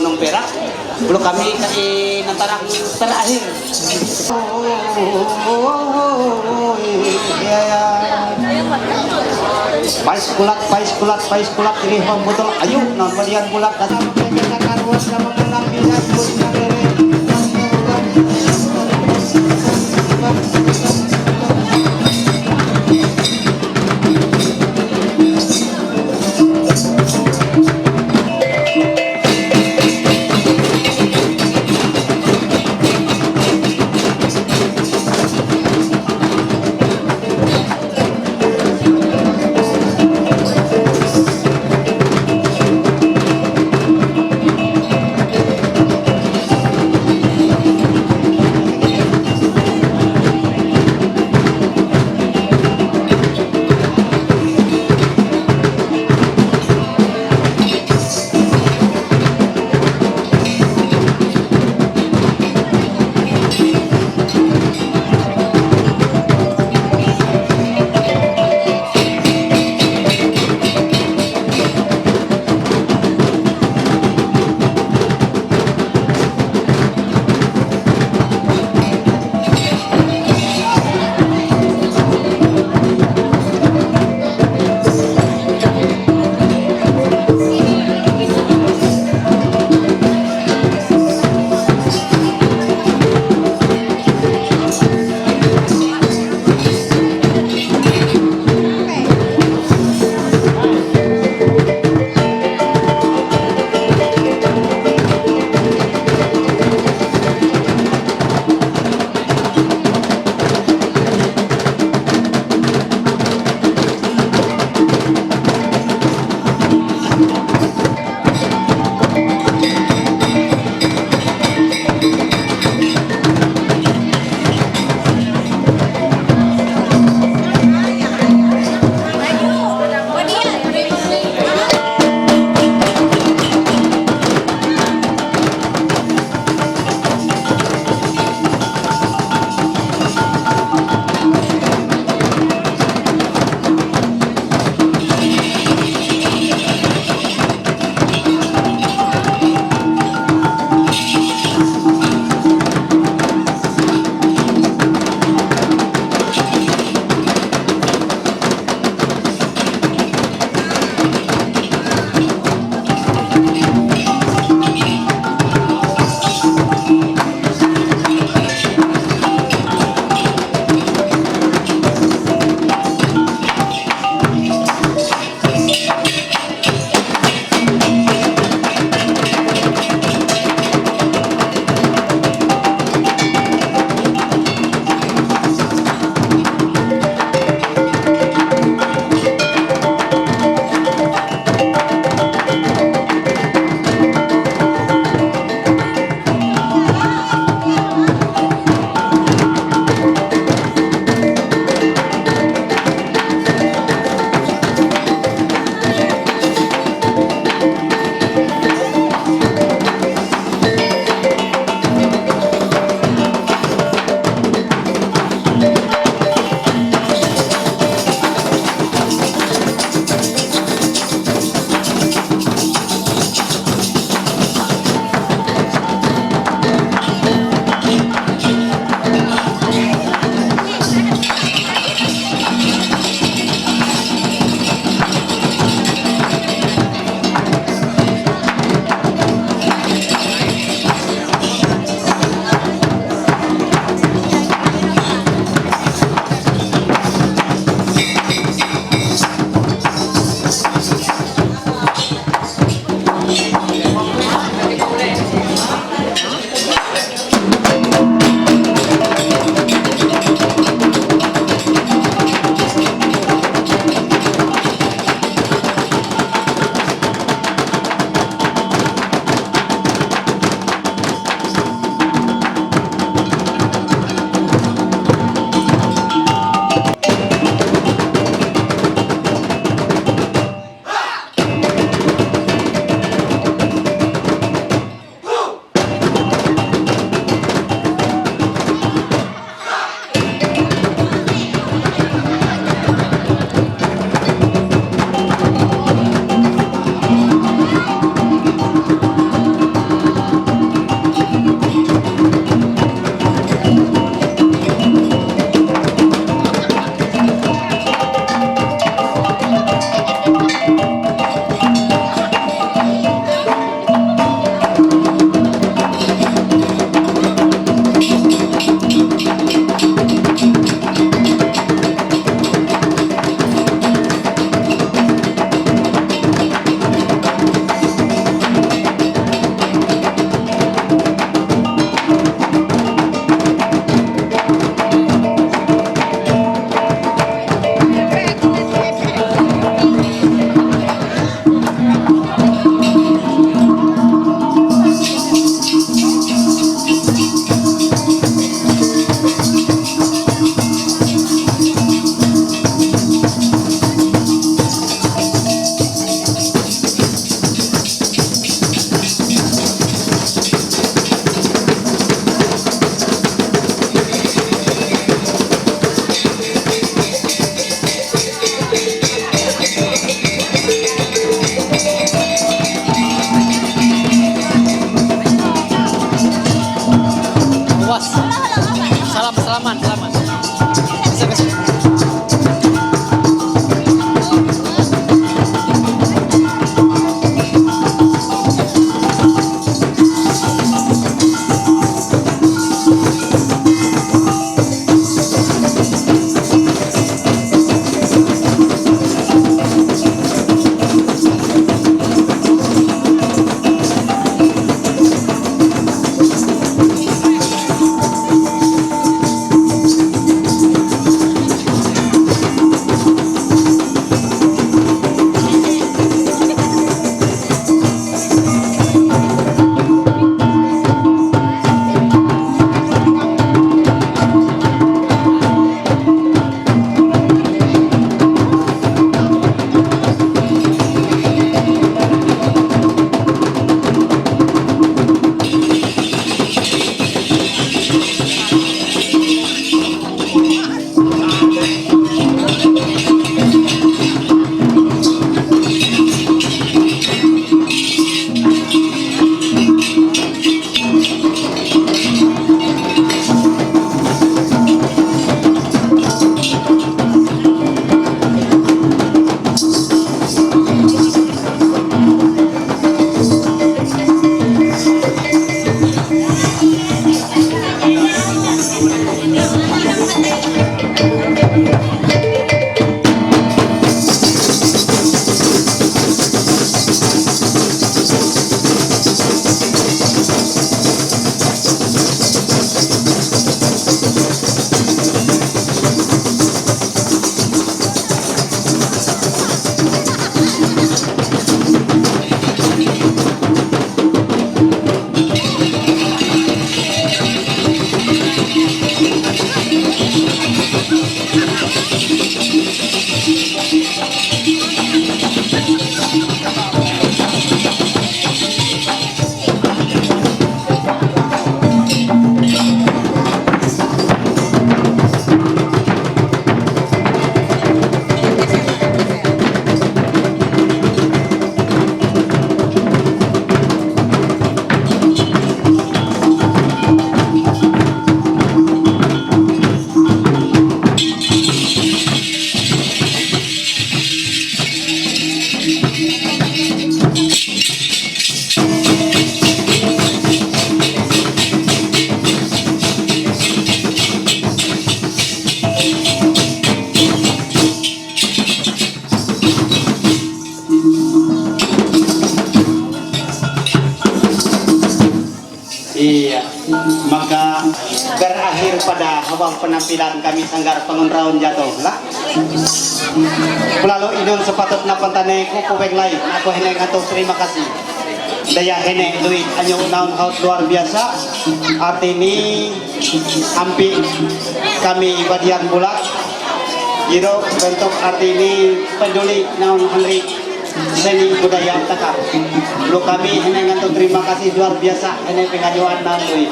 Gunung Perak. Belum kami kasih nantarang terakhir. Pais kulat ini betul. Ayo non balian bulat datang kita karuan sama malam bisa Iya, maka berakhir pada awal penampilan kami Sanggar Pengunraun Jatuh lah. Lalu idon sepatutnya pantane ko kubeng lain. Aku hene ngatur terima kasih. Daya hene duit anyo naon haut luar biasa. Artini ampi kami badian bulat. Jiro bentuk artini peduli naon Henry seni budaya takap. Lu kami hene ngantuk terima kasih luar biasa hene pengajuan nandui.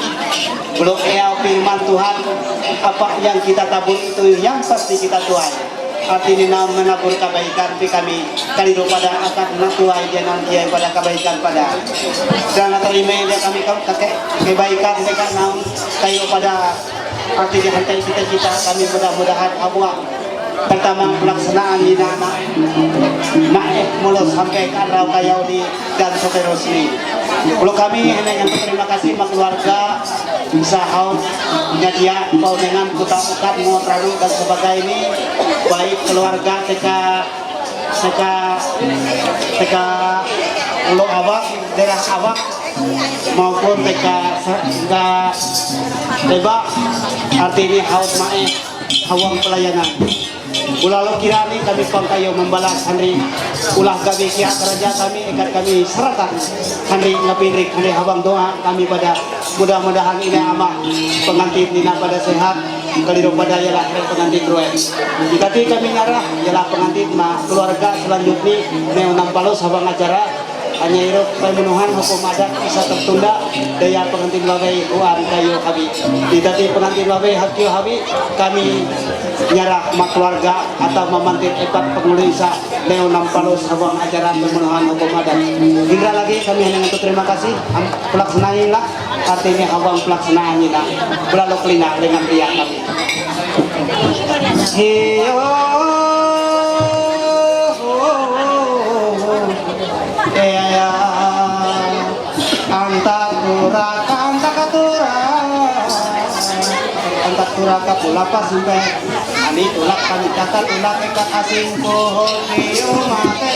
Belum firman Tuhan apa yang kita tabur itu yang pasti kita tuai. Artinya menabur kebaikan di kami kali pada akan natuai dia nanti pada kebaikan pada dan atau email dia kami kakek kebaikan mereka nam kayu pada artinya hantai kita kami mudah-mudahan awal pertama pelaksanaan di nama naik mulut sampai ke arah kayau di dan seterusnya. Kalau kami hanya terima kasih sama keluarga sahau nyadia mau dengan kutak-kutak mau terlalu dan sebagainya baik keluarga teka ulo awak daerah awak maupun teka deba artinya haus mae hawang pelayanan. Ulah kirani kami pangkayo membalas hari ulah kami kia kerja kami ikat kami seratan hari ngapinrik hari habang doa kami pada mudah-mudahan ini amah pengantin nina pada sehat kalido pada ialah pengantin ruwe dikati kami nyarah ialah pengantin ma keluarga selanjutnya neonang palos habang acara hanya iruk pemenuhan hukum adat bisa tertunda daya pengantin babai uang kayu habi dikati pengantin babai hakio habi kami nyarah mak keluarga atau memantin epat pengulisa neonang palos habang acara pemenuhan hukum adat hingga lagi kami hanya untuk terima kasih pelaksanain lah artinya abang pelaksanaannya na belalok lina dengan riak kami. Hiyo ya antak turaka pula pasimpe ani tulak kami catat tulak ikat asing pohon hiyo mate.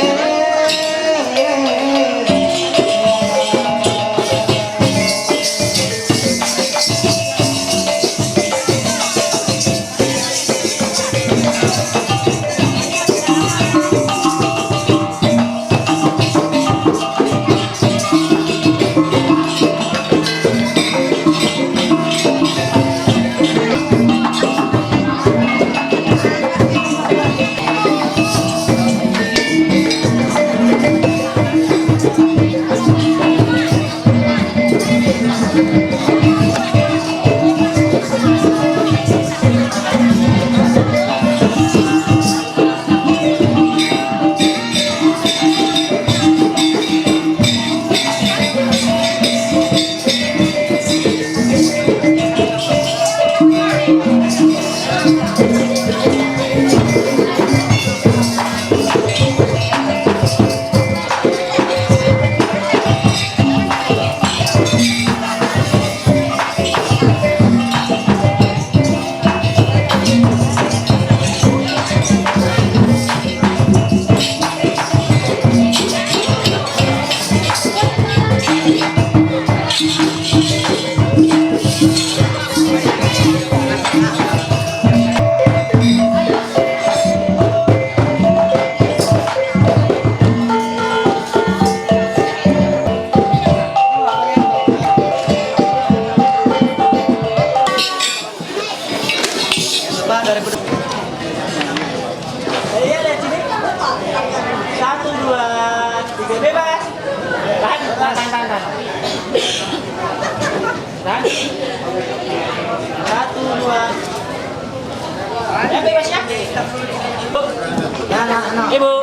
Ibu,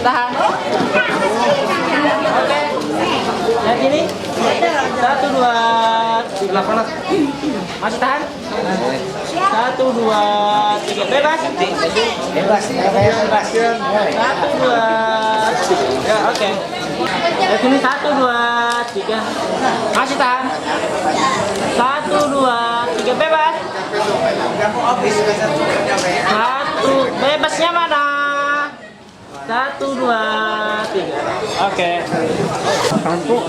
tahan. Oke. Yang ini 1, 2, 3. Masih tahan? 1, 2, 3. Bebas. Bebas. 1, 2, 3. Ya, oke. Yang ini 1, 2, 3. Masih tahan? 1, 2, 3. Bebas. 1. Bebasnya mana? 1, 2, 3. Oke. Tampu.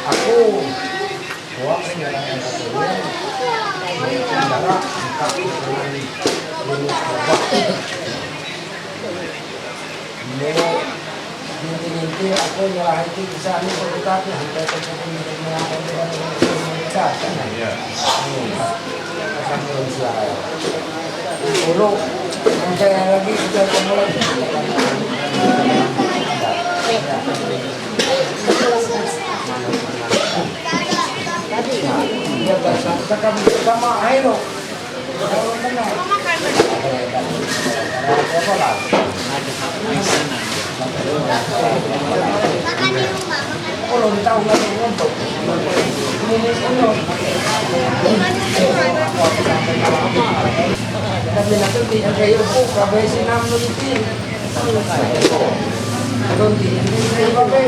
Aku buat sejarah yang satunya sejarah inti aku nyerah itu bisa nih berkati sampai terjadi melakukan dengan urut sampai lagi kita mulai ya kita bersama ayo kalau tahu nggak untuk tapi nanti tidak kayak aku kabeh sinam nanti nanti ini kabeh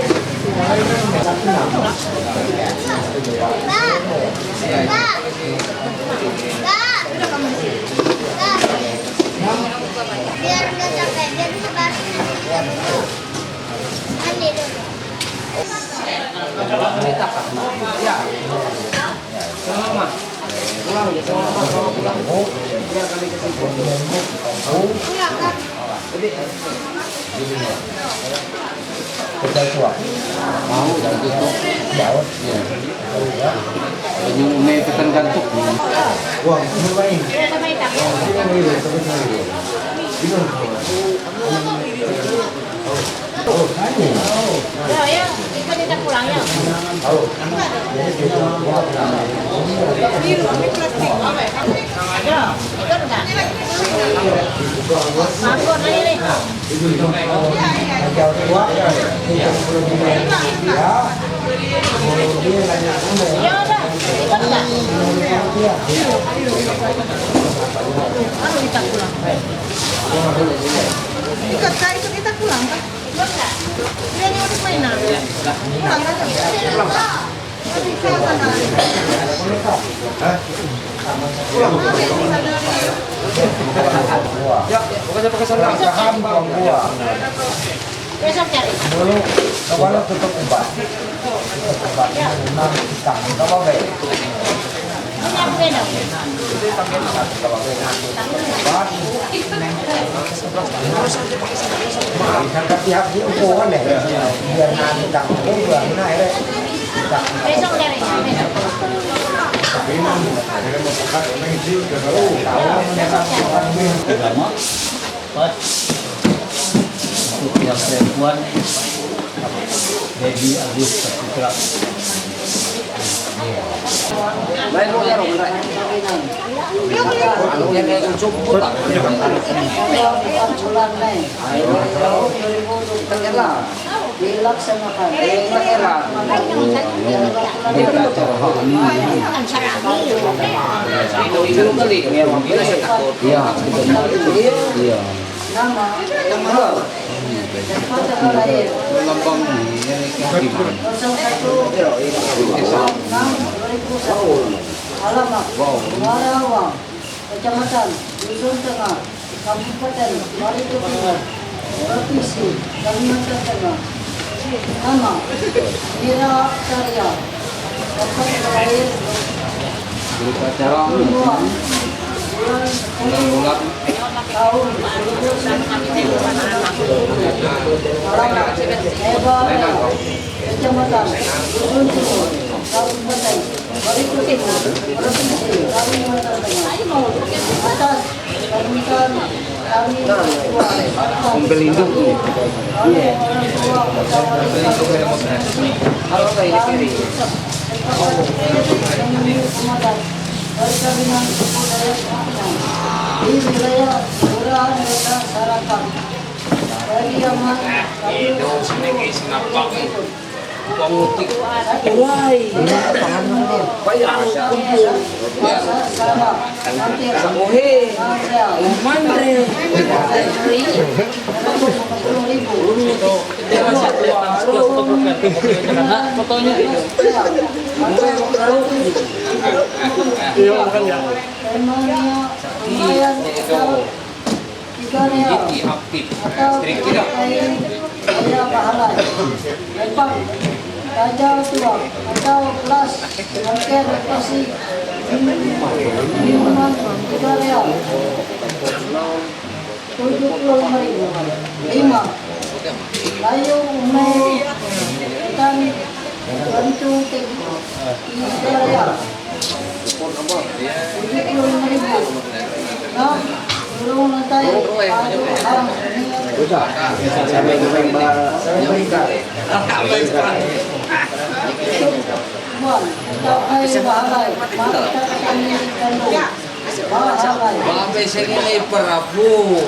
biar nggak capek biar sebar mandi dulu. Ya. Sama. Pulang ya, sama kalau pulang. Biar kami kesimpul. Pulang kan. Jadi Kedai tua. Mau dari tutup. Jauh. Iya. Yung may ketergantung. Wah, ini main. Ya, kita tidak pulang ya. Kita pulang kan? Dia ini untuk mainan. Pulang aja. Ya, pokoknya pakai sandal. Buang buah. Besok cari. Dulu, kepala tutup obat. Tutup obat. Enam ikan. Kamu baik. Ini aku gendong. Angkat pihak di ukuran deh. Biar nanti tak buang naik deh. Besok cari. Untuk yang perempuan Debbie Agus Saputra. Lain mo yan, ano yan yung unsog po ta? Alamat, Marawang, Kecamatan Dusun Tengah, Kabupaten Baritu Timur, Provinsi Kalimantan Tengah. Nama Mira Karya, tempat lahir bulan tahun 1999. Alamat Eva Kecamatan Dusun Timur, Kabupaten Baritu Timur, Provinsi Kalimantan Tengah. Atas permintaan kami berdua, Pelindung tuh. Iya. Halo kayak kiri. dari Kabinan Suku Daya Semarang di wilayah Kelurahan Desa Sarakan. Bagi aman kami Pengutik. Raja tua atau kelas angker operasi minuman 3 real 75.000. 5 layu umai ikan gantung 3 real 75.000. 6 burung lantai haram Sampai sini Prabu.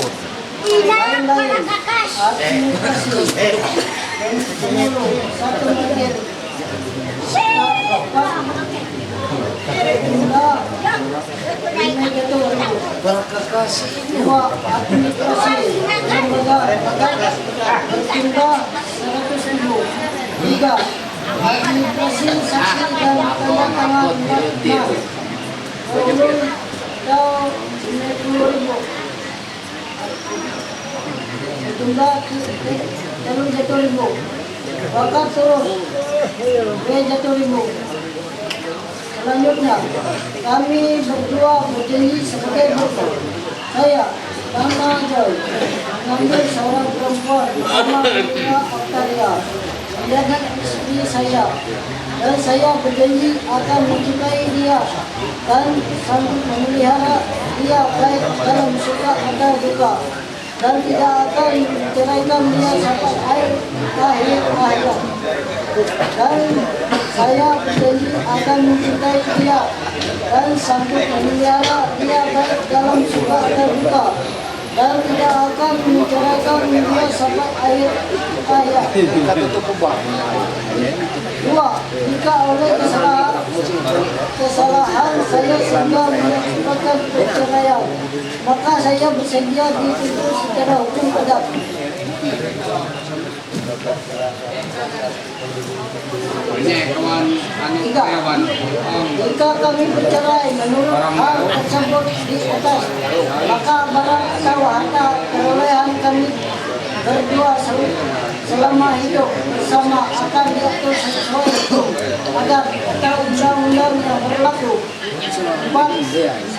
administrasi saksi dan tanda tangan atau 90.000. Jumlah calon Jatuh bakat terus Jatuh. Selanjutnya kami berdua berjanji sebagai berikut. Saya Dana Joy mengambil seorang perempuan bersama 2 akta berkarya menjadi istri saya, dan saya berjanji akan mencintai dia dan sanggup memelihara dia baik dalam suka atau duka, dan tidak akan menceraikan dia sampai akhir hayat. Dan saya berjanji akan mencintai dia dan sanggup memelihara dia baik dalam suka atau duka, dan tidak akan menceraikan dia sampai akhir hayat. Dua, jika oleh kesalahan saya sehingga mengakibatkan perceraian, maka saya bersedia dituntut secara hukum adat. Jika kami bercerai menurut hal tersebut di atas, maka barang atau harta perolehan kami berdua selama hidup bersama akan diatur sesuai hukum adat atau undang-undang yang berlaku. 4.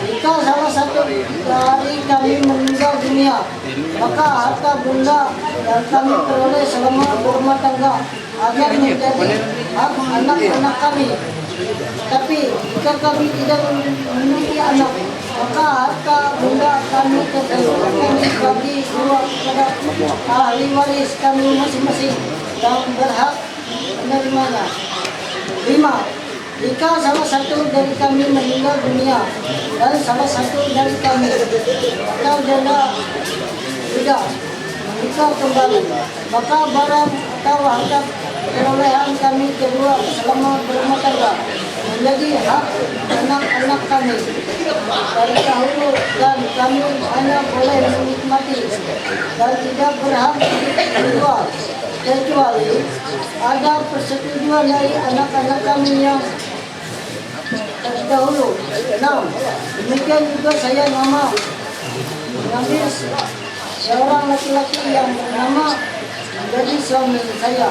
Jika salah satu dari kami meninggal dunia, maka harta benda yang kami peroleh selama berumah tangga akan menjadi hak anak-anak kami. Tapi jika kami tidak memiliki anak, maka harta benda kami tersebut akan dibagi dua kepada ahli waris kami masing-masing yang berhak menerimanya. 5. Jika salah satu dari kami meninggal dunia dan salah satu dari kami atau janda tidak menikah kembali, maka barang atau harta perolehan kami kedua selama berumah tangga menjadi hak anak-anak kami dari dahulu, dan kami hanya boleh menikmati dan tidak berhak dijual kecuali ada persetujuan dari anak-anak kami yang terdahulu. 6. Demikian juga saya mengambil seorang laki-laki yang bernama menjadi suami saya,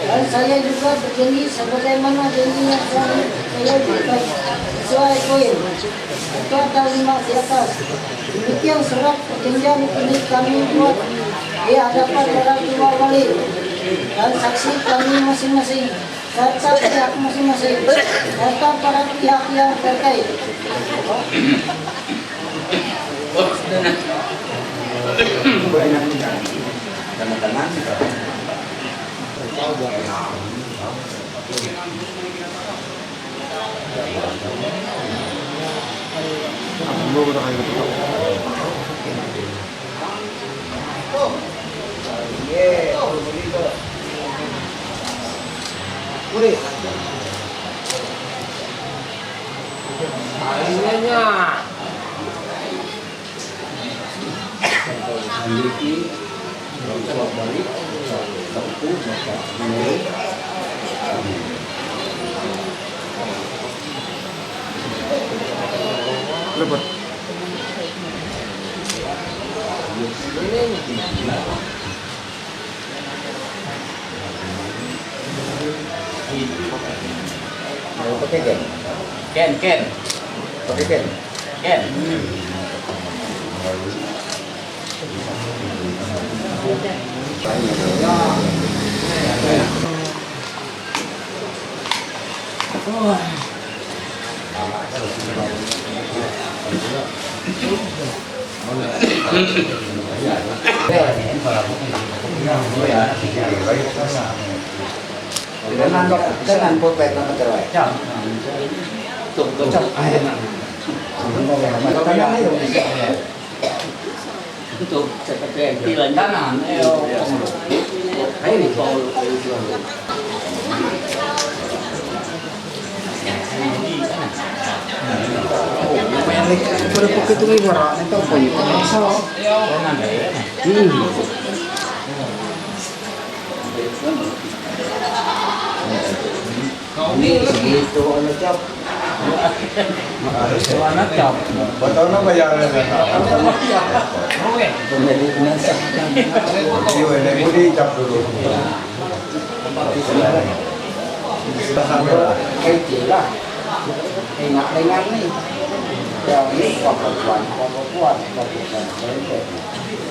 dan saya juga berjanji sebagaimana janjinya suami saya juga sesuai koin 1 atau 5 di atas. Demikian surat perjanjian ini kami buat di hadapan para tua wali dan saksi kami masing-masing, serta pihak masing-masing, serta para pihak yang terkait. Ken. Dengan pulpen nama terbaik. Untuk seperti kanan, ini segitu oleh cap. Mana cap? Botolnya bayaran ini cap dulu. Kecil lah. Enak dengan nih.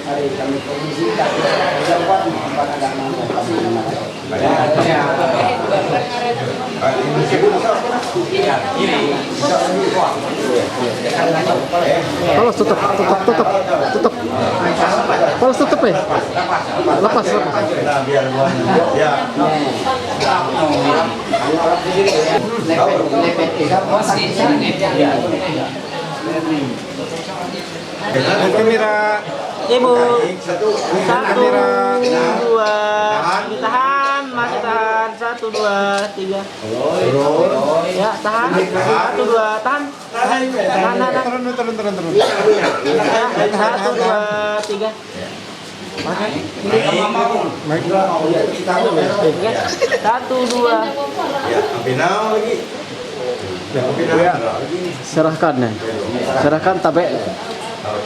Hari kami komisi tak jawab apa ada nama kami nama. Polos tutup. Polos tutup ya. Lepas. Kamera Ibu. Satu, dua, tahan, masih tahan. 1, 2, 3. Ya, tahan. 1, 2, tahan. Tahan. Turun. 1, 2, 3. Satu, dua. Serahkan tabek.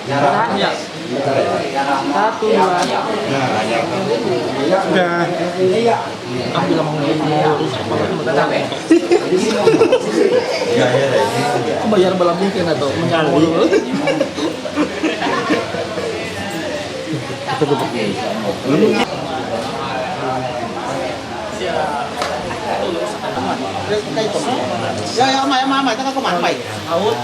Ya. 1, 2. Sudah. Bayar belum mungkin atau menyambung. Ya, mama, kita ke mana, Pak? Out.